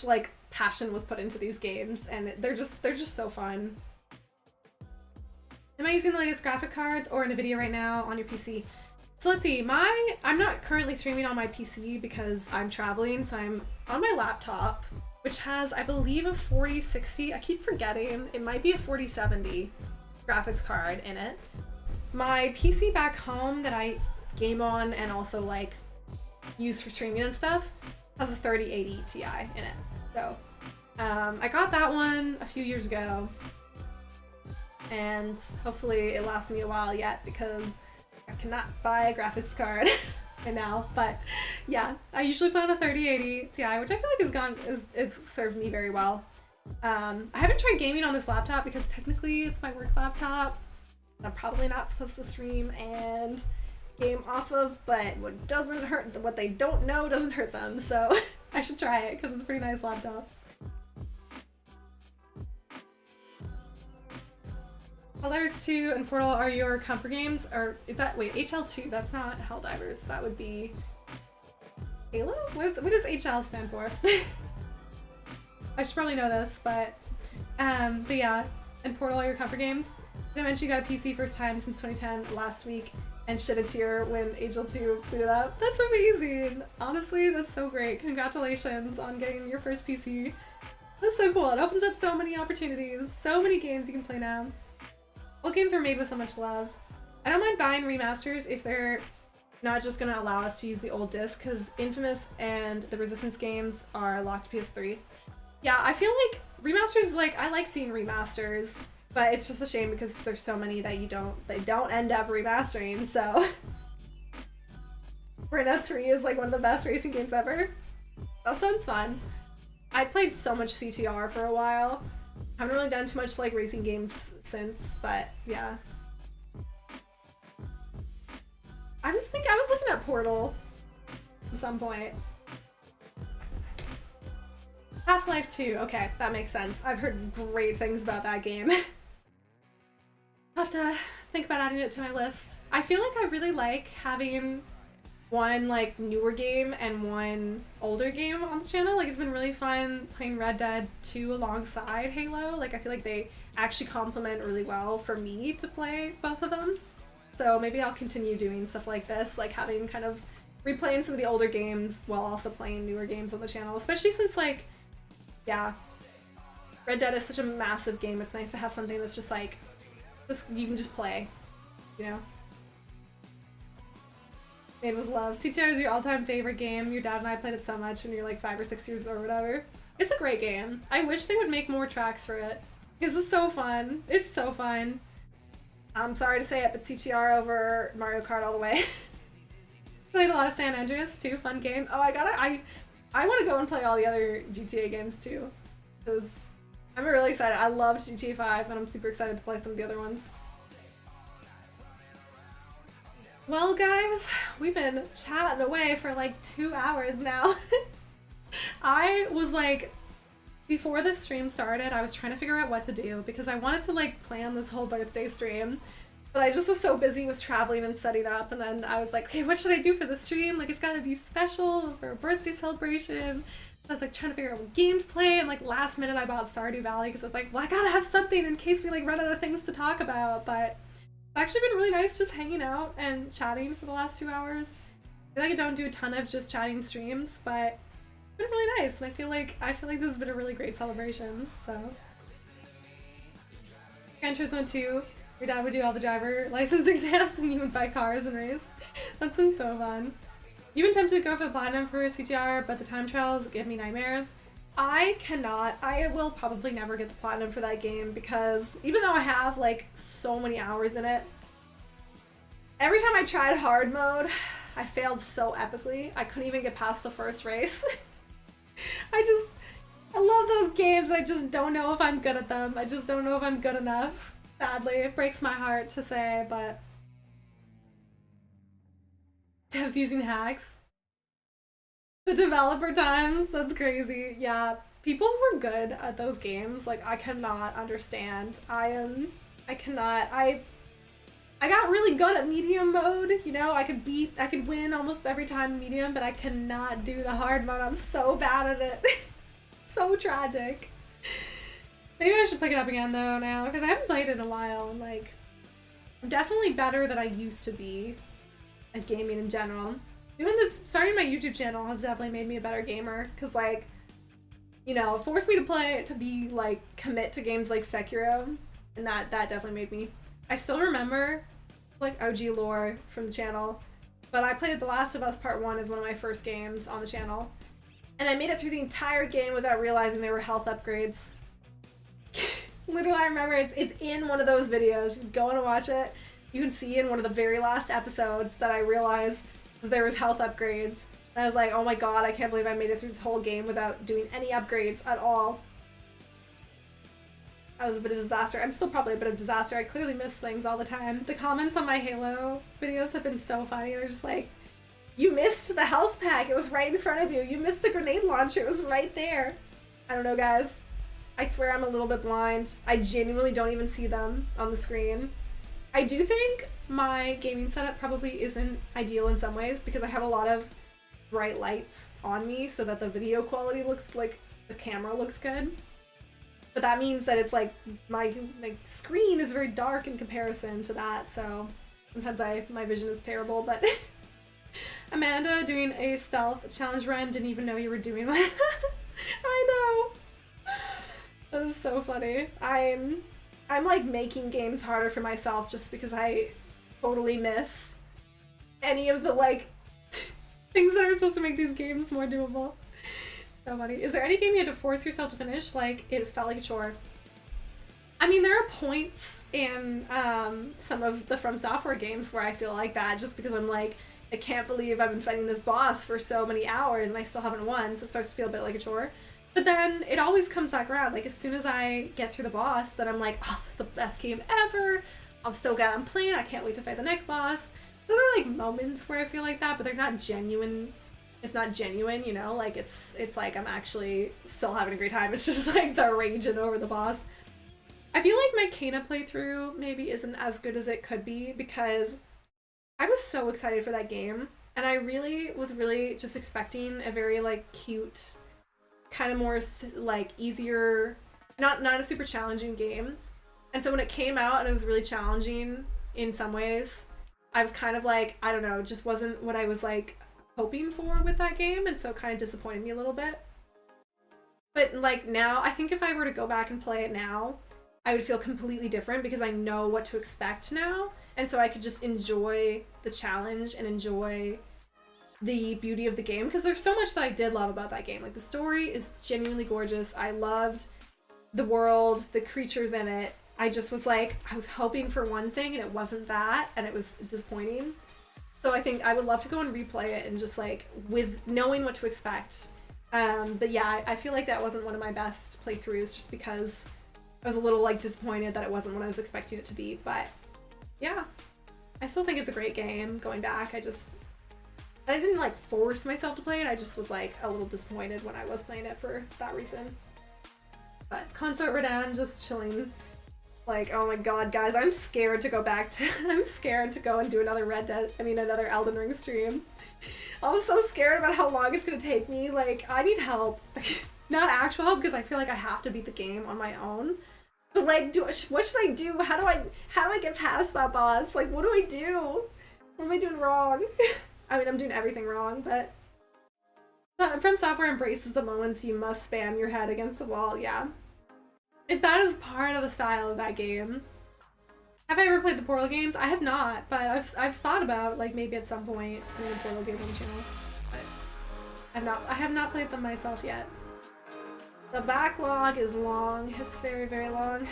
S1: like passion was put into these games, and they're just so fun. Am I using the latest graphic cards or NVIDIA right now on your PC? So let's see, I'm not currently streaming on my PC because I'm traveling, so I'm on my laptop, which has, I believe, a 4060. I keep forgetting. It might be a 4070 graphics card in it. My PC back home that I game on and also like use for streaming and stuff has a 3080 Ti in it. So I got that one a few years ago, and hopefully it lasts me a while yet, because I cannot buy a graphics card right now. But yeah, I usually play on a 3080 Ti, which I feel like is served me very well. I haven't tried gaming on this laptop because technically it's my work laptop. I'm probably not supposed to stream and game off of, but what they don't know doesn't hurt them, so I should try it because it's a pretty nice laptop. Helldivers 2 and Portal are your comfort games? Or is that, wait, HL2, that's not Helldivers. That would be Halo? What does HL stand for? I should probably know this, but yeah, and Portal are your comfort games. Did I mention you got a PC first time since 2010 last week and shed a tear when HL2 booted up? That's amazing! Honestly, that's so great. Congratulations on getting your first PC. That's so cool. It opens up so many opportunities, so many games you can play now. What games are made with so much love? I don't mind buying remasters if they're not just gonna allow us to use the old disc, because Infamous and the Resistance games are locked to PS3. Yeah, I feel like remasters, like, I like seeing remasters, but it's just a shame because there's so many that they don't end up remastering, so. Burnout 3 is like one of the best racing games ever. That sounds fun. I played so much CTR for a while. Haven't really done too much like racing games since, but yeah. I was looking at Portal at some point. Half-Life 2, okay, that makes sense. I've heard great things about that game. I'll have to think about adding it to my list. I feel like I really like having one like newer game and one older game on the channel. Like, it's been really fun playing Red Dead 2 alongside Halo. Like, I feel like they actually complement really well for me to play both of them. So maybe I'll continue doing stuff like this, like having kind of replaying some of the older games while also playing newer games on the channel, especially since, like, yeah, Red Dead is such a massive game. It's nice to have something that's just like, you can just play, you know? Made with love. CTR is your all-time favorite game. Your dad and I played it so much when you were like 5 or 6 years or whatever. It's a great game. I wish they would make more tracks for it, because it's so fun. It's so fun. I'm sorry to say it, but CTR over Mario Kart all the way. Played a lot of San Andreas too. Fun game. Oh, I want to go and play all the other GTA games too, because I'm really excited. I loved GTA 5, and I'm super excited to play some of the other ones. Well, guys, we've been chatting away for like 2 hours now. I was like, before the stream started, I was trying to figure out what to do because I wanted to like plan this whole birthday stream, but I just was so busy with traveling and setting up, and then I was like, okay, what should I do for the stream? Like, it's gotta be special for a birthday celebration. So I was like trying to figure out what game to play, and like last minute I bought Stardew Valley because I was like, well, I gotta have something in case we like run out of things to talk about. But it's actually been really nice just hanging out and chatting for the last 2 hours. I feel like I don't do a ton of just chatting streams, but it's been really nice, and I feel like this has been a really great celebration. So Gran Turismo 2, your dad would do all the driver license exams and you would buy cars and race. That's been so fun. You've been tempted to go for the platinum for CTR, but the time trials give me nightmares. I cannot. I will probably never get the platinum for that game because even though I have like so many hours in it, every time I tried hard mode, I failed so epically. I couldn't even get past the first race. I love those games. I just don't know if I'm good at them. I just don't know if I'm good enough. Sadly, it breaks my heart to say, but devs using hacks. The developer times, that's crazy. Yeah, people who are good at those games, like, I cannot understand. I got really good at medium mode, you know, I could win almost every time in medium, but I cannot do the hard mode. I'm so bad at it. So tragic. Maybe I should pick it up again though now, because I haven't played it in a while, and like, I'm definitely better than I used to be at gaming in general. Starting my YouTube channel has definitely made me a better gamer, because like, you know, it forced me to commit to games like Sekiro, and that definitely made me. I still remember like OG lore from the channel, but I played The Last of Us Part 1 as one of my first games on the channel, and I made it through the entire game without realizing there were health upgrades. Literally, I remember it's in one of those videos. Go and watch it. You can see in one of the very last episodes that I realized that there was health upgrades. And I was like, oh my god, I can't believe I made it through this whole game without doing any upgrades at all. I was a bit of a disaster. I'm still probably a bit of a disaster. I clearly miss things all the time. The comments on my Halo videos have been so funny. They're just like, you missed the health pack. It was right in front of you. You missed a grenade launcher. It was right there. I don't know, guys. I swear I'm a little bit blind. I genuinely don't even see them on the screen. I do think my gaming setup probably isn't ideal in some ways because I have a lot of bright lights on me so that the video quality looks like the camera looks good. But that means that it's like my screen is very dark in comparison to that, so sometimes my vision is terrible, but Amanda doing a stealth challenge run, didn't even know you were doing one. I know. That is so funny. I'm like making games harder for myself just because I totally miss any of the like things that are supposed to make these games more doable. So funny. Is there any game you had to force yourself to finish? Like, it felt like a chore? I mean, there are points in some of the From Software games where I feel like that just because I'm like, I can't believe I've been fighting this boss for so many hours and I still haven't won, so it starts to feel a bit like a chore. But then it always comes back around. Like, as soon as I get through the boss, then I'm like, oh, this is the best game ever. I'm so glad I'm playing. I can't wait to fight the next boss. There are like moments where I feel like that, but they're not genuine. It's not genuine, you know? Like, it's like I'm actually still having a great time. It's just like the raging over the boss. I feel like my Kana playthrough maybe isn't as good as it could be because I was so excited for that game, and I was really just expecting a very like cute, kind of more like easier, not a super challenging game. And so when it came out and it was really challenging in some ways, I was kind of like, I don't know, it just wasn't what I was like hoping for with that game, and so it kind of disappointed me a little bit. But like now, I think if I were to go back and play it now, I would feel completely different because I know what to expect now, and so I could just enjoy the challenge and enjoy the beauty of the game, because there's so much that I did love about that game. Like, the story is genuinely gorgeous. I loved the world, the creatures in it. I just was like, I was hoping for one thing and it wasn't that, and it was disappointing. So I think I would love to go and replay it and just like with knowing what to expect. But yeah, I feel like that wasn't one of my best playthroughs just because I was a little like disappointed that it wasn't what I was expecting it to be. But yeah, I still think it's a great game going back. I didn't like force myself to play it. I just was like a little disappointed when I was playing it for that reason. But Consort Redan, just chilling. Like, oh my god, guys, I'm scared to go I'm scared to go and do another another Elden Ring stream. I'm so scared about how long it's gonna take me. Like, I need help. Not actual help, because I feel like I have to beat the game on my own. But like, what should I do? How do I get past that boss? Like, what do I do? What am I doing wrong? I mean, I'm doing everything wrong, but From Software embraces the moments you must spam your head against the wall. Yeah. If that is part of the style of that game. Have I ever played the Portal games? I have not, but I've thought about like maybe at some point doing a Portal game on the channel. But I have not played them myself yet. The backlog is long. It's very, very long.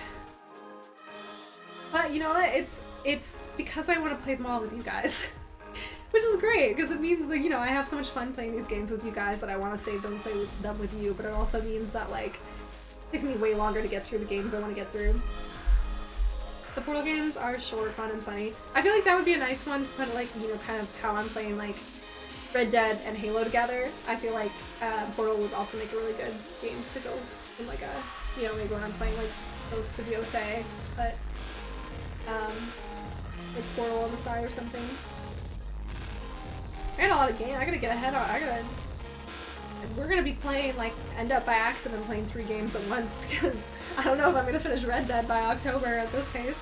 S1: But you know what? It's because I want to play them all with you guys. Which is great, because it means that, you know, I have so much fun playing these games with you guys that I want to save them and play them with you, but it also means that like it takes me way longer to get through the games I want to get through. The Portal games are short, fun, and funny. I feel like that would be a nice one to put, like, you know, kind of how I'm playing, like, Red Dead and Halo together. I feel like Portal would also make a really good game to go in, like, a, you know, maybe when I'm playing, like, Ghost of Yotei, but, like, Portal on the side or something. I got a lot of games. I gotta get ahead on. We're gonna be playing, like, end up by accident playing 3 games at once because I don't know if I'm gonna finish Red Dead by October at this pace.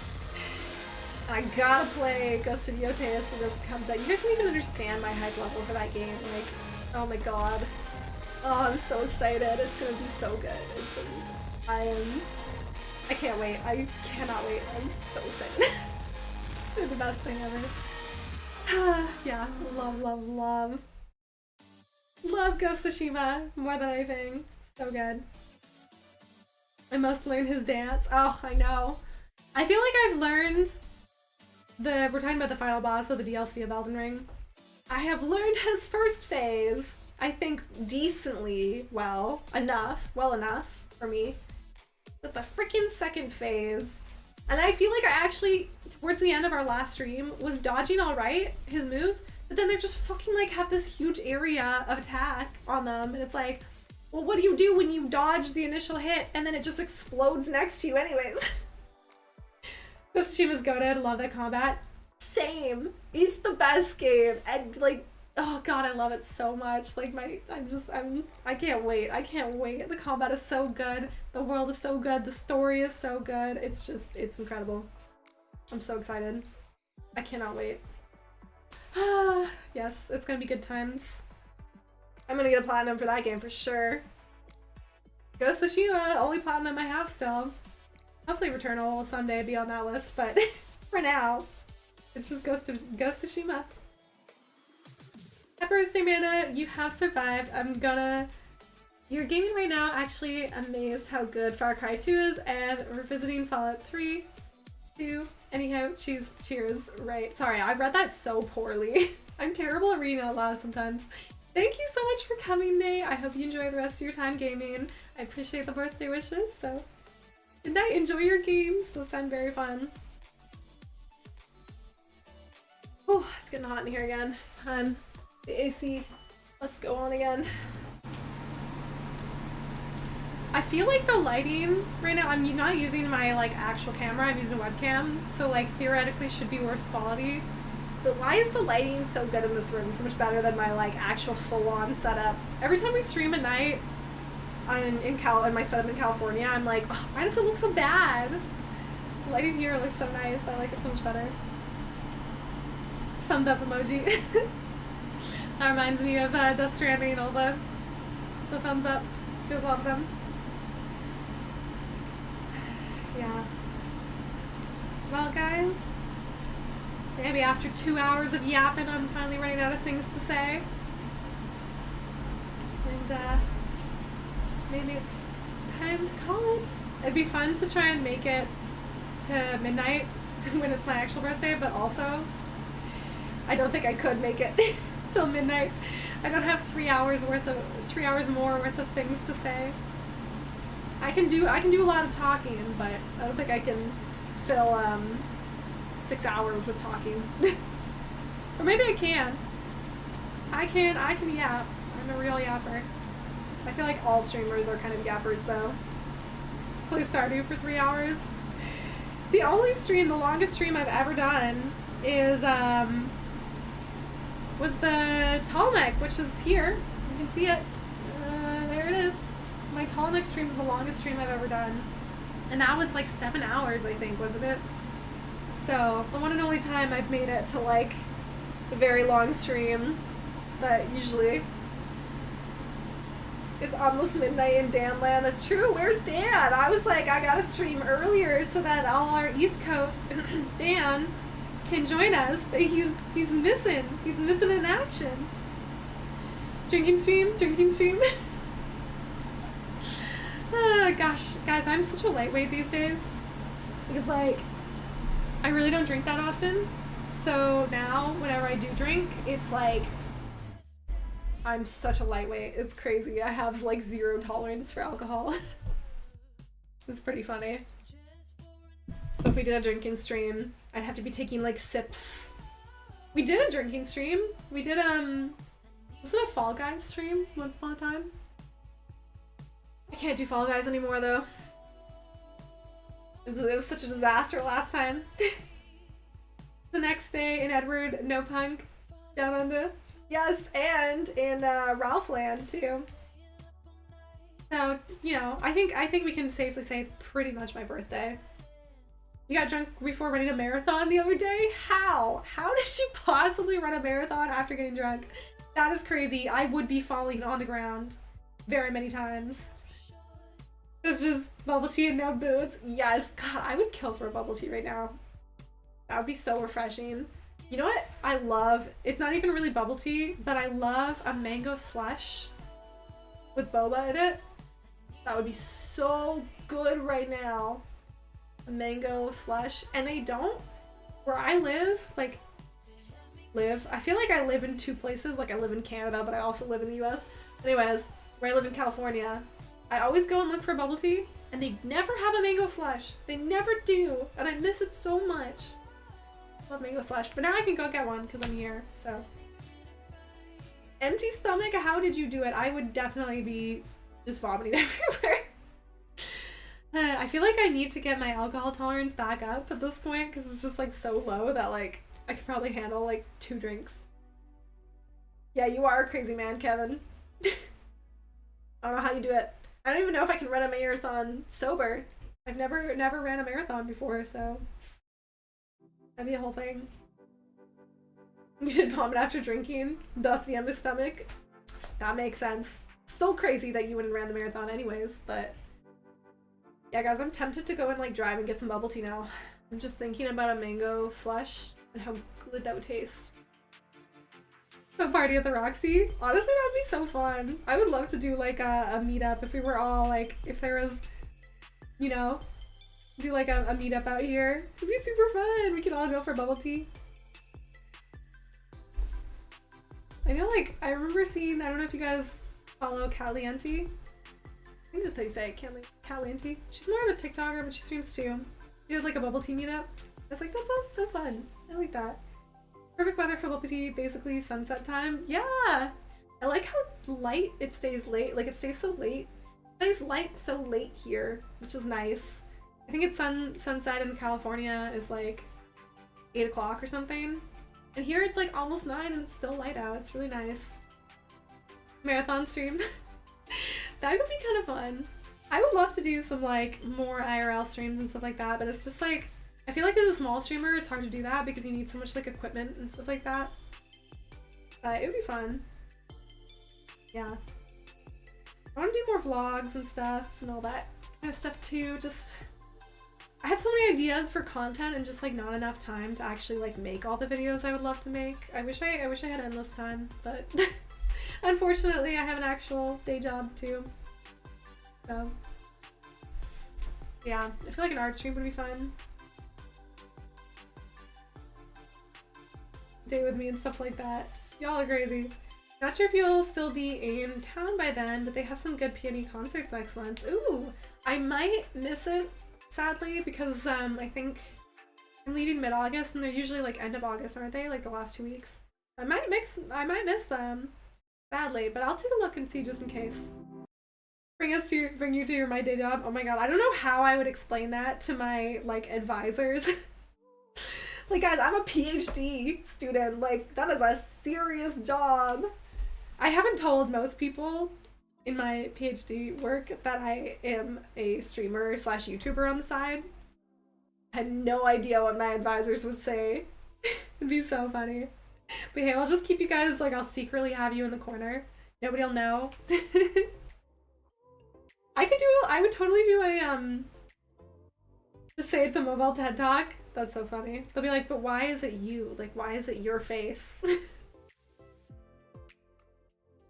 S1: And I gotta play Ghost of Yotei as soon as it comes out. You guys don't even understand my hype level for that game. Like, oh my god. Oh, I'm so excited. It's gonna be so good. It's gonna be so... I can't wait. I cannot wait. I'm so excited. It's the best thing ever. Yeah, love, love, love. Love Ghost of Tsushima more than anything. So good. I must learn his dance. Oh, I know. I feel like I've learned we're talking about the final boss of the DLC of Elden Ring. I have learned his first phase, I think decently well enough for me. But the freaking second phase, and I feel like I actually, towards the end of our last stream, was dodging alright, his moves, but then they're just fucking like have this huge area of attack on them, and it's like, Well, what do you do when you dodge the initial hit and then it just explodes next to you anyways? Ghost of Tsushima's goated. Love that combat. Same. It's the best game. And like, oh god, I love it so much. Like I can't wait. I can't wait. The combat is so good. The world is so good. The story is so good. It's incredible. I'm so excited. I cannot wait. Yes, it's gonna be good times. I'm gonna get a platinum for that game for sure. Ghost of Tsushima, only platinum I have still. Hopefully Returnal will someday be on that list, but for now, it's just Ghost of Tsushima. Happy birthday, Amanda. You have survived. You're gaming right now. Actually amazed how good Far Cry 2 is, and we're visiting Fallout 3, 2. Anyhow, cheers. Right. Sorry, I read that so poorly. I'm terrible at reading out loud sometimes. Thank you so much for coming, Nate. I hope you enjoy the rest of your time gaming. I appreciate the birthday wishes, so good night. Enjoy your games. Those sound very fun. Oh, it's getting hot in here again. It's time. The AC. Let's go on again. I feel like the lighting right now, I'm not using my like actual camera, I'm using a webcam, so like theoretically should be worse quality. But why is the lighting so good in this room? So much better than my like actual full-on setup. Every time we stream at night in my setup in California, I'm like, oh, why does it look so bad? The lighting here looks so nice. I like it so much better. Thumbs up emoji. That reminds me of Death Stranding, all the thumbs up. Feels a lot of them. Yeah. Well, guys, maybe after 2 hours of yapping, I'm finally running out of things to say. And maybe it's time to call it. It'd be fun to try and make it to midnight when it's my actual birthday, but also I don't think I could make it till midnight. I don't have 3 hours more worth of things to say. I can do a lot of talking, but I don't think I can fill 6 hours of talking. Or maybe I can. I can yap. I'm a real yapper. I feel like all streamers are kind of yappers though. Play Stardew for 3 hours. The longest stream I've ever done is was the tall neck, which is here. You can see it. There it is. My tall neck stream was the longest stream I've ever done. And that was like 7 hours, I think, wasn't it? So, the one and only time I've made it to like a very long stream that usually is almost midnight in Dan land. That's true. Where's Dan? I was like, I gotta stream earlier so that all our East Coast Dan can join us. He's missing. He's missing in action. Drinking stream. Gosh, guys, I'm such a lightweight these days. Because, like, I really don't drink that often. So now, whenever I do drink, it's like, I'm such a lightweight. It's crazy. I have, like, zero tolerance for alcohol. It's pretty funny. So if we did a drinking stream, I'd have to be taking, like, sips. We did a drinking stream. We did, was it a Fall Guys stream once upon a time? I can't do Fall Guys anymore, though. It was such a disaster last time. The next day in Edward, no punk, down under. Yes, and in Ralph Land, too. So, you know, I think we can safely say it's pretty much my birthday. You got drunk before running a marathon the other day? How? How did you possibly run a marathon after getting drunk? That is crazy. I would be falling on the ground very many times. It's just bubble tea and no booze. Yes, God, I would kill for a bubble tea right now. That would be so refreshing. You know what I love? It's not even really bubble tea, but I love a mango slush with boba in it. That would be so good right now. A mango slush. And they don't, where I live, I feel like I live in two places. Like I live in Canada, but I also live in the US. Anyways, where I live in California, I always go and look for bubble tea, and they never have a mango slush. They never do, and I miss it so much. Love mango slush, but now I can go get one because I'm here, so. Empty stomach, how did you do it? I would definitely be just vomiting everywhere. I feel like I need to get my alcohol tolerance back up at this point because it's just like so low that like I could probably handle like 2 drinks. Yeah, you are a crazy man, Kevin. I don't know how you do it. I don't even know if I can run a marathon sober. I've never ran a marathon before, so that'd be a whole thing. You should vomit after drinking. That's the empty stomach. That makes sense. Still crazy that you wouldn't ran the marathon anyways, but yeah, guys, I'm tempted to go and like drive and get some bubble tea now. I'm just thinking about a mango slush and how good that would taste. The party at the Roxy? Honestly, that would be so fun. I would love to do like a meetup if we were all like, if there was, you know, do like a meetup out here. It'd be super fun. We could all go for bubble tea. I know, like, I remember seeing, I don't know if you guys follow Caliente. I think that's how you say it, Caliente. She's more of a TikToker, but she streams too. She did like a bubble tea meetup. I was like, that sounds so fun. I like that. Perfect weather for bubble tea, basically sunset time. Yeah! I like how light it stays late. Like, it stays so late. It stays light so late here, which is nice. I think it's sunset in California is like 8 o'clock or something. And here it's like almost 9 and it's still light out. It's really nice. Marathon stream. That would be kind of fun. I would love to do some like more IRL streams and stuff like that, but it's just like, I feel like as a small streamer, it's hard to do that because you need so much like equipment and stuff like that. But it would be fun. Yeah. I want to do more vlogs and stuff and all that kind of stuff too. Just, I have so many ideas for content and just like not enough time to actually like make all the videos I would love to make. I wish I had endless time, but unfortunately I have an actual day job too. So yeah, I feel like an art stream would be fun. Day with me and stuff like that. Y'all are crazy. Not sure if you'll still be in town by then, but they have some good Peony concerts next month. Ooh, I might miss it, sadly, because I think I'm leaving mid-August and they're usually like end of August, aren't they? Like the last 2 weeks. I might miss them, sadly, but I'll take a look and see just in case. Bring you to my day job. Oh my god, I don't know how I would explain that to my like advisors. Like, guys, I'm a PhD student. Like, that is a serious job. I haven't told most people in my PhD work that I am a streamer / YouTuber on the side. I had no idea what my advisors would say. It'd be so funny. But hey, I'll just keep you guys, like, I'll secretly have you in the corner. Nobody will know. I would totally do a, just say it's a mobile TED Talk. That's so funny. They'll be like, but why is it you? Like, why is it your face?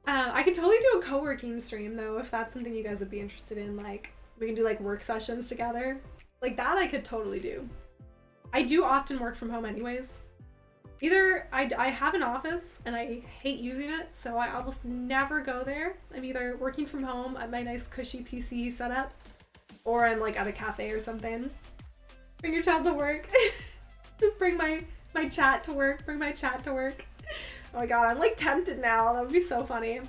S1: I could totally do a co-working stream though, if that's something you guys would be interested in. Like, we can do like work sessions together. Like that I could totally do. I do often work from home anyways. Either I have an office and I hate using it, so I almost never go there. I'm either working from home at my nice cushy PC setup, or I'm like at a cafe or something. Bring your child to work. Just bring my chat to work. Bring my chat to work. Oh my god, I'm like tempted now. That would be so funny.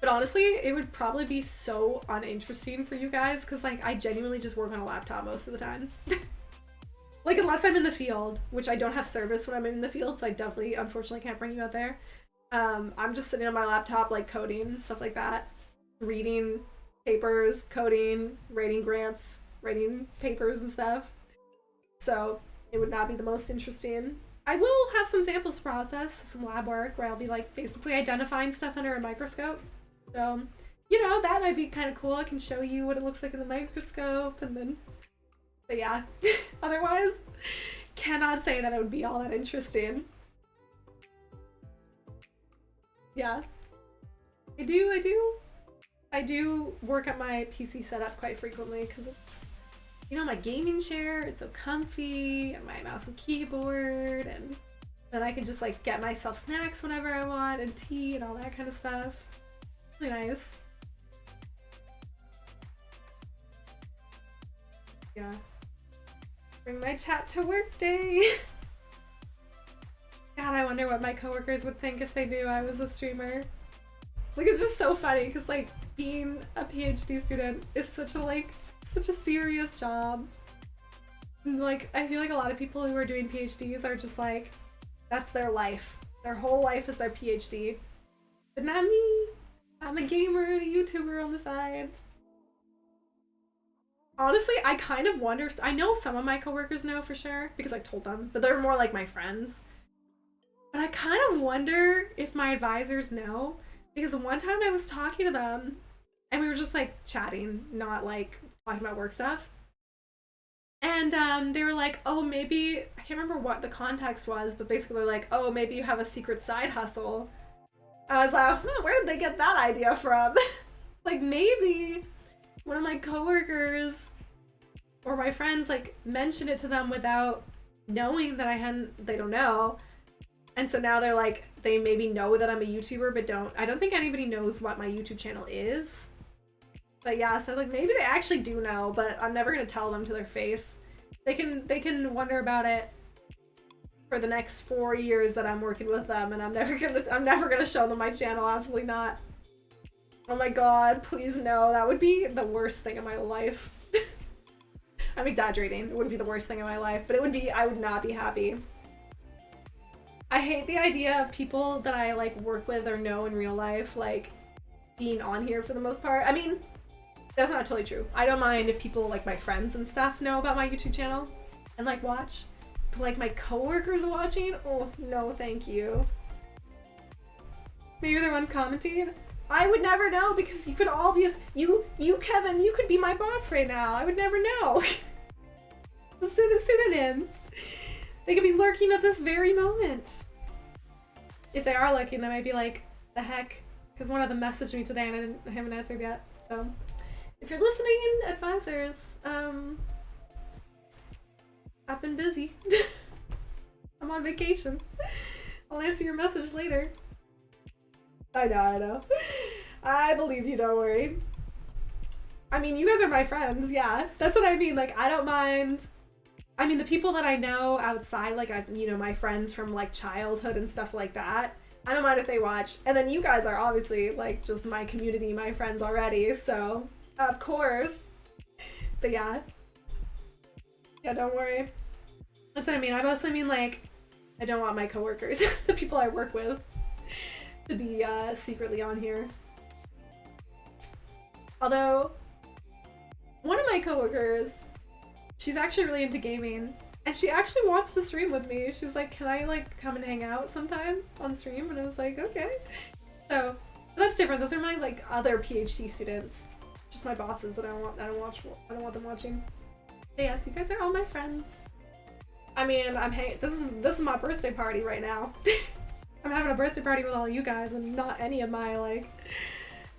S1: But honestly, it would probably be so uninteresting for you guys because like I genuinely just work on a laptop most of the time. Like unless I'm in the field, which I don't have service when I'm in the field, so I definitely unfortunately can't bring you out there. I'm just sitting on my laptop like coding, stuff like that. Reading papers, coding, writing grants, writing papers and stuff. So it would not be the most interesting. I will have some samples to process, some lab work where I'll be like basically identifying stuff under a microscope. So, you know, that might be kind of cool. I can show you what it looks like in the microscope and then, but yeah, otherwise cannot say that it would be all that interesting. Yeah, I do work at my PC setup quite frequently because it's, you know, my gaming chair, it's so comfy, and my mouse and keyboard, and then I can just like get myself snacks whenever I want, and tea and all that kind of stuff. Really nice. Yeah. Bring my chat to work day. God, I wonder what my coworkers would think if they knew I was a streamer. Like, it's just so funny, because like, being a PhD student is such a serious job. And, like, I feel like a lot of people who are doing PhDs are just like, that's their life. Their whole life is their PhD. But not me. I'm a gamer and a YouTuber on the side. Honestly, I kind of wonder, I know some of my coworkers know for sure because I told them, but they're more like my friends. But I kind of wonder if my advisors know, because one time I was talking to them and we were just like chatting, not like talking about work stuff. And they were like, oh, maybe, I can't remember what the context was, but basically they're like, oh, maybe you have a secret side hustle. I was like, where did they get that idea from? Like, maybe one of my coworkers or my friends like mentioned it to them without knowing that they don't know. And so now they're like, they maybe know that I'm a YouTuber, but I don't think anybody knows what my YouTube channel is. But yeah, so like maybe they actually do know, but I'm never gonna tell them to their face. They can wonder about it for the next 4 years that I'm working with them, and I'm never gonna show them my channel. Absolutely not. Oh my god, please no. That would be the worst thing in my life. I'm exaggerating. It wouldn't be the worst thing in my life, but I would not be happy. I hate the idea of people that I like work with or know in real life like being on here for the most part. I mean, that's not totally true. I don't mind if people like my friends and stuff know about my YouTube channel and like watch. But like my coworkers watching, oh no, thank you. Maybe they're the ones commenting. I would never know because you could all be you Kevin, you could be my boss right now. I would never know. The synonym. They could be lurking at this very moment. If they are lurking, they might be like, the heck? Because one of them messaged me today and I haven't answered yet. So if you're listening, advisors, I've been busy. I'm on vacation. I'll answer your message later. I know. I believe you, don't worry. I mean, you guys are my friends, yeah. That's what I mean, like, I don't mind. I mean, the people that I know outside, like, my friends from, like, childhood and stuff like that, I don't mind if they watch. And then you guys are obviously, like, just my community, my friends already, so, of course. But yeah. Yeah, don't worry. That's what I mean. I mostly mean, like, I don't want my coworkers, the people I work with, to be secretly on here. Although, one of my coworkers, she's actually really into gaming, and she actually wants to stream with me. She was like, can I like come and hang out sometime on stream? And I was like, okay. So that's different. Those are my like other PhD students, just my bosses that I don't want them watching. But yes, you guys are all my friends. I mean, this is my birthday party right now. I'm having a birthday party with all you guys and not any of my like,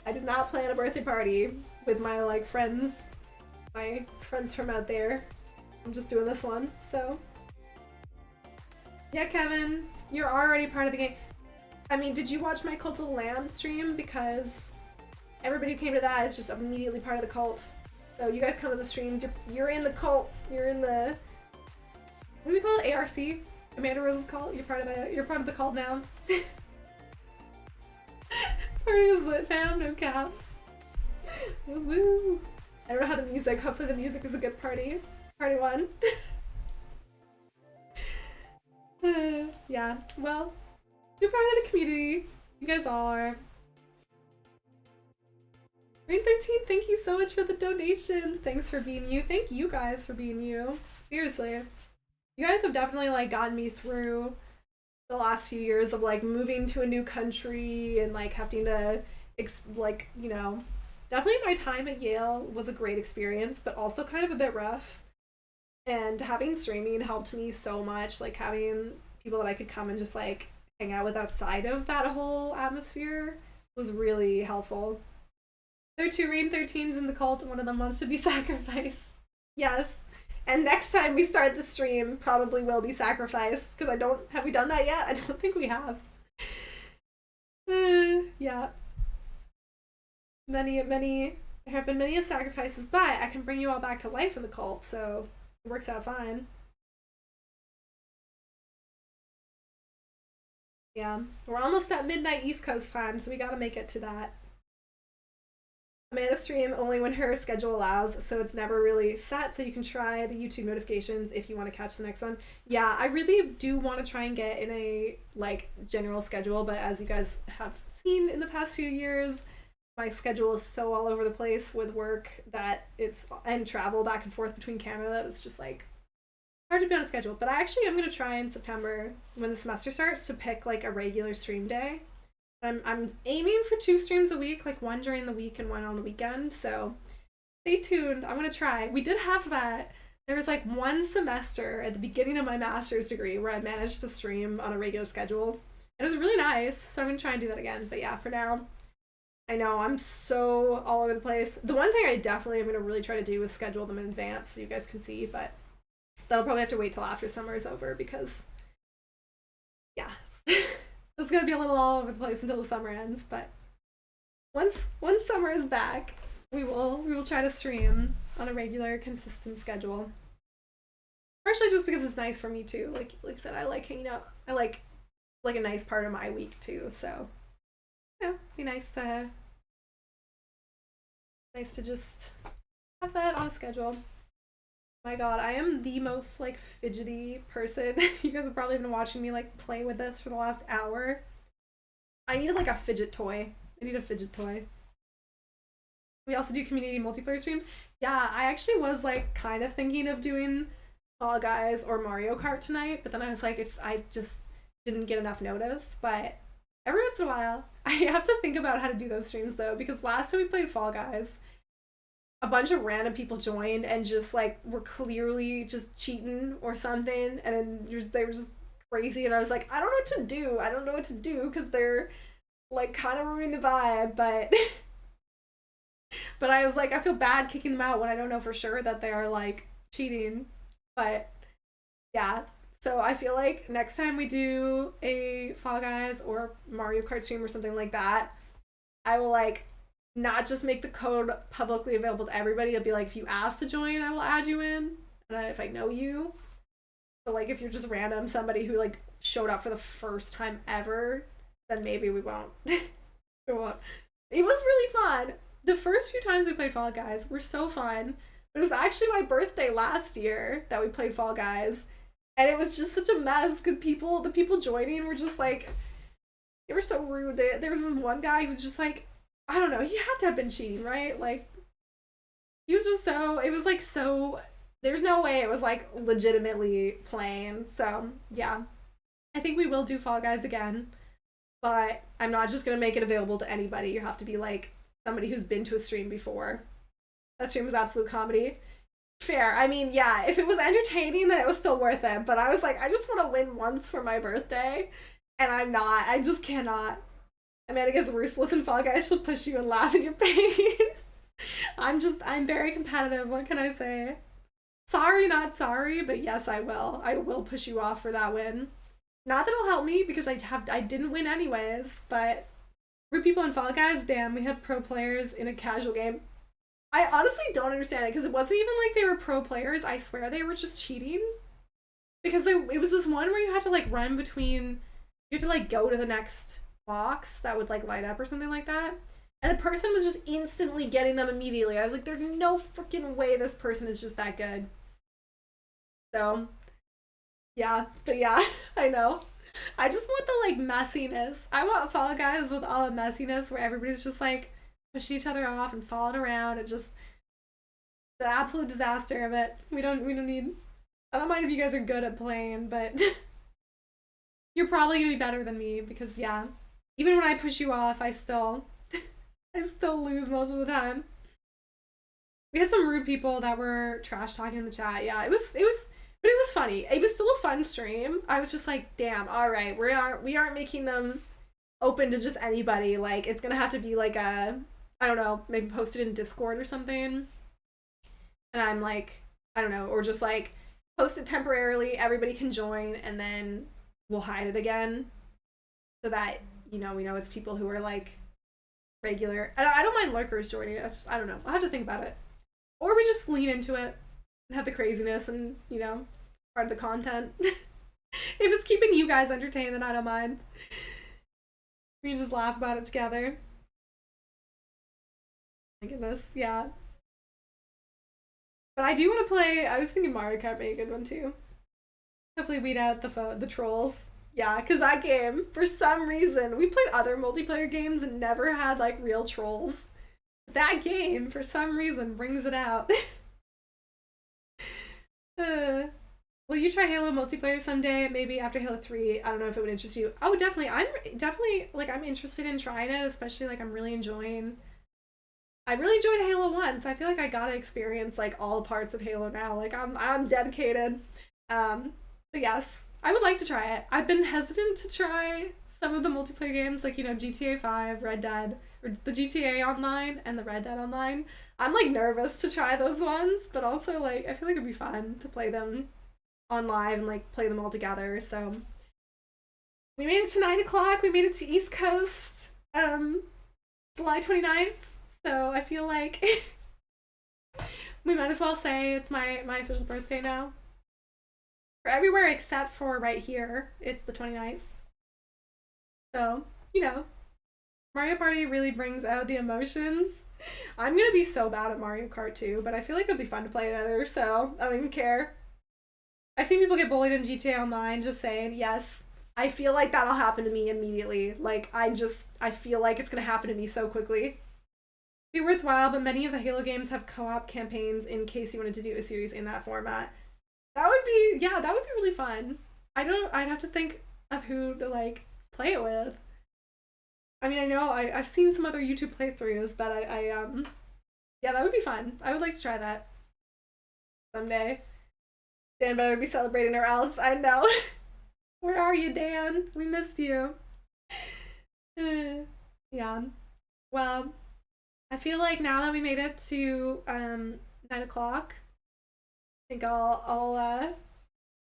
S1: I did not plan a birthday party with my like friends, my friends from out there. I'm just doing this one, so. Yeah, Kevin, you're already part of the game. I mean, did you watch my Cult of the Lamb stream? Because everybody who came to that is just immediately part of the cult. So you guys come to the streams, you're in the cult, you're in the, what do we call it? ARC? Amanda Rose's cult? You're part of the cult now. Party is lit, fam, no cap. Woo! I don't know how the music, hopefully the music is a good party. Party one. Yeah, well, you're part of the community. You guys all are. Rain 13, thank you so much for the donation. Thanks for being you. Thank you guys for being you. Seriously. You guys have definitely like gotten me through the last few years of like moving to a new country and like having to like, you know, definitely my time at Yale was a great experience, but also kind of a bit rough. And having streaming helped me so much, like having people that I could come and just like hang out with outside of that whole atmosphere was really helpful. There are 2 Rain 13s in the cult and one of them wants to be sacrificed. Yes. And next time we start the stream, probably will be sacrificed, because have we done that yet? I don't think we have. Yeah. There have been many sacrifices, but I can bring you all back to life in the cult, so it works out fine. Yeah, we're almost at midnight East Coast time, so we gotta make it to that. Amanda stream only when her schedule allows, so it's never really set, so you can try the YouTube notifications if you want to catch the next one. Yeah, I really do want to try and get in a like general schedule, but as you guys have seen in the past few years, my schedule is so all over the place with work that and travel back and forth between Canada that it's just like hard to be on a schedule. But I actually am going to try in September when the semester starts to pick like a regular stream day. I'm aiming for 2 streams a week, like one during the week and one on the weekend, so stay tuned. I'm gonna try. We did have that. There was like one semester at the beginning of my master's degree where I managed to stream on a regular schedule. It was really nice, so I'm gonna try and do that again. But yeah, for now, I know I'm so all over the place. The one thing I definitely am gonna really try to do is schedule them in advance so you guys can see, but that'll probably have to wait till after summer is over because, yeah. It's gonna be a little all over the place until the summer ends, but once summer is back, we will try to stream on a regular, consistent schedule. Partially just because it's nice for me too. Like I said, I like hanging out. I like a nice part of my week too. So yeah, be nice to just have that on a schedule. My god, I am the most like fidgety person. You guys have probably been watching me like play with this for the last hour. I need like a fidget toy. I need a fidget toy. We also do community multiplayer streams. Yeah, I actually was like kind of thinking of doing Fall Guys or Mario Kart tonight, but then I was like, I just didn't get enough notice. But every once in a while, I have to think about how to do those streams though, because last time we played Fall Guys, a bunch of random people joined and just like were clearly just cheating or something, and then they were just crazy, and I was like, I don't know what to do because they're like kind of ruining the vibe, but but I was like, I feel bad kicking them out when I don't know for sure that they are like cheating. But yeah, so I feel like next time we do a Fall Guys or Mario Kart stream or something like that, I will like not just make the code publicly available to everybody. It'll be like, if you ask to join, I will add you in, and if I know you. But like if you're just random, somebody who like showed up for the first time ever, then maybe we won't. We won't. It was really fun. The first few times we played Fall Guys were so fun. It was actually my birthday last year that we played Fall Guys, and it was just such a mess because the people joining were just like, they were so rude. There was this one guy who was just like, I don't know, he had to have been cheating, right? Like, he was just it was like so, there's no way it was like legitimately playing. So yeah, I think we will do Fall Guys again, but I'm not just gonna make it available to anybody. You have to be like somebody who's been to a stream before. That stream was absolute comedy. Fair. I mean, yeah, if it was entertaining, then it was still worth it. But I was like, I just want to win once for my birthday, and I'm not. I just cannot. Amanda gets ruthless in Fall Guys. She'll push you and laugh in your pain. I'm very competitive. What can I say? Sorry, not sorry, but yes, I will. I will push you off for that win. Not that it'll help me because I didn't win anyways, but for people in Fall Guys, damn, we had pro players in a casual game. I honestly don't understand it because it wasn't even like they were pro players. I swear they were just cheating. Because it was this one where you had to like run between, you had to like go to the next box that would like light up or something like that. And the person was just instantly getting them immediately. I was like, there's no freaking way this person is just that good. So, yeah. But yeah, I know. I just want the like messiness. I want Fall Guys with all the messiness where everybody's just like pushing each other off and falling around. It's just the absolute disaster of it. We don't need. I don't mind if you guys are good at playing, but you're probably gonna be better than me because yeah, even when I push you off, I still lose most of the time. We had some rude people that were trash talking in the chat. Yeah, but it was funny. It was still a fun stream. I was just like, damn, all right, we aren't making them open to just anybody. Like, it's gonna have to be like a, I don't know, maybe post it in Discord or something. And I'm like, I don't know, or just like post it temporarily, everybody can join, and then we'll hide it again so that, you know, we know it's people who are like regular. I don't mind lurkers joining. It's just, I don't know. I'll have to think about it. Or we just lean into it and have the craziness and, you know, part of the content. If it's keeping you guys entertained, then I don't mind. We can just laugh about it together. My goodness, yeah. But I do want to play. I was thinking Mario Kart may be a good one too. Hopefully, weed out the trolls. Yeah, because that game, for some reason, we played other multiplayer games and never had like real trolls. That game, for some reason, brings it out. Will you try Halo multiplayer someday? Maybe after Halo 3. I don't know if it would interest you. Oh, definitely. I'm definitely like I'm interested in trying it, especially like I really enjoyed Halo 1, so I feel like I gotta experience like all parts of Halo now. Like I'm dedicated. But yes, I would like to try it. I've been hesitant to try some of the multiplayer games, like, you know, GTA 5, Red Dead, or the GTA Online and the Red Dead Online. I'm like nervous to try those ones, but also like I feel like it'd be fun to play them on live and like play them all together. So we made it to 9 o'clock. We made it to East Coast, July 29th. So I feel like we might as well say it's my official birthday now. For everywhere except for right here, it's the 29th. So, you know, Mario Party really brings out the emotions. I'm gonna be so bad at Mario Kart too, but I feel like it'll be fun to play together, so I don't even care. I've seen people get bullied in GTA Online, just saying, yes, I feel like that'll happen to me immediately. Like, I feel like it's gonna happen to me so quickly. Be worthwhile, but many of the Halo games have co-op campaigns in case you wanted to do a series in that format. That would be, yeah, that would be really fun. I'd have to think of who to like play it with. I mean, I know I've seen some other YouTube playthroughs, but yeah, that would be fun. I would like to try that someday. Dan better be celebrating or else. I know. Where are you, Dan? We missed you. Yeah. Well, I feel like now that we made it to 9 o'clock, I think I'll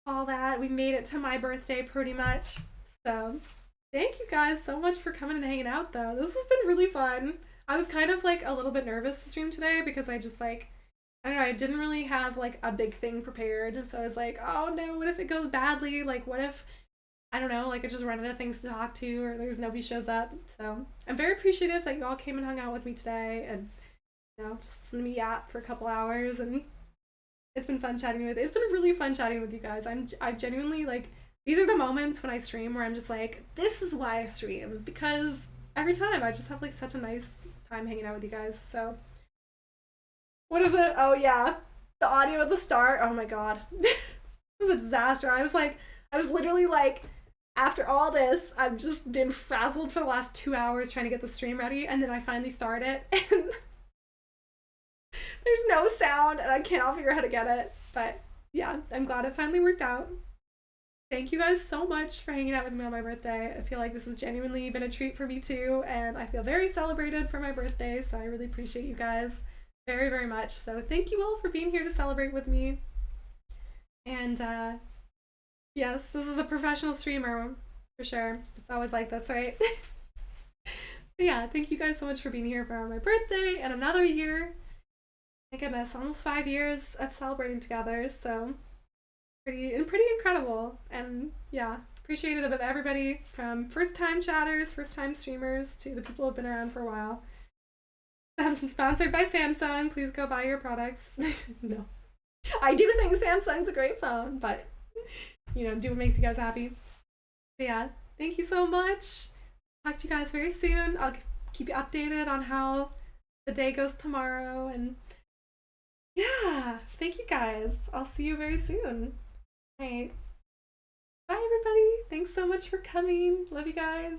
S1: call that. We made it to my birthday pretty much. So thank you guys so much for coming and hanging out though. This has been really fun. I was kind of like a little bit nervous to stream today because I just like, I don't know, I didn't really have like a big thing prepared. And so I was like, oh no, what if it goes badly? Like what if, I don't know, like I just run out of things to talk to or there's nobody shows up. So I'm very appreciative that you all came and hung out with me today and, you know, just listened to me yap for a couple hours, and it's been fun chatting with. It's been really fun chatting with you guys. I genuinely like, these are the moments when I stream where I'm just like, this is why I stream, because every time I just have like such a nice time hanging out with you guys. So what is it? Oh yeah, the audio at the start. Oh my god, it was a disaster. I was literally like, after all this, I've just been frazzled for the last 2 hours trying to get the stream ready, and then I finally start it, and there's no sound, and I cannot figure out how to get it. But yeah, I'm glad it finally worked out. Thank you guys so much for hanging out with me on my birthday. I feel like this has genuinely been a treat for me too, and I feel very celebrated for my birthday, so I really appreciate you guys very, very much. So thank you all for being here to celebrate with me. And yes, this is a professional streamer for sure. It's always like this, right? But yeah, thank you guys so much for being here for my birthday and another year. My goodness, almost 5 years of celebrating together, so pretty incredible. And yeah, appreciative of everybody from first time chatters, first time streamers, to the people who have been around for a while. Sponsored by Samsung. Please go buy your products. No, I do think Samsung's a great phone, but you know, do what makes you guys happy. But yeah, thank you so much. Talk to you guys very soon. I'll keep you updated on how the day goes tomorrow, and yeah, thank you guys. I'll see you very soon. All right. Bye, everybody. Thanks so much for coming. Love you guys.